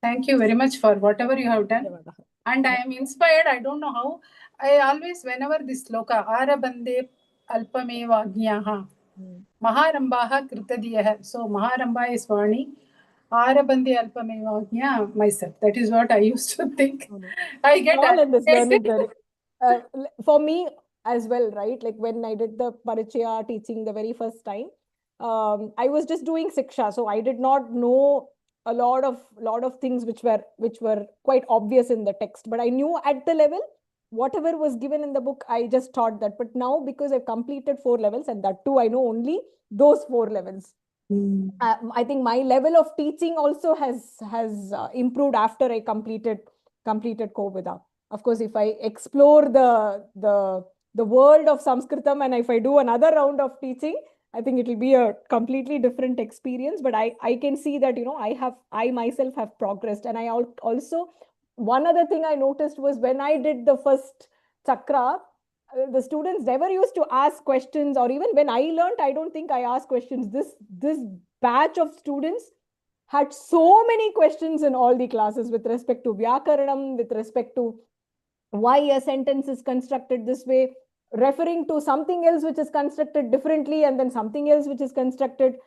Thank you very much for whatever you have done. And I am inspired. I don't know how. I always, whenever this sloka, Arabande Alpameva Agyaha, Maharambaha Kritadiyaha. So Maharamba is Vani. Arabande Alpameva Agya, myself. That is what I used to think. I get
all in this learning journey. For me as well, right? Like when I did the Parichaya teaching the very first time, I was just doing Siksha. So I did not know a lot of things which were quite obvious in the text, but I knew at the level whatever was given in the book, I just taught that. But now, because I've completed 4 levels, and that too I know only those 4 levels, I think my level of teaching also has improved after I completed Kovida. Of course, if I explore the world of Sanskritam, and if I do another round of teaching, I think it will be a completely different experience. But I can see that, I myself have progressed. And I also, one other thing I noticed was when I did the first chakra, the students never used to ask questions, or even when I learned, I don't think I asked questions. This batch of students had so many questions in all the classes with respect to Vyakaranam, with respect to why a sentence is constructed this way, referring to something else which is constructed differently, and then something else which is constructed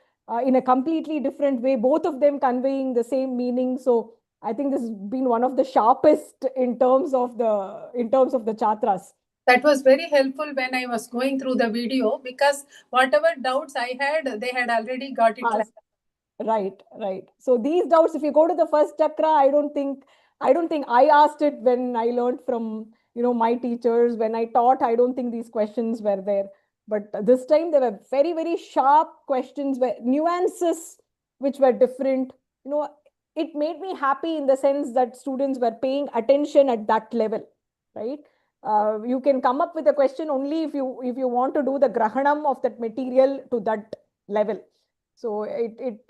in a completely different way, both of them conveying the same meaning. So I think this has been one of the sharpest in terms of the chatras.
That was very helpful when I was going through the video, because whatever doubts I had, they had already got it.
Right. So these doubts, if you go to the first chakra, I don't think I asked it when I learned from my teachers. When I taught, I don't think these questions were there. But this time there were very, very sharp questions, where nuances which were different. It made me happy in the sense that students were paying attention at that level, right? You can come up with a question only if you want to do the grahanam of that material to that level. So it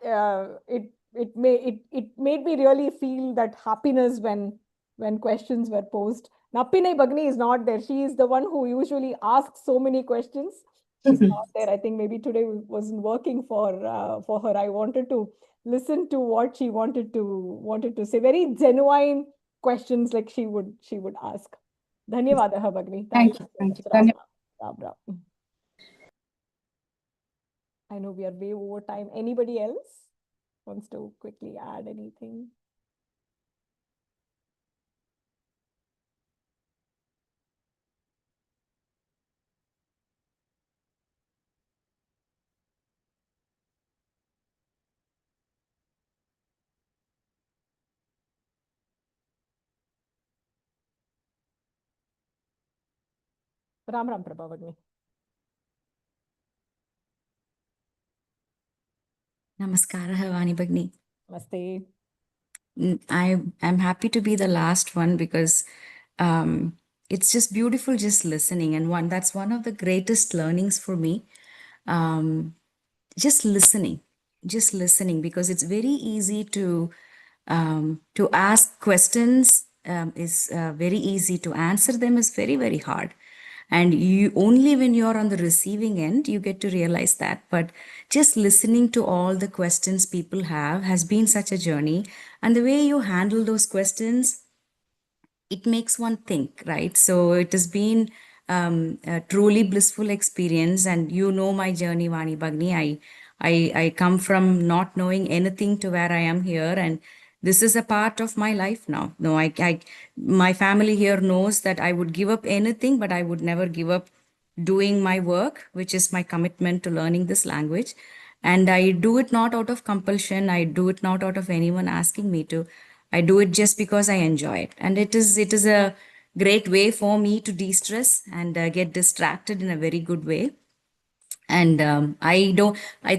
made me really feel that happiness when questions were posed. Nappinai Bagni is not there. She is the one who usually asks so many questions. She's not there. I think maybe today wasn't working for her. I wanted to listen to what she wanted to say. Very genuine questions like she would ask. Dhanyavadaha Bagni.
Thank you.
Ram, Ram. I know we are way over time. Anybody else wants to quickly add anything? Ram Prabhavagni.
Namaskara, Vani Bagni.
Namaste.
I'm happy to be the last one because it's just beautiful just listening. And that's one of the greatest learnings for me. Just listening because it's very easy to ask questions is very easy. To answer them is very, very hard. And you only when you're on the receiving end, you get to realize that. But just listening to all the questions people have has been such a journey. And the way you handle those questions, it makes one think, right? So it has been a truly blissful experience. And my journey, Vani Bagni. I come from not knowing anything to where I am here. And this is a part of my life now. No, my family here knows that I would give up anything, but I would never give up doing my work, which is my commitment to learning this language. And I do it not out of compulsion. I do it not out of anyone asking me to. I do it just because I enjoy it. And it is a great way for me to de-stress and get distracted in a very good way. And I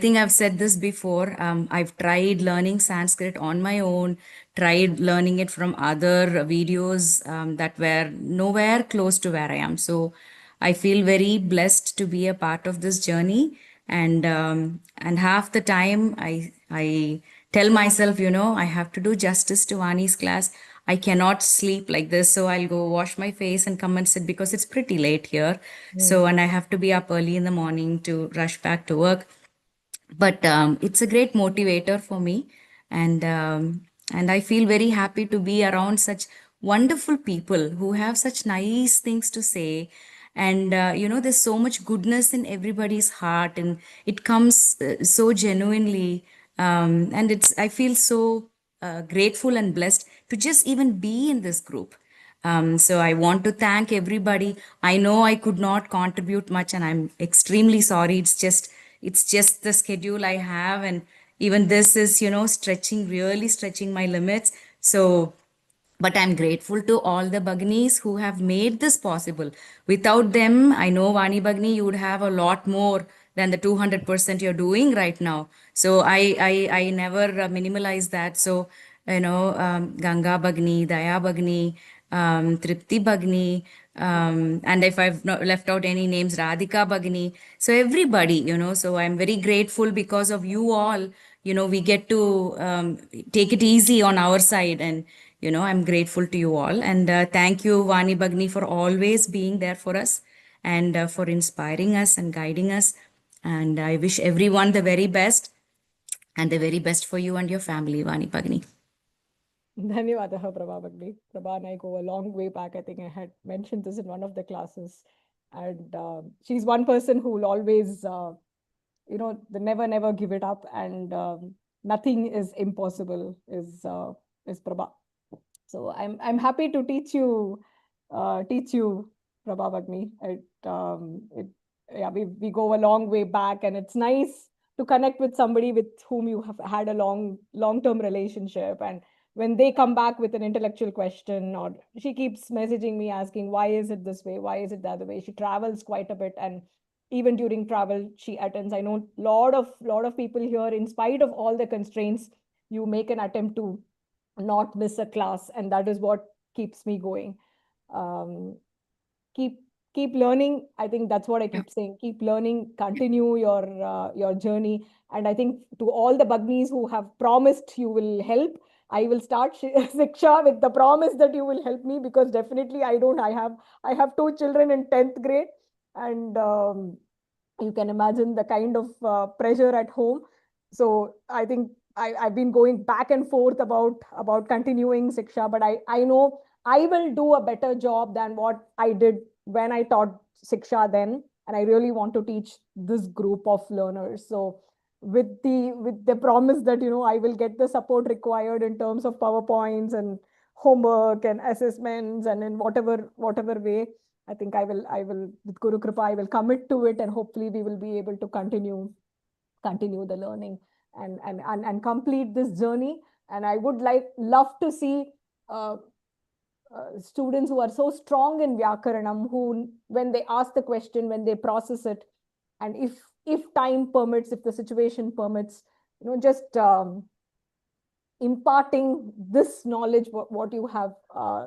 think I've said this before. I've tried learning Sanskrit on my own, tried learning it from other videos that were nowhere close to where I am. So I feel very blessed to be a part of this journey. And half the time I tell myself, I have to do justice to Vani's class. I cannot sleep like this. So I'll go wash my face and come and sit because it's pretty late here. So, and I have to be up early in the morning to rush back to work. But it's a great motivator for me. And I feel very happy to be around such wonderful people who have such nice things to say. And, there's so much goodness in everybody's heart, and it comes so genuinely. And I feel so grateful and blessed to just even be in this group. So I want to thank everybody. I know I could not contribute much, and I'm extremely sorry. It's just the schedule I have, and even this is, really stretching my limits. So, but I'm grateful to all the Bhagnis who have made this possible. Without them, I know Vani Bhagni, you would have a lot more than the 200% you're doing right now. So I never minimalize that. So, Ganga Bhagni, Daya Bhagni, Tripti Bhagni, and if I've not left out any names, Radhika Bhagni. So everybody, so I'm very grateful because of you all. We get to take it easy on our side, and I'm grateful to you all. And thank you, Vani Bhagni, for always being there for us and for inspiring us and guiding us. And I wish everyone the very best, and the very best for you and your family, Vani Bhagni.
Dhanyavadaha, Prabha Bhagni. Prabha and I go a long way back. I think I had mentioned this in one of the classes. And she's one person who will always, the never give it up. And nothing is impossible is Prabha. So I'm happy to teach you, Prabha Bhagni. We go a long way back, and it's nice to connect with somebody with whom you have had a long-term relationship. And when they come back with an intellectual question, or she keeps messaging me asking, why is it this way? Why is it the other way? She travels quite a bit, and even during travel, she attends. I know a lot of people here, in spite of all the constraints, you make an attempt to not miss a class, and that is what keeps me going. Keep learning. I think that's what I keep saying. Keep learning, continue your journey. And I think to all the Bhagnis who have promised you will help, I will start Siksha with the promise that you will help me, because definitely I have 2 children in 10th grade, and you can imagine the kind of pressure at home. So I think I've been going back and forth about continuing Siksha, but I know I will do a better job than what I did when I taught Siksha then. And I really want to teach this group of learners. So with the promise that, I will get the support required in terms of PowerPoints and homework and assessments, and in whatever way, I think I will, with Guru Kripa, I will commit to it, and hopefully we will be able to continue the learning and complete this journey. And I would love to see students who are so strong in Vyakaranam, who, when they ask the question, when they process it, and if time permits, if the situation permits, just imparting this knowledge, what you have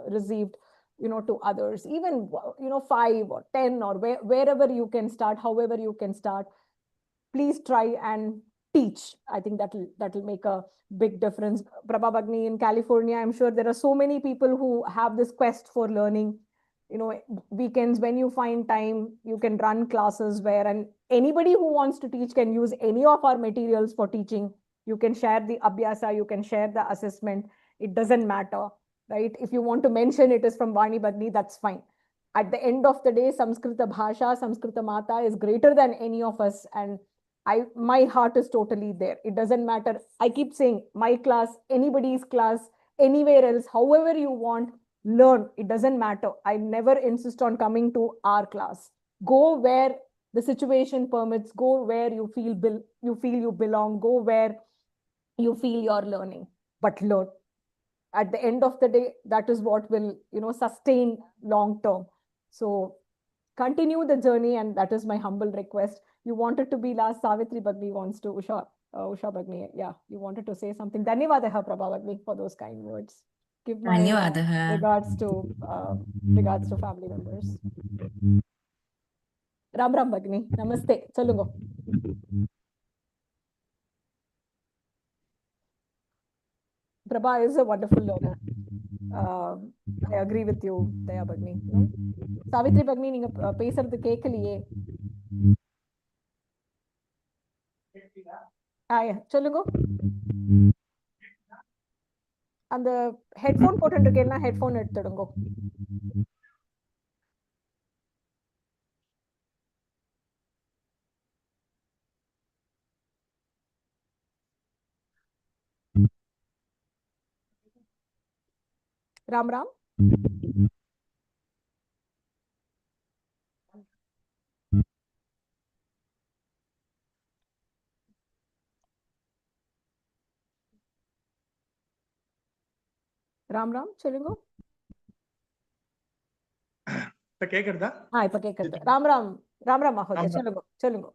received, to others, even 5 or 10 or wherever you can start, however you can start, please try and teach. I think that'll make a big difference. Prabha Bhagni, in California, I'm sure there are so many people who have this quest for learning. Weekends, when you find time, you can run classes and anybody who wants to teach can use any of our materials for teaching. You can share the abhyasa, you can share the assessment. It doesn't matter, right? If you want to mention it is from Vani Bhagni, that's fine. At the end of the day, Samskrita Bhasha, Samskrita Mata is greater than any of us, and my heart is totally there. It doesn't matter. I keep saying, my class, anybody's class, anywhere else, however you want, learn. It doesn't matter. I never insist on coming to our class. Go where the situation permits. Go where you feel you belong. Go where you feel you're learning. But learn. At the end of the day, that is what will sustain long term. So continue the journey, and that is my humble request. You wanted to be last. Savitri Bhagni wants to. Usha Bhagni, yeah, you wanted to say something. Dhanyavadaha, Prabha Bhagni, for those kind words. Give my regards to family members. Ram Bhagni, namaste. Solungo. Prabha is a wonderful learner. I agree with you, Daya Bhagni. Savitri Bhagni, நீங்க பேசுறது கேட்கலையே. சொல்லுங்க. அந்த headphone போட்டுருக்கேன்னா headphone எடுத்துடுங்க. Ram. Ram Ram, Chelungo.
இப்ப கேக்குறதா?
இப்ப கேக்குறது. Ram Ram Mahodaya, Chelungo.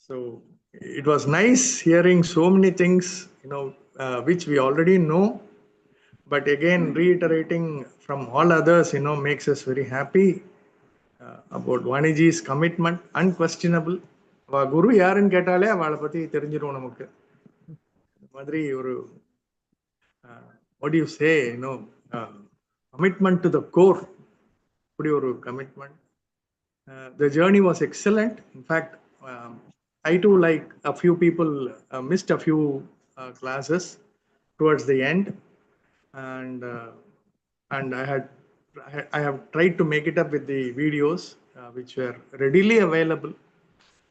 So it was nice hearing so many things, which we already know, but again reiterating from all others, makes us very happy about Vaniji's commitment, unquestionable. குரு யாருன்னு கேட்டாலே அவளை பத்தி தெரிஞ்சிரும் நமக்கு. மாதிரி ஒரு what do you say, commitment to the core. அப்படி ஒரு commitment. The journey was excellent. In fact, I too, like a few people, missed a few classes towards the end, and I have tried to make it up with the videos which were readily available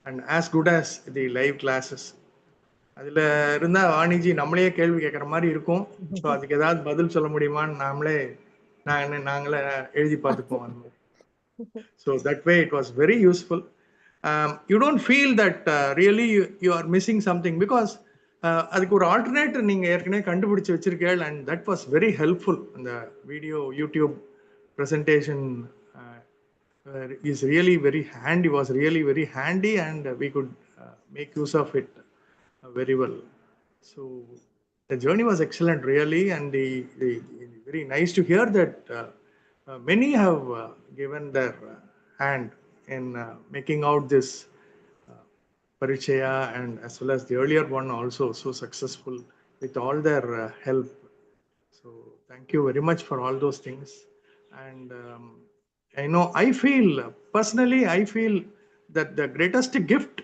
and as good as the live classes. அதில் இருந்தால் வாணிஜி நம்மளே கேள்வி கேட்குற மாதிரி இருக்கும். So அதுக்கு ஏதாவது பதில் சொல்ல முடியுமான்னு நாங்களே எழுதி பார்த்துப்போம் அந்த மாதிரி. So that way it was very useful. You don't feel that really you are missing something because அதுக்கு ஒரு ஆல்டர்னேட்டர் நீங்கள் ஏற்கனவே கண்டுபிடிச்சி வச்சிருக்கீங்க, and that was very helpful. அந்த video YouTube presentation is really very handy, was really very handy, and we could make use of it very well. So the journey was excellent really, and the very nice to hear that many have given their hand in making out this Parichaya, and as well as the earlier one also so successful with all their help. So thank you very much for all those things. And I feel personally, that the greatest gift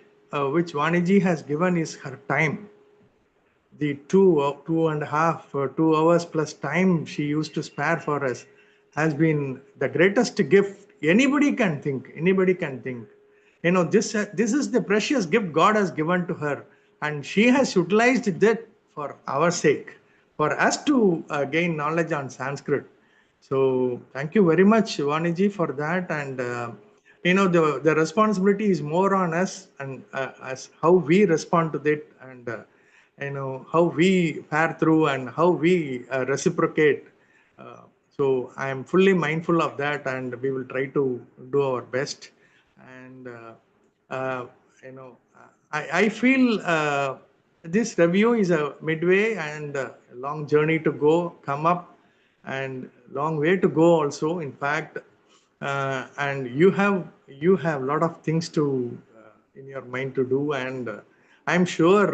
which Vaniji has given is her time. The 2 hours plus time she used to spare for us has been the greatest gift anybody can think. This is the precious gift God has given to her, and she has utilized that for our sake, for us to gain knowledge on Sanskrit. So thank you very much, Vaniji, for that. And the responsibility is more on us, and as how we respond to that, and how we fare through, and how we reciprocate. So I am fully mindful of that, and we will try to do our best. And I feel this review is a midway, and a long journey to come up, and long way to go also, in fact. And you have a lot of things to in your mind to do, and I'm sure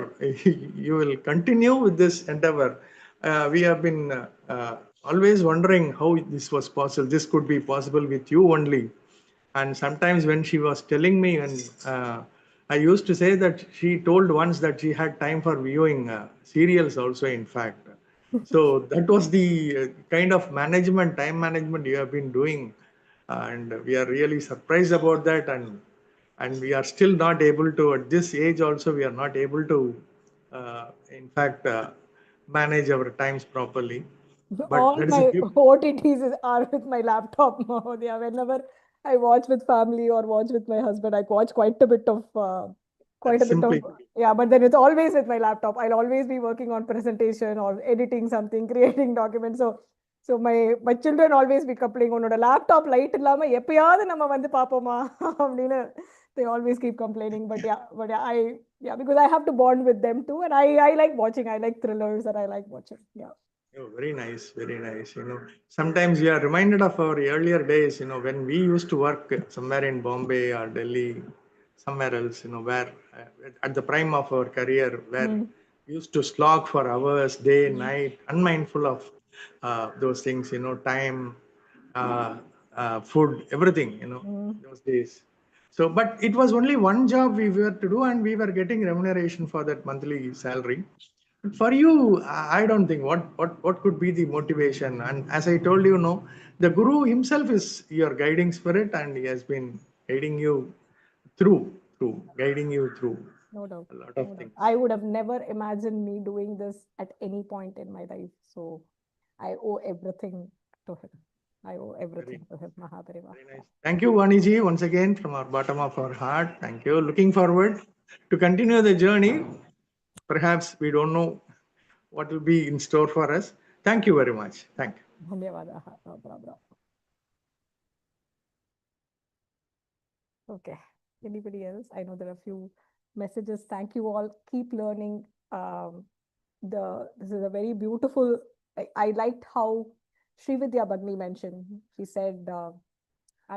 you will continue with this endeavor. We have been always wondering how this was possible. This could be possible with you only. And sometimes when she was telling me, and I used to say that she told once that she had time for viewing serials also, in fact. So that was the kind of time management you have been doing, and we are really surprised about that. And we are still not able to, at this age also, we are not able to in fact manage our times properly. But
All
that is
my
a gift.
OTTs are with my laptop. Whenever I watch with family or watch with my husband, I watch quite a bit of yeah, but then it's always with my laptop. I'll always be working on presentation or editing something, creating documents. So my children always be coupling on a laptop light illama eppiyadu nama vandu paapoma appadina they always keep complaining. But yeah, because I have to bond with them too, and I like watching. I like thrillers, and I like watching. Yeah.
Oh, very nice, very nice. Sometimes we are reminded of our earlier days, when we used to work somewhere in Bombay or Delhi, somewhere else, where at the prime of our career, where we used to slog for hours, day, night, unmindful of those things, time, food, everything, those days. So, but it was only one job we were to do, and we were getting remuneration for that monthly salary. For you, I don't think what could be the motivation. And as I told you, the Guru himself is your guiding spirit, and he has been guiding you guiding you through
No doubt.
a lot of things.
I would have never imagined me doing this at any point in my life. So I owe everything to him. I owe everything to him. Mahapariva.
Very nice. Thank you, Vaniji, once again from our bottom of our heart. Thank you. Looking forward to continue the journey. Perhaps we don't know what will be in store for us. Thank you very much. Thank you.
Dhanyavadaः. Bravo. Okay. Anybody else? I know there are a few messages. Thank you all. Keep learning. This is a very beautiful. I liked how Srividya Bagni mentioned. She said,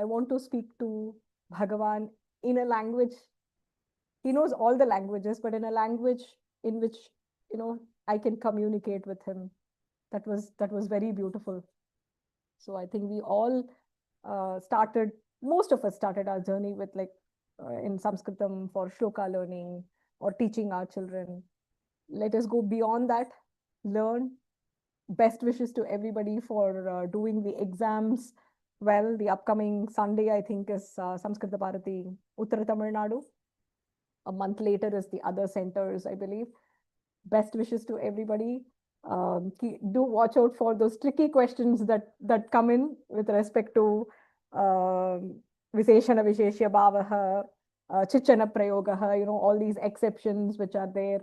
"I want to speak to Bhagavan in a language." He knows all the languages, but in a language in which I can communicate with him. That was very beautiful. So I think we all most of us started our journey with in Sanskritam for shloka learning or teaching our children. Let us go beyond that, learn. Best wishes to everybody for doing the exams well. The upcoming Sunday, I think, is Samskrita Bharati, Uttara Tamil Nadu. A month later is the other centers, I believe. Best wishes to everybody. Do watch out for those tricky questions that come in with respect to Visheshana Visheshya Bhavaha, Chichana Prayogaha, all these exceptions which are there,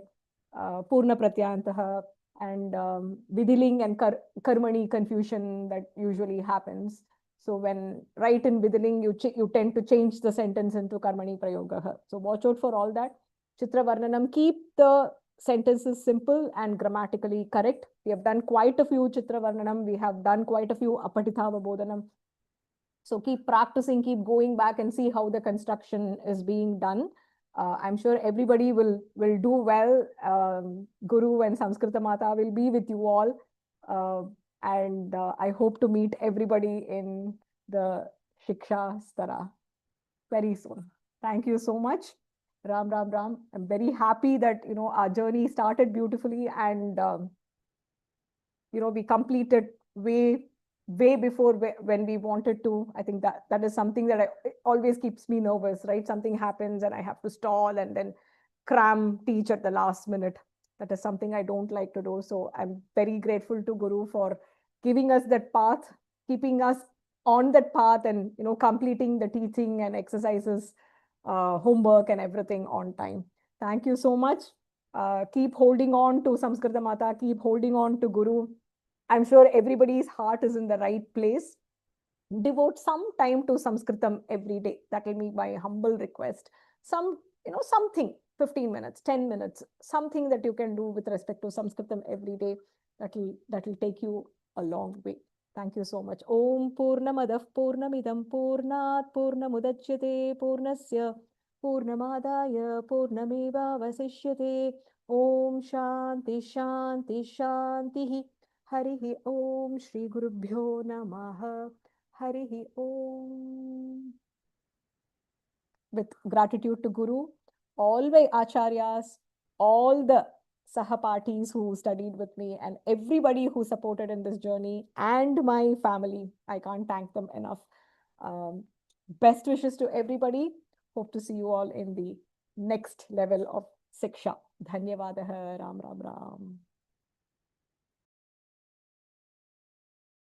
Purna Pratyantaha, and Vidiling and Karmani confusion that usually happens. So when write in Vidiling, you tend to change the sentence into Karmani Prayogaha. So watch out for all that. Chitra Varnanam, keep the sentences simple and grammatically correct. We have done quite a few Chitra Varnanam. We have done quite a few Apatithava Bodhanam. So keep practicing, keep going back and see how the construction is being done. I'm sure everybody will do well. Guru and Samskrita Mata will be with you all. And I hope to meet everybody in the Shiksha Stara very soon. Thank you so much. Ram, Ram, Ram. I'm very happy that, our journey started beautifully and, we completed way before when we wanted to. I think that is something that always keeps me nervous, right? Something happens and I have to stall and then cram teach at the last minute. That is something I don't like to do. So I'm very grateful to Guru for giving us that path, keeping us on that path and, completing the teaching and exercises, homework and everything on time. Thank you so much. Keep holding on to Samskrita Mata, keep holding on to Guru. I'm sure everybody's heart is in the right place. Devote some time to Sanskritam every day. That will be my humble request. Something, 15 minutes, 10 minutes, something that you can do with respect to Sanskritam every day. That will take you a long way. Thank you so much. Om Purnamadav Purnamidam Purnat Purnamudachyate Purnasya Purnamadaya Purnameva Vasishyate. Om Shanti Shanti Shanti. Harihi Om Shri Gurubhyo Namaha. Harihi Om. With gratitude to Guru, all my acharyas, all the sahapatis who studied with me and everybody who supported in this journey and my family. I can't thank them enough. Best wishes to everybody. Hope to see you all in the next level of Siksha. Dhanyavadaha. Ram Ram Ram.